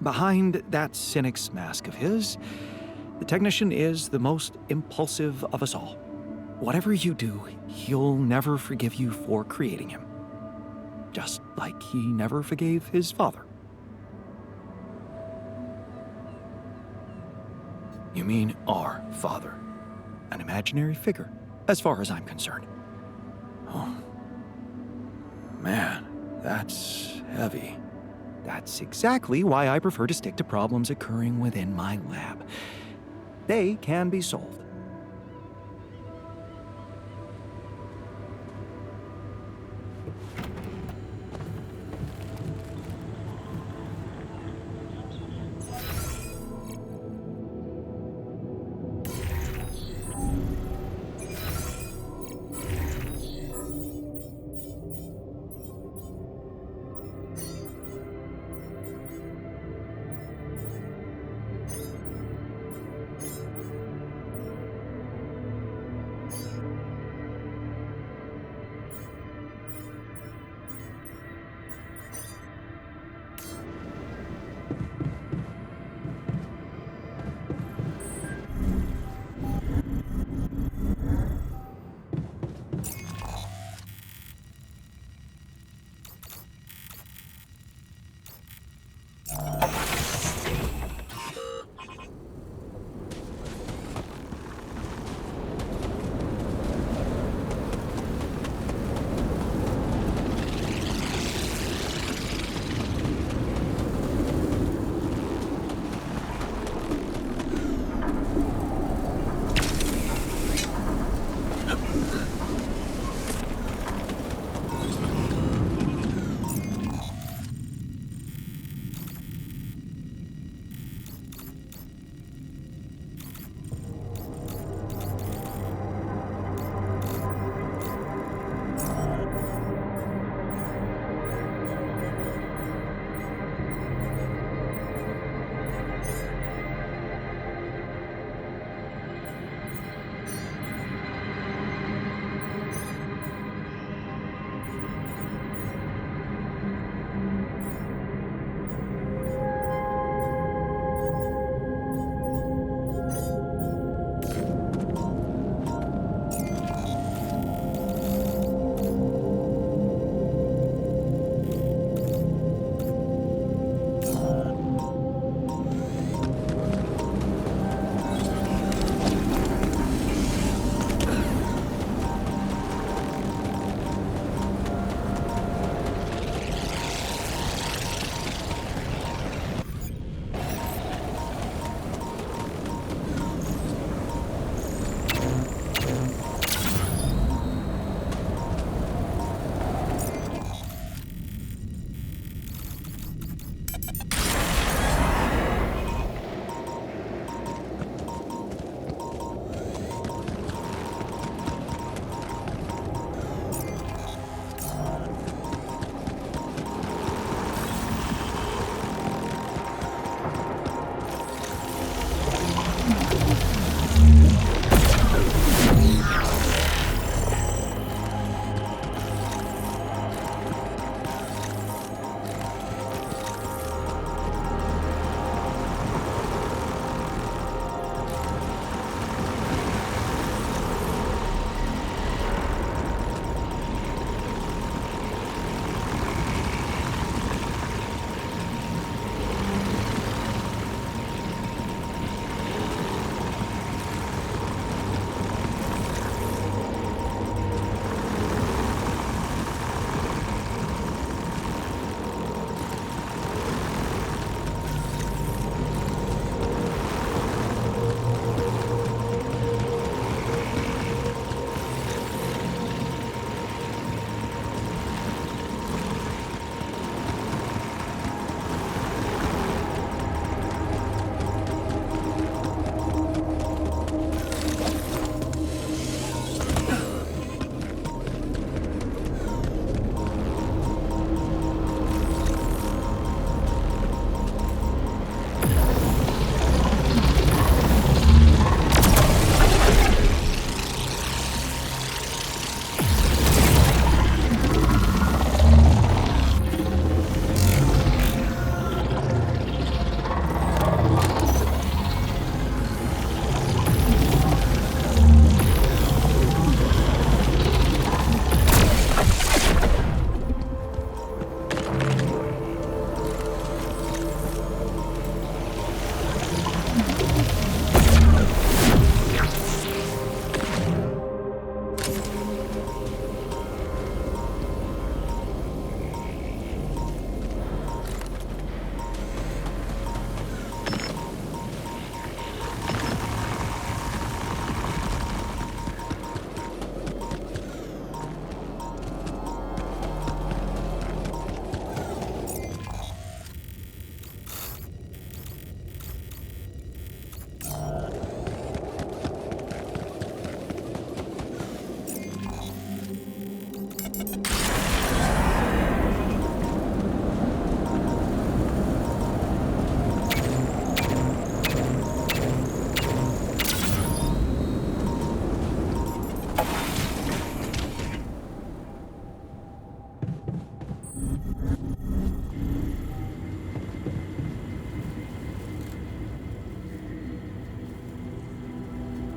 Behind that cynic's mask of his, the technician is the most impulsive of us all. Whatever you do, he'll never forgive you for creating him. Just like he never forgave his father. You mean our father? An imaginary figure, as far as I'm concerned. Oh, man, that's heavy. That's exactly why I prefer to stick to problems occurring within my lab. They can be solved.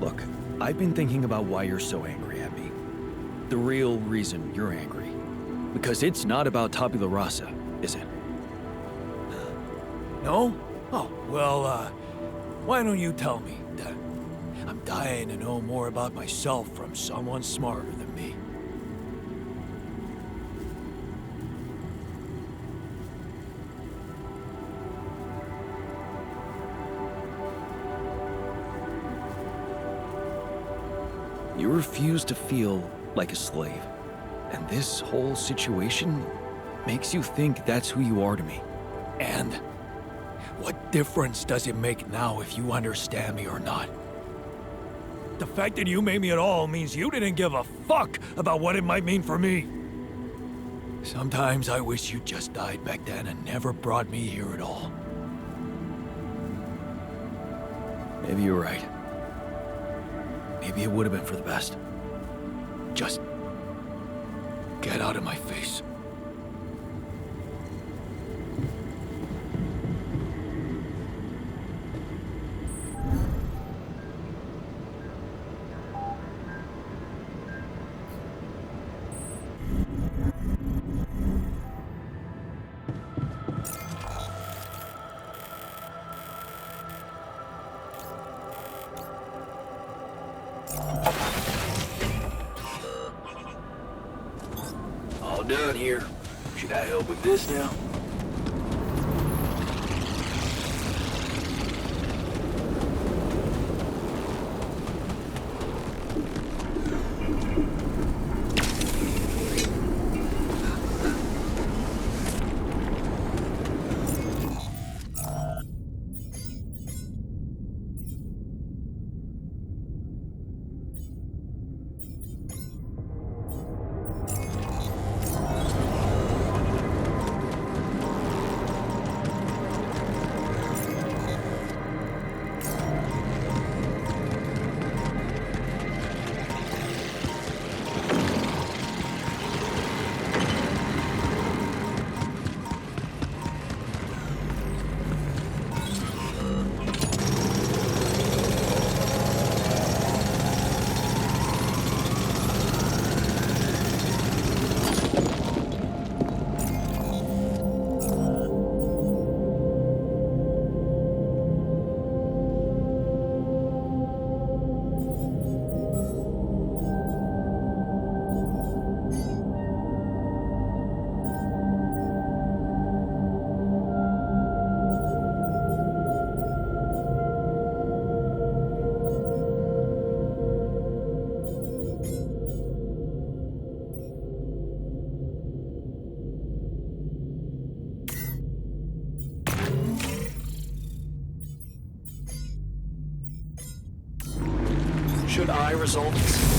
Look, I've been thinking about why you're so angry at me. The real reason you're angry. Because it's not about Tabula Rasa, is it? No? Oh, well, why don't you tell me then? I'm dying to know more about myself from someone smarter than me. You refuse to feel like a slave. And this whole situation makes you think that's who you are to me. And what difference does it make now if you understand me or not? The fact that you made me at all means you didn't give a fuck about what it might mean for me. Sometimes I wish you just died back then and never brought me here at all. Maybe you're right. Maybe it would have been for the best. Just get out of my face. All done here. Should I help with this now? Should I resolve this?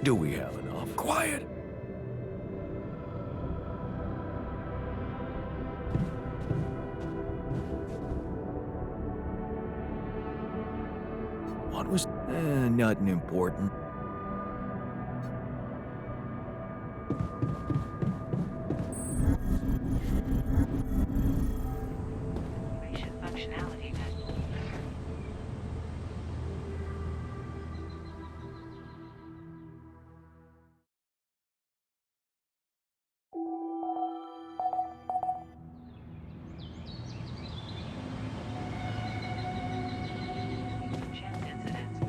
Do we have enough? Quiet! What was... nothing important. Information functionality message. Chance incidents.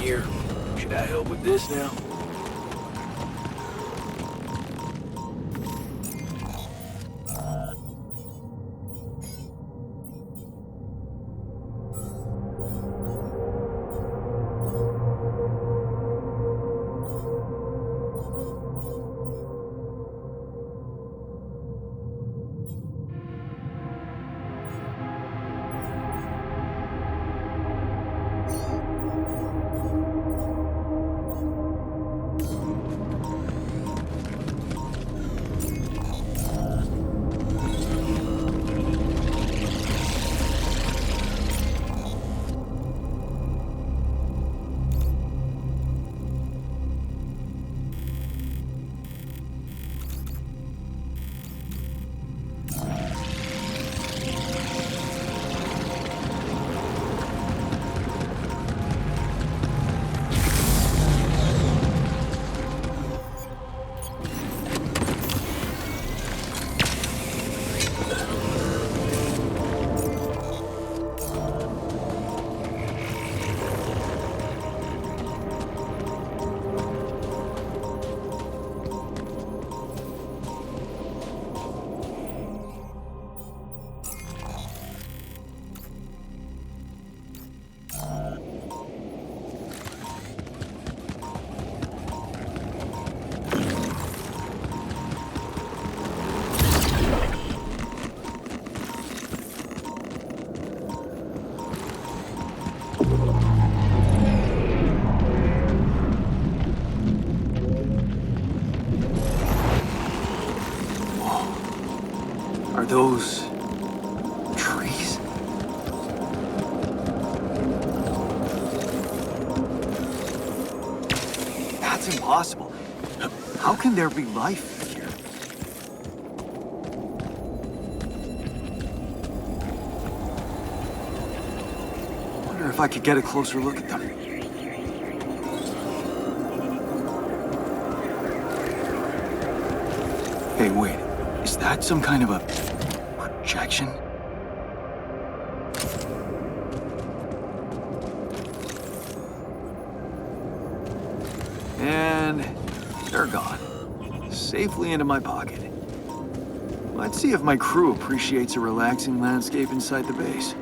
here. Should I help with this now? Are those trees? That's impossible. How can there be life here? I wonder if I could get a closer look at them. Hey, wait. Is that some kind of a projection? And they're gone. Safely into my pocket. Let's see if my crew appreciates a relaxing landscape inside the base.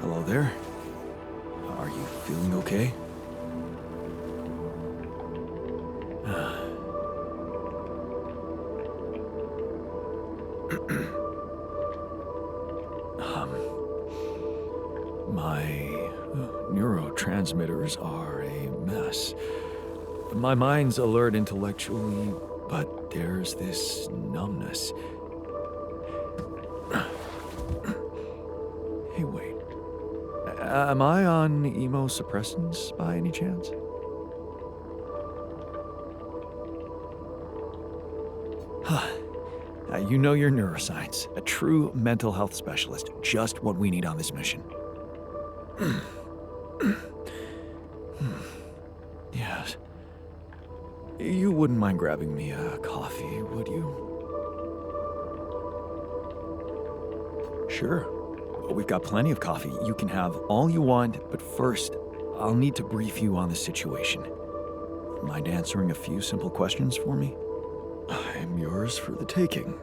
Hello there. Are you feeling okay? My neurotransmitters are a mess. My mind's alert intellectually, but there's this numbness. Hey, wait. Am I on immunosuppressants by any chance? You know your neuroscience. A true mental health specialist. Just what we need on this mission. Yes. You wouldn't mind grabbing me a coffee, would you? Sure. We've got plenty of coffee. You can have all you want, but first, I'll need to brief you on the situation. Mind answering a few simple questions for me? I'm yours for the taking.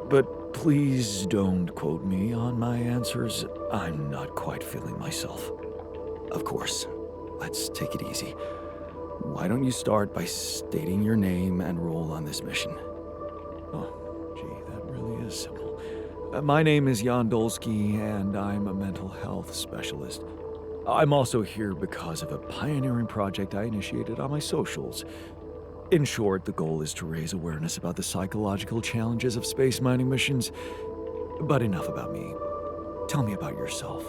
But please don't quote me on my answers. I'm not quite feeling myself. Of course. Let's take it easy. Why don't you start by stating your name and role on this mission? Oh, gee, that really is simple. My name is Jan Dolsky, and I'm a mental health specialist. I'm also here because of a pioneering project I initiated on my socials. In short, the goal is to raise awareness about the psychological challenges of space mining missions. But enough about me. Tell me about yourself.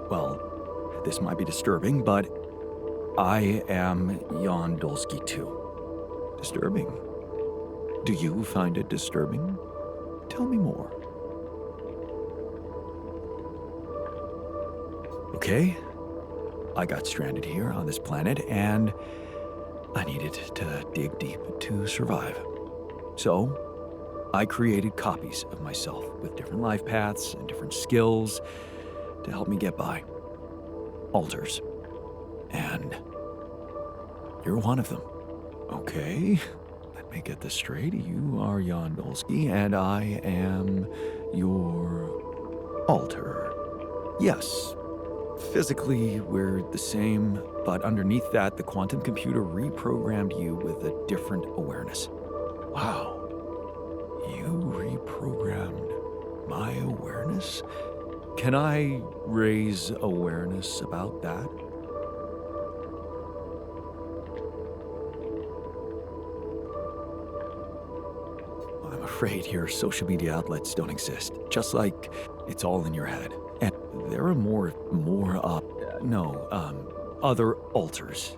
Well, this might be disturbing, but I am Jan Dolsky too. Disturbing? Do you find it disturbing? Tell me more. Okay. I got stranded here on this planet, and I needed to dig deep to survive. So, I created copies of myself with different life paths and different skills to help me get by. Alters. And you're one of them. Okay, let me get this straight. You are Jan Dolsky, and I am your alter. Yes. Physically, we're the same, but underneath that, the quantum computer reprogrammed you with a different awareness. Wow. You reprogrammed my awareness? Can I raise awareness about that? I'm afraid your social media outlets don't exist, just like it's all in your head. And there are other alters.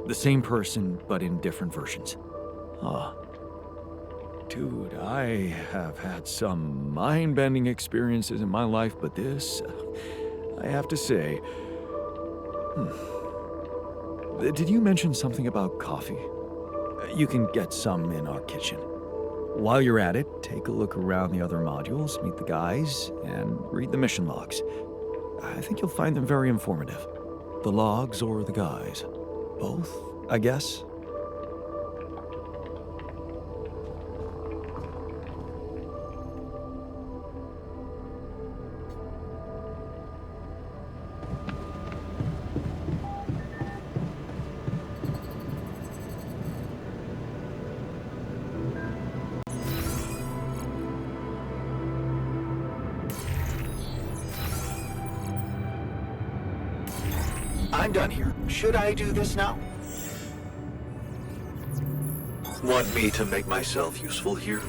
The same person, but in different versions. Dude, I have had some mind-bending experiences in my life, but this, I have to say... Did you mention something about coffee? You can get some in our kitchen. While you're at it, take a look around the other modules, meet the guys, and read the mission logs. I think you'll find them very informative. The logs or the guys? Both, I guess? I'm done here. Should I do this now? Want me to make myself useful here?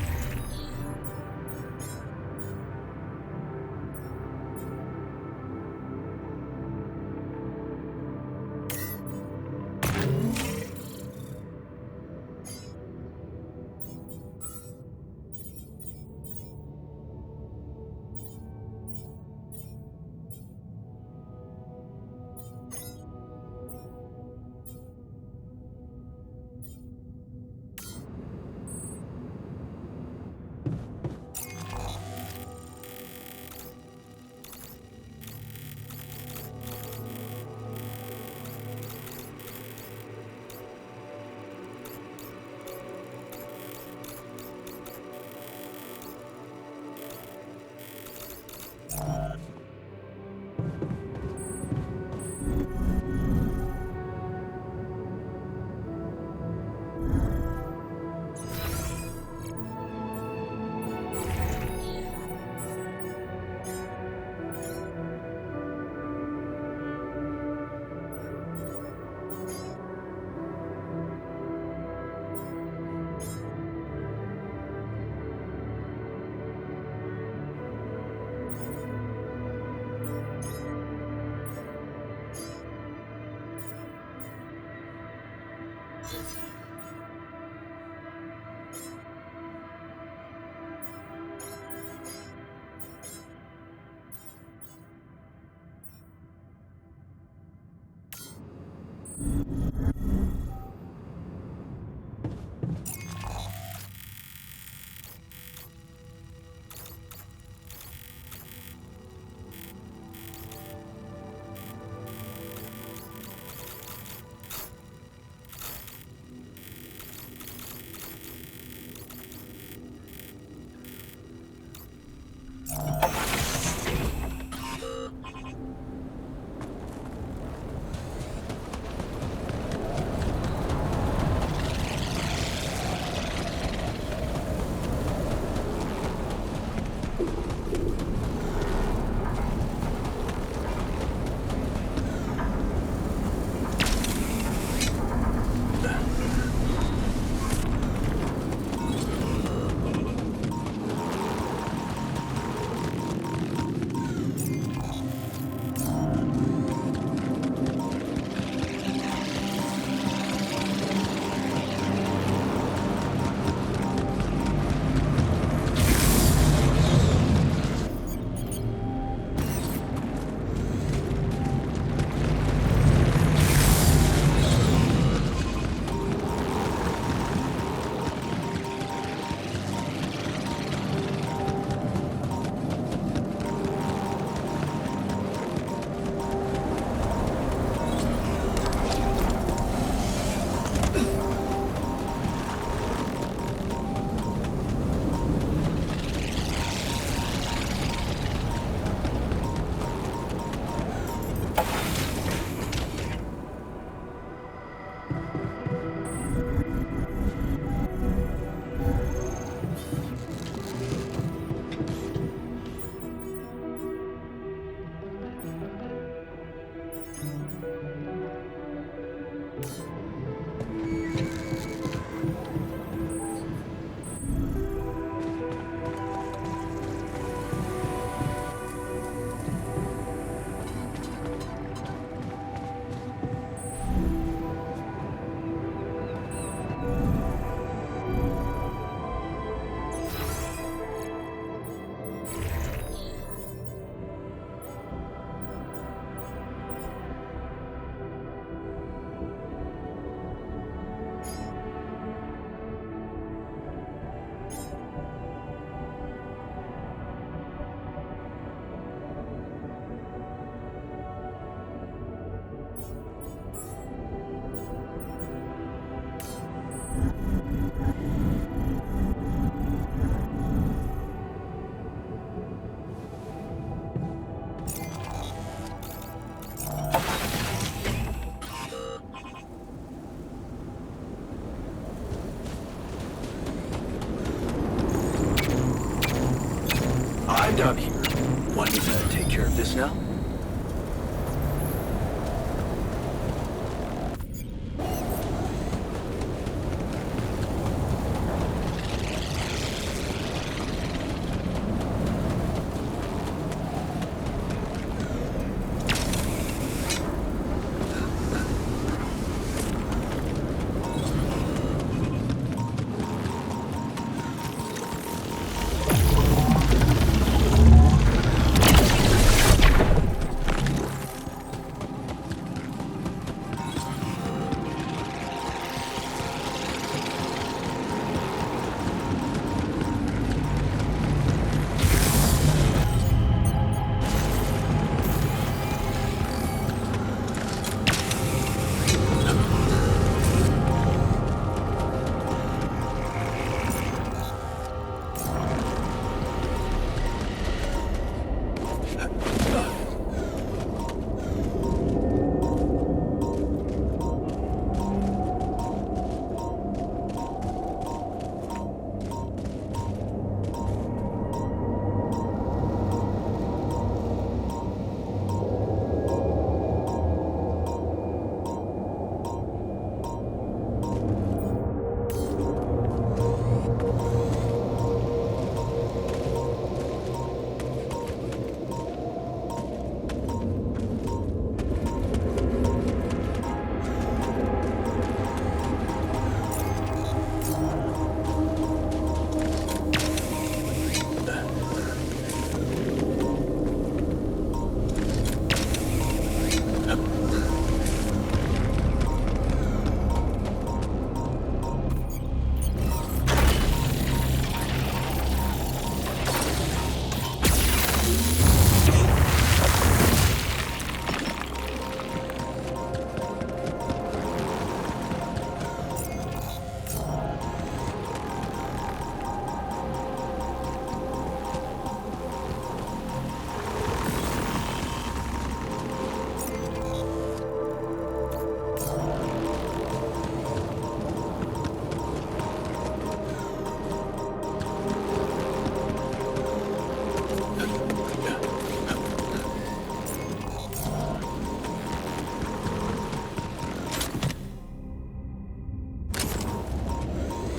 I'm done here. Want me to take care of this now?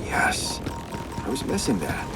Yes. I was missing that.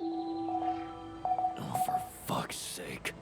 Oh, for fuck's sake.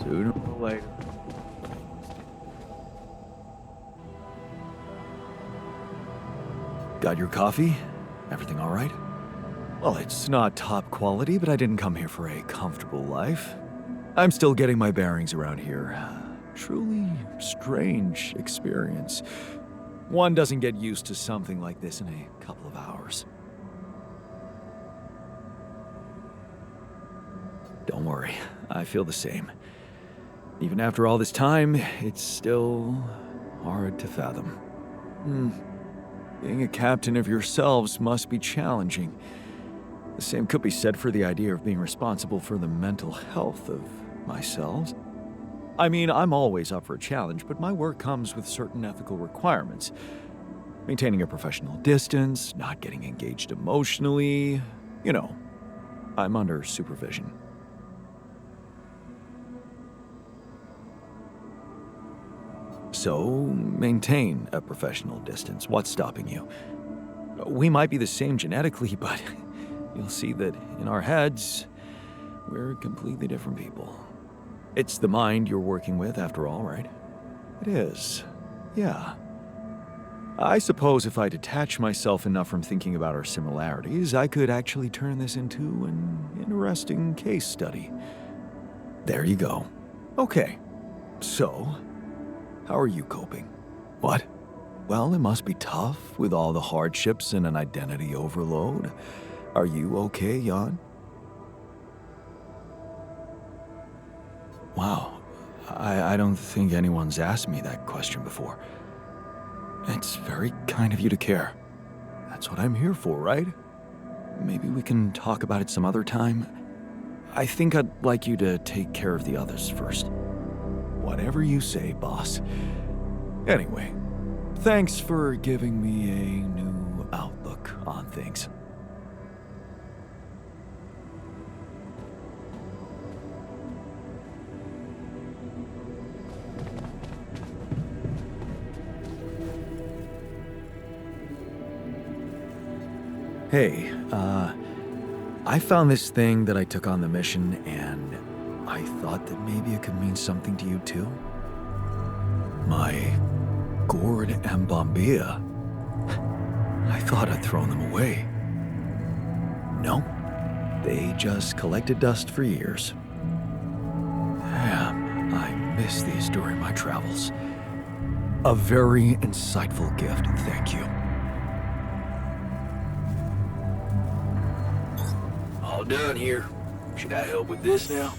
Sooner or later. Got your coffee? Everything all right? Well, it's not top quality, but I didn't come here for a comfortable life. I'm still getting my bearings around here. Truly strange experience. One doesn't get used to something like this in a couple of hours. Don't worry, I feel the same. Even after all this time, it's still hard to fathom. Being a captain of yourselves must be challenging. The same could be said for the idea of being responsible for the mental health of myself. I mean, I'm always up for a challenge, but my work comes with certain ethical requirements. Maintaining a professional distance, not getting engaged emotionally. You know, I'm under supervision. So, maintain a professional distance. What's stopping you? We might be the same genetically, but you'll see that in our heads, we're completely different people. It's the mind you're working with, after all, right? It is. Yeah. I suppose if I detach myself enough from thinking about our similarities, I could actually turn this into an interesting case study. There you go. Okay. So, how are you coping? What? Well, it must be tough with all the hardships and an identity overload. Are you okay, Jan? Wow. I don't think anyone's asked me that question before. It's very kind of you to care. That's what I'm here for, right? Maybe we can talk about it some other time. I think I'd like you to take care of the others first. Whatever you say, boss. Anyway, thanks for giving me a new outlook on things. Hey, I found this thing that I took on the mission, and I thought that maybe it could mean something to you too. My gourd and bombilla. I thought I'd thrown them away. Nope, they just collected dust for years. Damn, I missed these during my travels. A very insightful gift, thank you. All done here. Should I help with this now?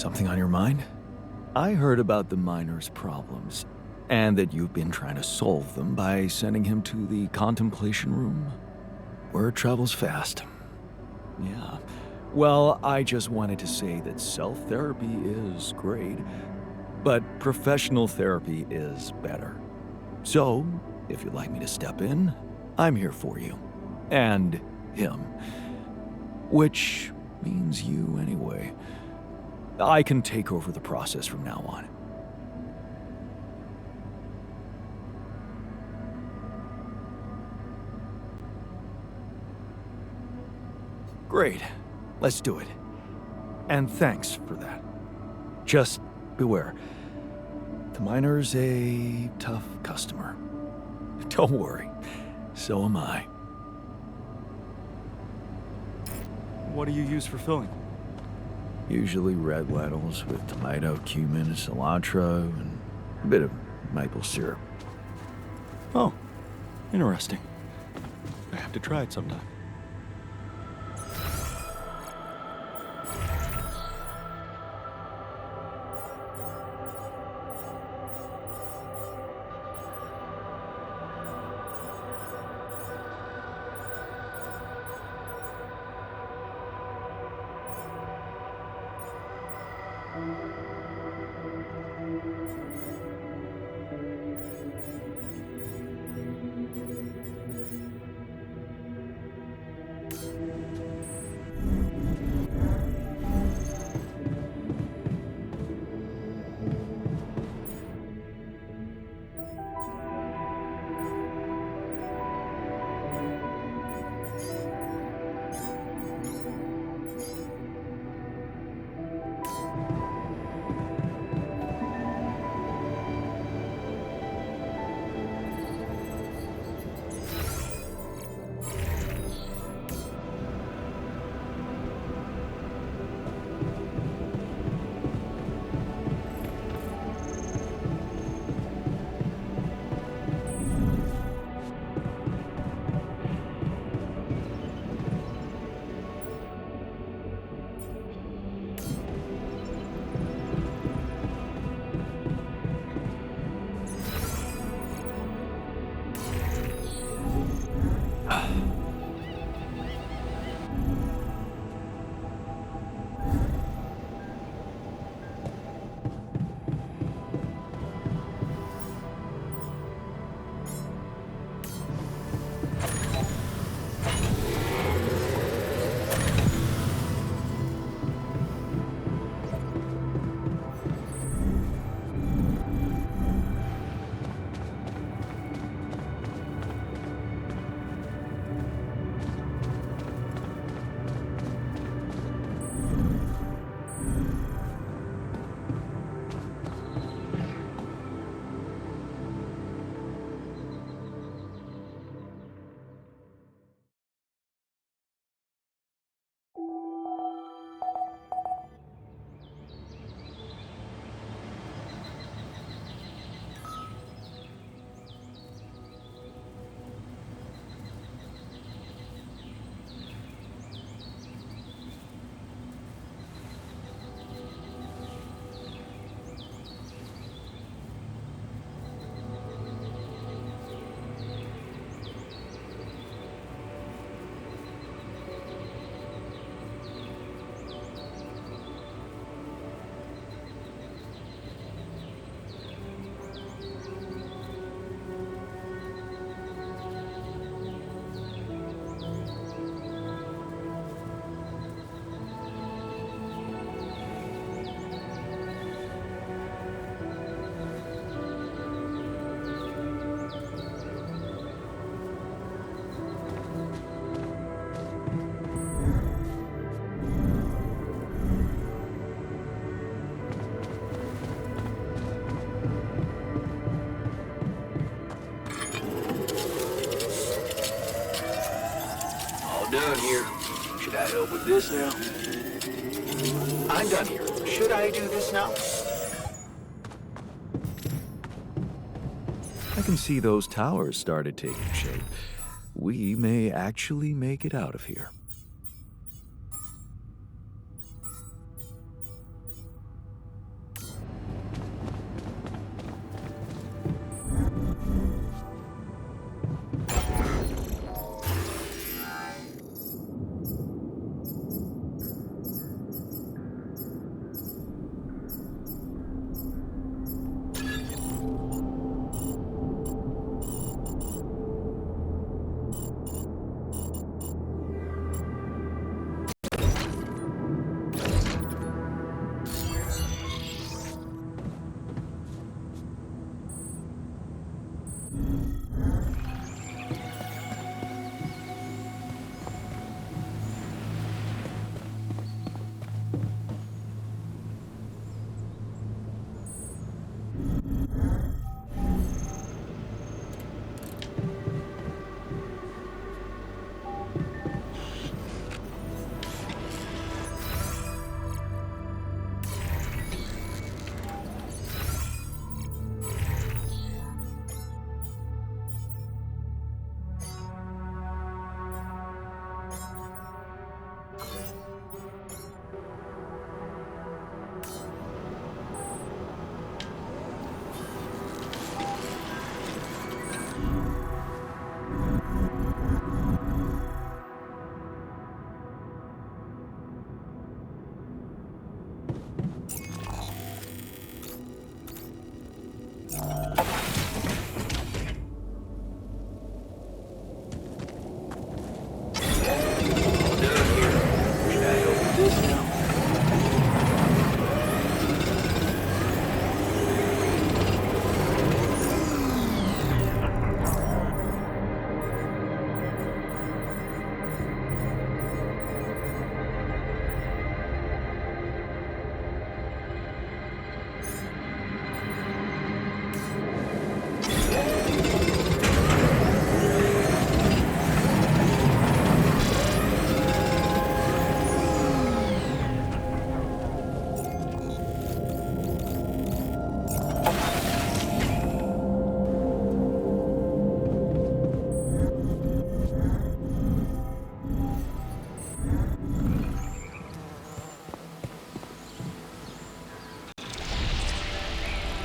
Something on your mind? I heard about the miner's problems, and that you've been trying to solve them by sending him to the contemplation room. Word travels fast. Yeah. Well, I just wanted to say that self-therapy is great, but professional therapy is better. So, if you'd like me to step in, I'm here for you. And him. Which means you anyway. I can take over the process from now on. Great. Let's do it. And thanks for that. Just beware. The miner's a tough customer. Don't worry. So am I. What do you use for filling? Usually red lentils with tomato, cumin, cilantro, and a bit of maple syrup. Oh, interesting. I have to try it sometime. Done here. Should I help with this now? I'm done here. Should I do this now? I can see those towers started taking shape. We may actually make it out of here.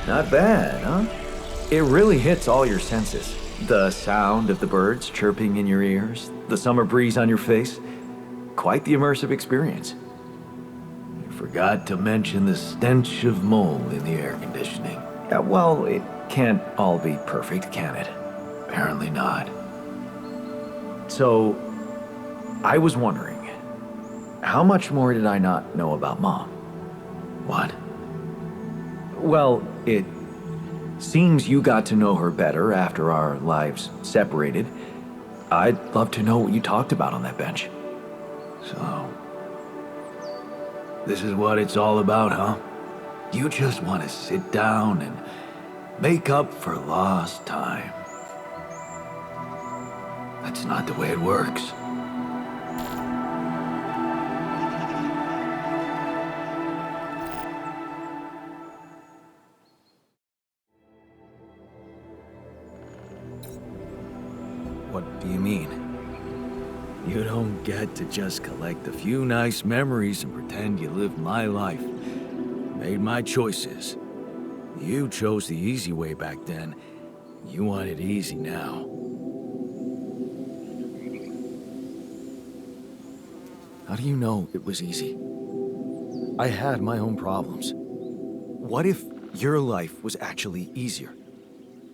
Not bad, huh? It really hits all your senses. The sound of the birds chirping in your ears, the summer breeze on your face. Quite the immersive experience. You forgot to mention the stench of mold in the air conditioning. Yeah, well, it can't all be perfect, can it? Apparently not. So, I was wondering, how much more did I not know about Mom? What? Well, it seems you got to know her better after our lives separated. I'd love to know what you talked about on that bench. So, this is what it's all about, huh? You just want to sit down and make up for lost time. That's not the way it works. What do you mean? You don't get to just collect a few nice memories and pretend you lived my life. Made my choices. You chose the easy way back then. You want it easy now. How do you know it was easy? I had my own problems. What if your life was actually easier?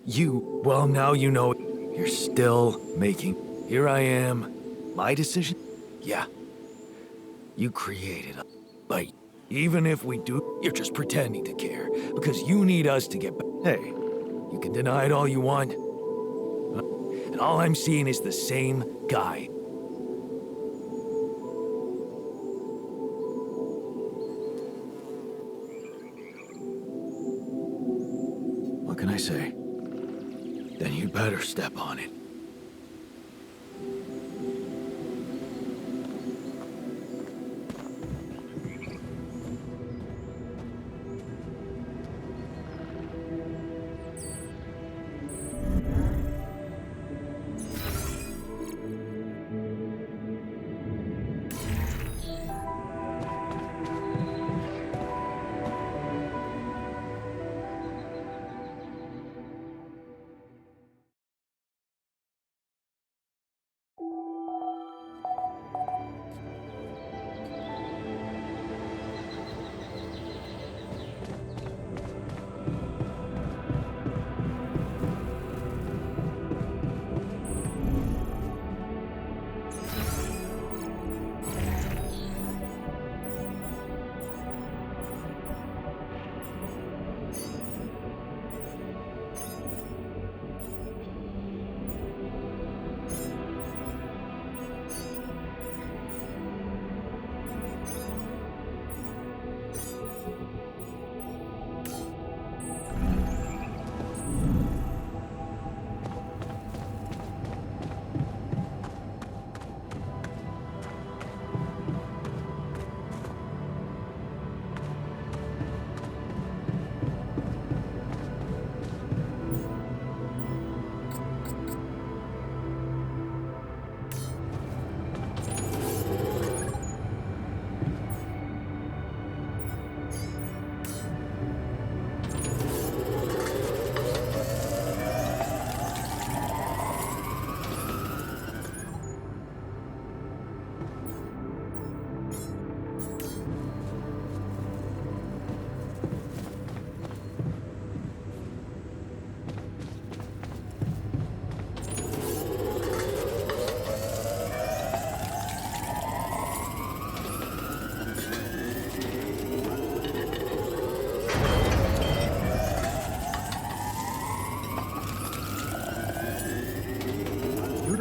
Well, now you know you're still making. Here I am. My decision? Yeah. You created it. But even if we do, you're just pretending to care. Because you need us to get back. Hey, you can deny it all you want. And all I'm seeing is the same guy. What can I say? Then you better step on it.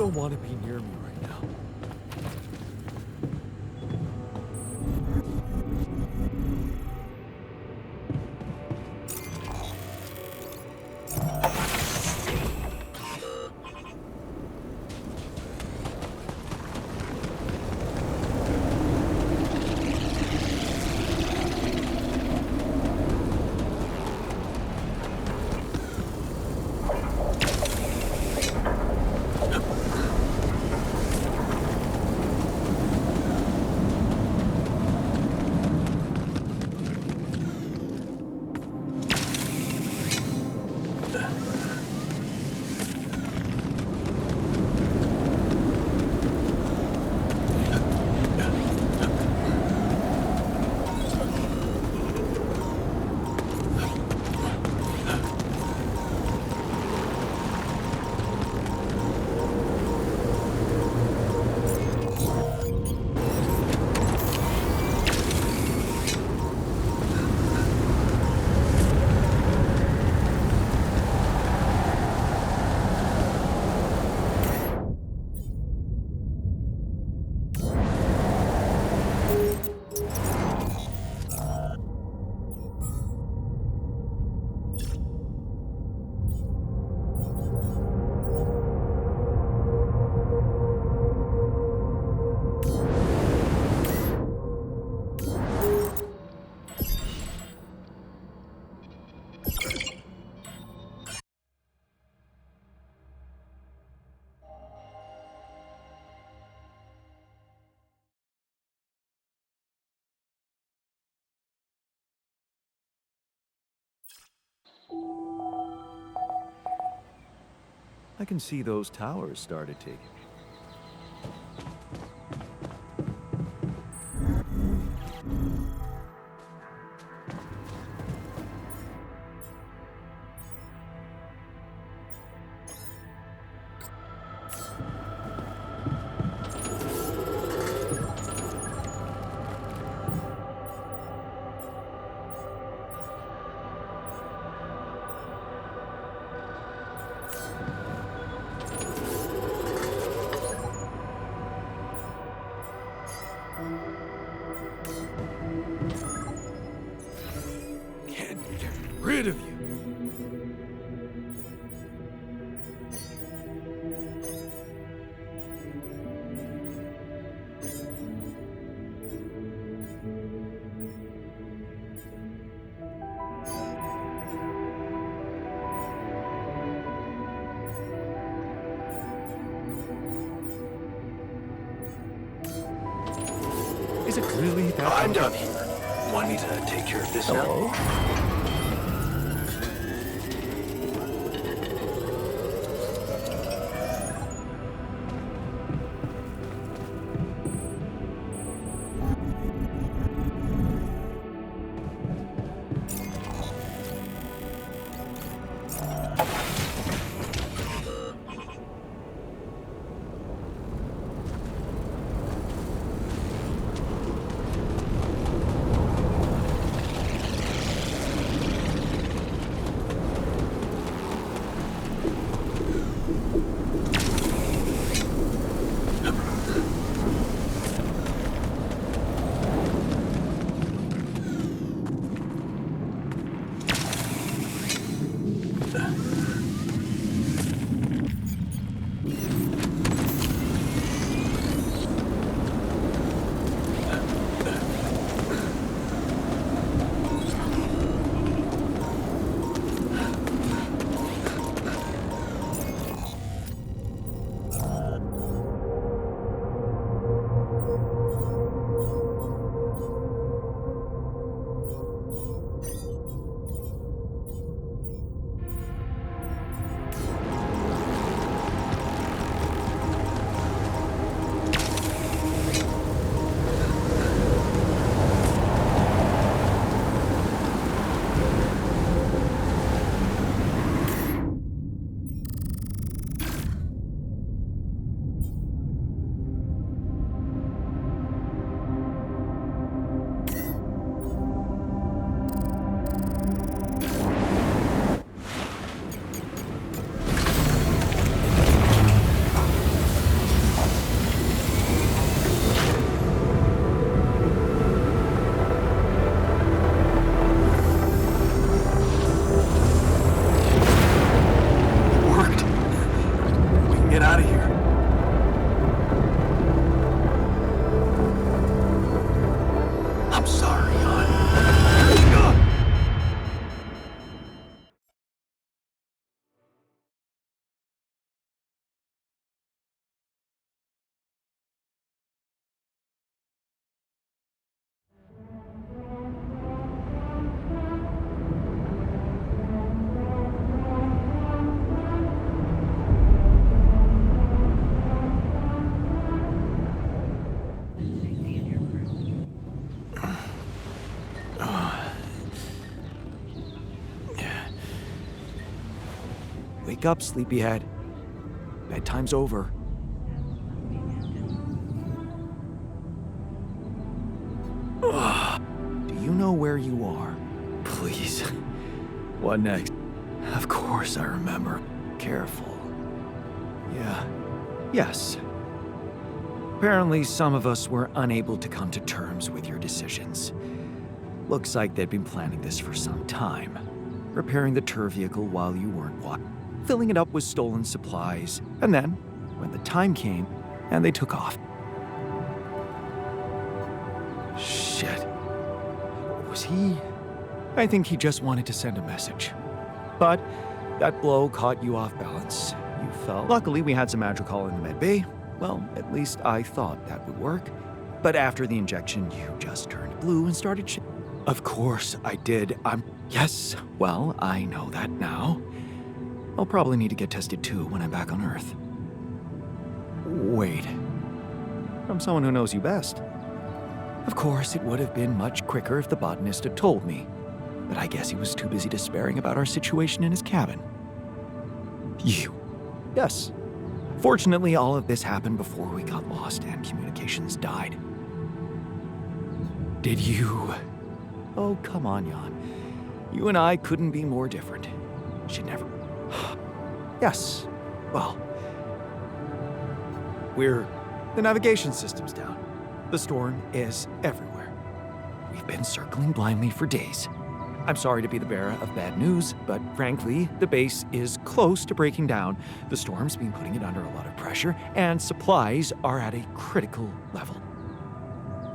don't want to be near me right now. I can see those towers started taking. Can't get rid of you. Is it really that? I'm done here. Want me to take care of this Hello? now? Wake up, sleepyhead. Bedtime's over. Do you know where you are? Please. What next? Of course I remember. Careful. Yeah. Yes. Apparently, some of us were unable to come to terms with your decisions. Looks like they'd been planning this for some time. Repairing the tour vehicle while you weren't watching. Filling it up with stolen supplies. And then, when the time came, and they took off. Shit. Was he? I think he just wanted to send a message. But that blow caught you off balance. You fell. Luckily, we had some Madrigal in the med bay. Well, at least I thought that would work. But after the injection, you just turned blue and started Of course I did. Yes, well, I know that now. I'll probably need to get tested too when I'm back on Earth. Wait. From someone who knows you best. Of course, it would have been much quicker if the botanist had told me. But I guess he was too busy despairing about our situation in his cabin. You. Yes. Fortunately, all of this happened before we got lost and communications died. Did you... Oh, come on, Jan. You and I couldn't be more different. Should never... Yes. Well... The navigation system's down. The storm is everywhere. We've been circling blindly for days. I'm sorry to be the bearer of bad news, but frankly, the base is close to breaking down. The storm's been putting it under a lot of pressure, and supplies are at a critical level.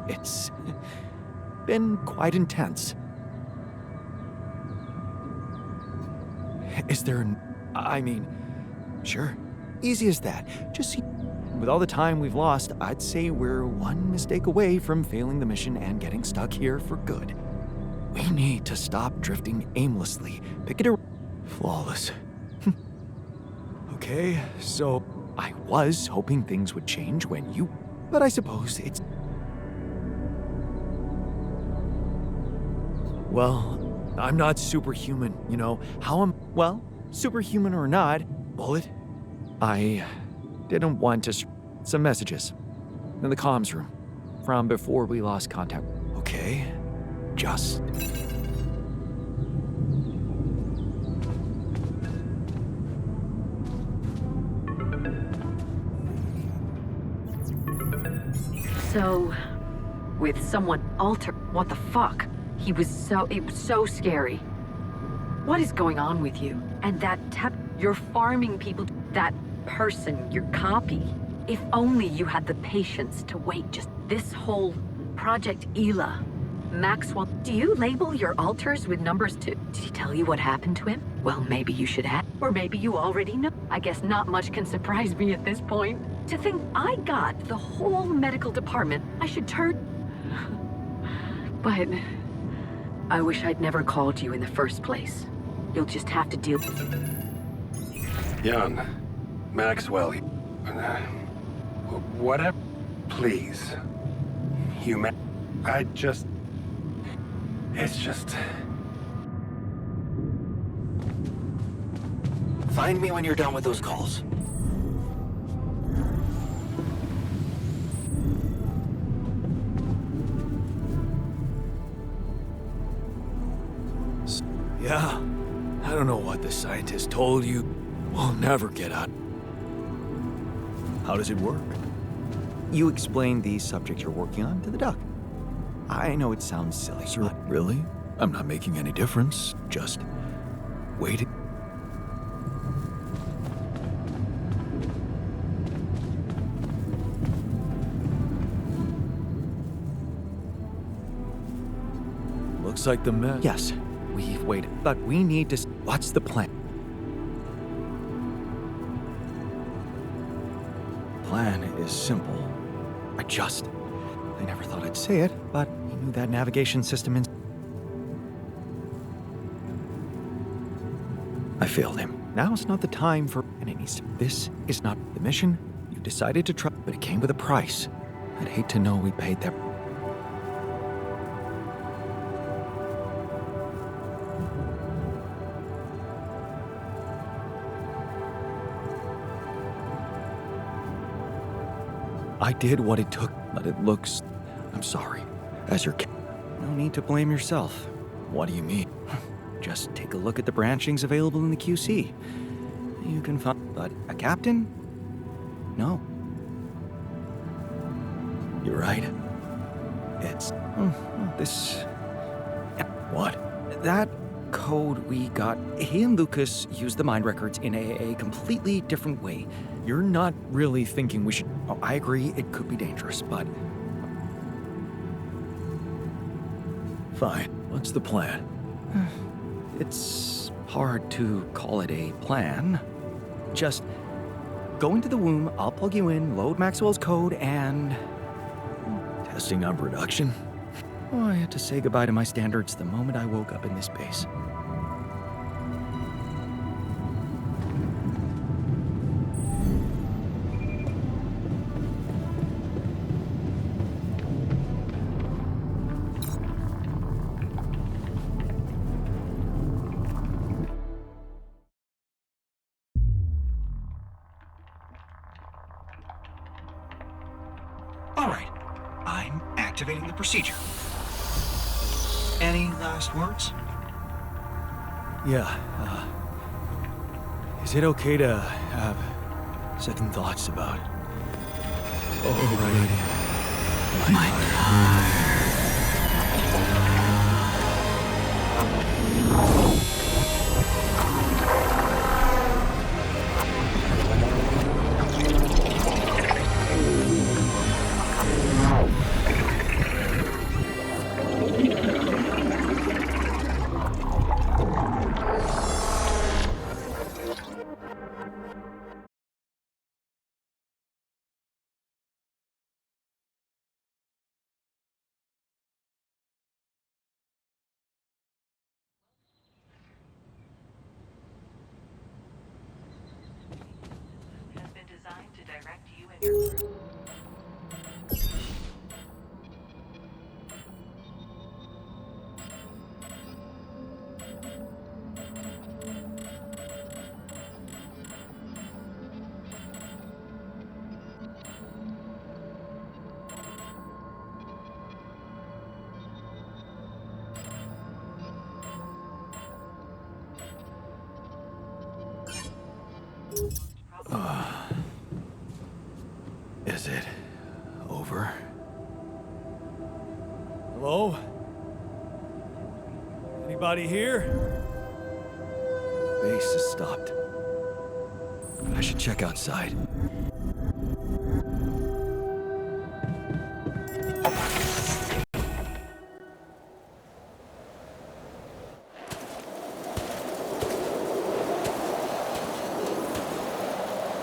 It's been quite intense. Is there sure, easy as that. Just see. With all the time we've lost, I'd say we're one mistake away from failing the mission and getting stuck here for good. We need to stop drifting aimlessly. Pick it a... Flawless. Okay, so I was hoping things would change when you... But I suppose it's... Well, I'm not superhuman, you know. Well, superhuman or not, Bullet, I didn't want to... Some messages in the comms room from before we lost contact. Okay, just... So, with someone alter... What the fuck? It was so scary. What is going on with you? And that you're farming people, that person, your copy. If only you had the patience to wait. Just this whole Project Ela. Maxwell, do you label your alters with numbers too? Did he tell you what happened to him? Well, maybe you should have. Or maybe you already know. I guess not much can surprise me at this point. To think I got the whole medical department, I should turn... But... I wish I'd never called you in the first place. You'll just have to deal... Jan, Maxwell, whatever, please. It's just... Find me when you're done with those calls. Yeah, I don't know what the scientist told you. We'll never get out. How does it work? You explain the subject you're working on to the duck. I know it sounds silly, but... Really? I'm not making any difference. Just waiting. Looks like the men... Yes, we've waited, but we need to... What's the plan? Plan is simple. I never thought I'd say it, but he knew that navigation system in... I failed him. Now's not the time for... This is not the mission. You decided to try, but it came with a price. I'd hate to know we paid that... I did what it took, but it looks... I'm sorry. As your... No need to blame yourself. What do you mean? Just take a look at the branchings available in the QC. You can find... But a captain? No. You're right. It's... this... What? That code we got... He and Lucas used the mind records in a completely different way. You're not really thinking we should... Oh, I agree, it could be dangerous, but... Fine. What's the plan? It's hard to call it a plan. Just go into the womb, I'll plug you in, load Maxwell's code, and... Testing on production? Oh, I had to say goodbye to my standards the moment I woke up in this base. All right, I'm activating the procedure. Any last words? Yeah, is it okay to have second thoughts about... Alrighty. My heart. Has been designed to direct you and your crew. Is it over? Hello? Anybody here? Base has stopped. I should check outside.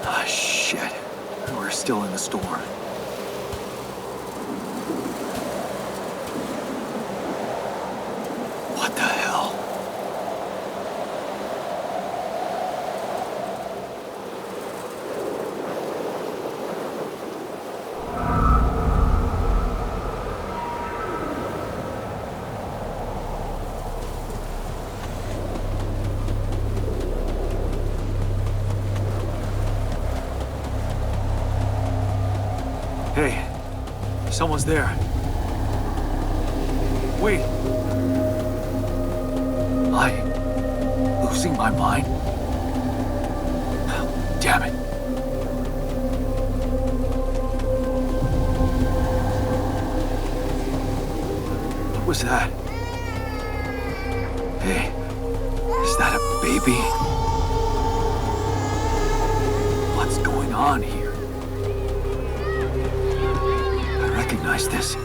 Ah, shit. We're still in the storm. What the hell? Hey, someone's there. Wait. Am I losing my mind? Damn it. What was that? Hey, is that a baby? What's going on here? I recognize this.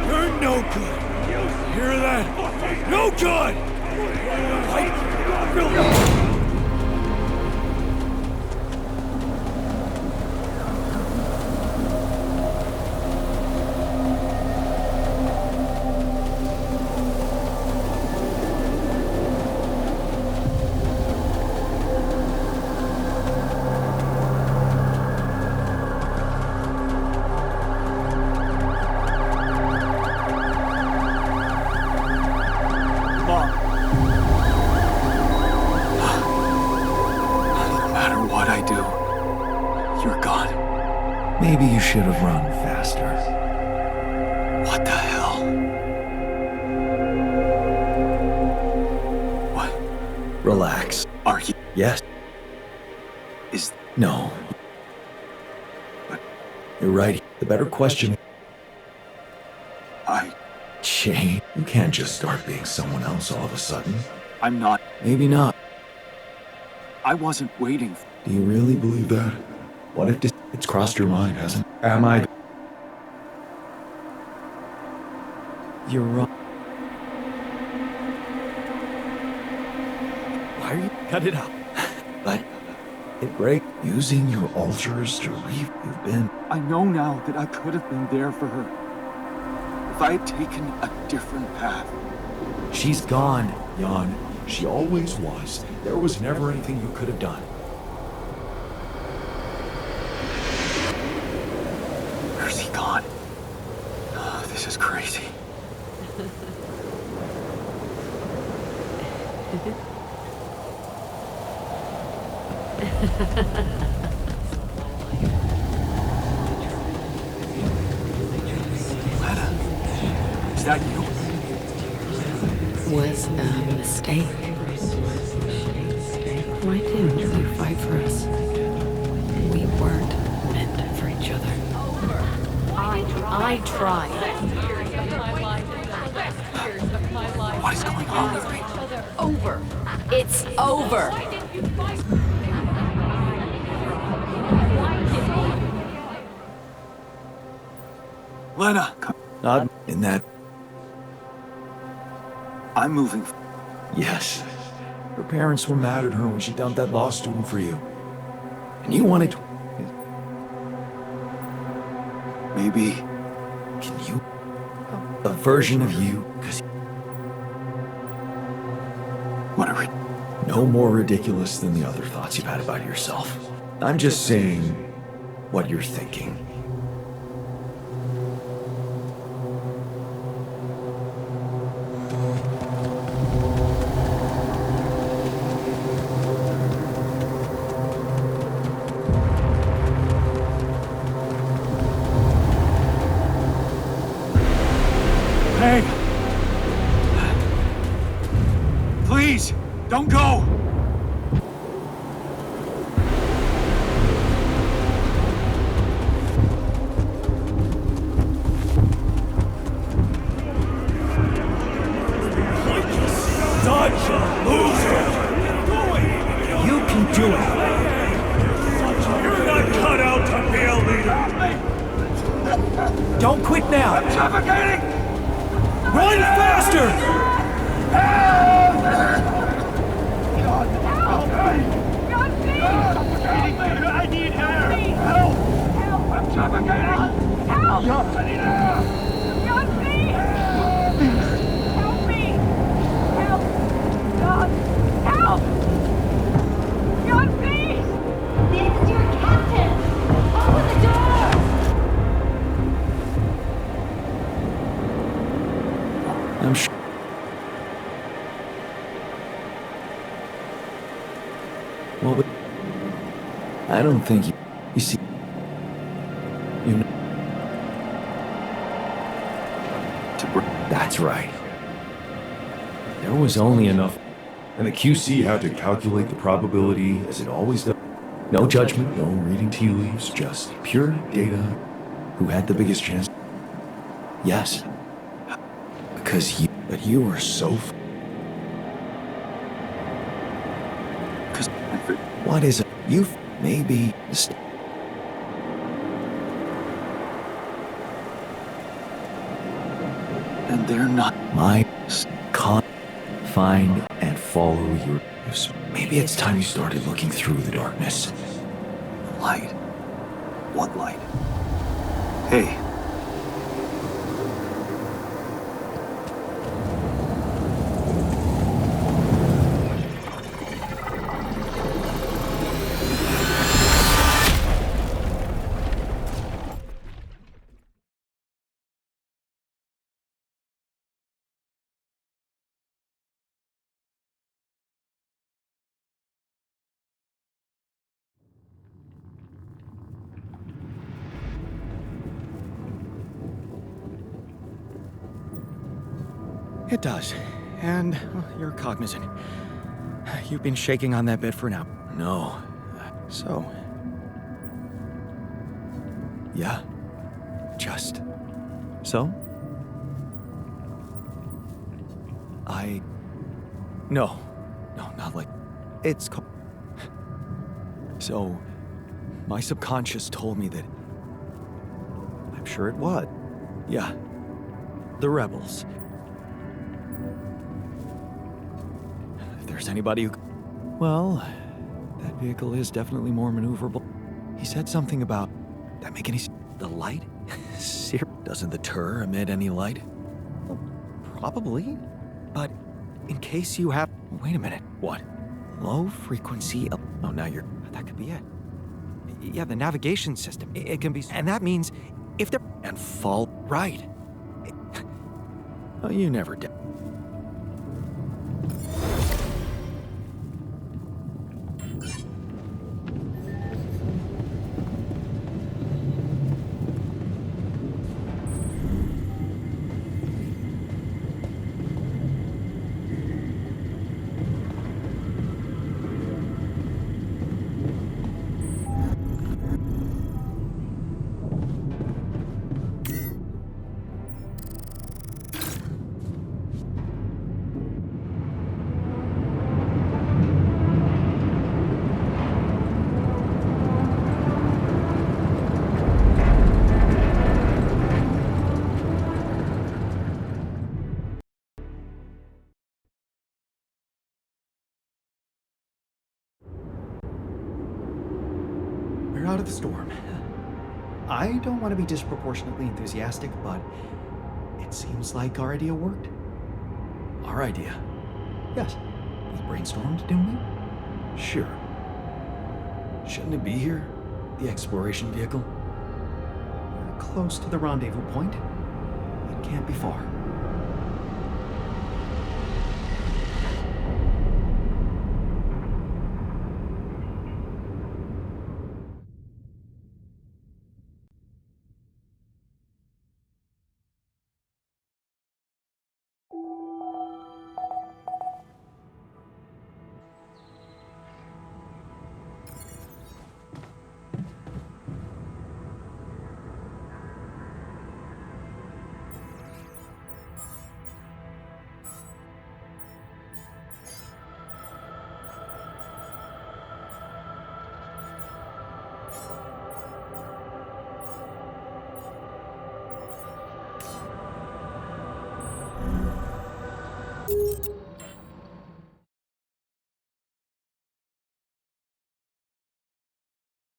You're no good. Hear that? No good! Come on. faster. What the hell? What? Relax. Are you? Yes. Is... No. But... You're right. The better question... Shane, you can't just start being someone else all of a sudden. I'm not... Maybe not. I wasn't waiting. Do you really believe that? What if it's crossed your mind, hasn't it? Am I... You're wrong. Why are you... Cut it out. But... It break... Using your altars to reap you've been... I know now that I could have been there for her. If I had taken a different path. She's gone, Jan. She always was. There was never anything you could have done. Where's he gone? Oh, this is crazy. Lena, is that you? Was a mistake. Why didn't you fight for us? We weren't meant for each other. I tried. What is going on with me? Over. It's over. Lena, come. Not in that... I'm moving. Yes. Her parents were mad at her when she dumped that law student for you. And you wanted to... Maybe... Can you... A version of you, because... What are we... No more ridiculous than the other thoughts you've had about yourself. I'm just saying what you're thinking. Hey! Please, don't go! You can do it! You're not cut out to be a leader! Don't quit now! I'm suffocating! Run faster! I need air! Help! I'm suffocating! Help! I need air! Help me! Help! God! Help! God, please! This is your captain! Open the door! I'm sure... Well, but... I don't think you... You see... You know... That's right. There was only enough... And the QC had to calculate the probability as it always does. No judgment, no reading tea leaves, just pure data. Who had the biggest chance? Yes. Because you... But you were so... What is it? You... Maybe... And they're not... My... Con... Find and follow your... Maybe it's time you started looking through the darkness. Light? What light? Hey. It does. And well, you're cognizant. You've been shaking on that bed for an hour. No. So. Yeah? Just. So? No. No, not like. It's called. So. My subconscious told me that. I'm sure it was. Yeah. The rebels. If there's anybody who. Well, that vehicle is definitely more maneuverable. He said something about. That make any. The light? Doesn't the Tur emit any light? Well, probably. But in case you have. Wait a minute. What? Low frequency. Oh, now you're. That could be it. Yeah, the navigation system. It can be. And that means if they're. And fall. Right. Oh, you never did. We're out of the storm. I don't want to be disproportionately enthusiastic, but it seems like our idea worked. Our idea? Yes. We brainstormed, didn't we? Sure. Shouldn't it be here? The exploration vehicle? We're close to the rendezvous point. It can't be far.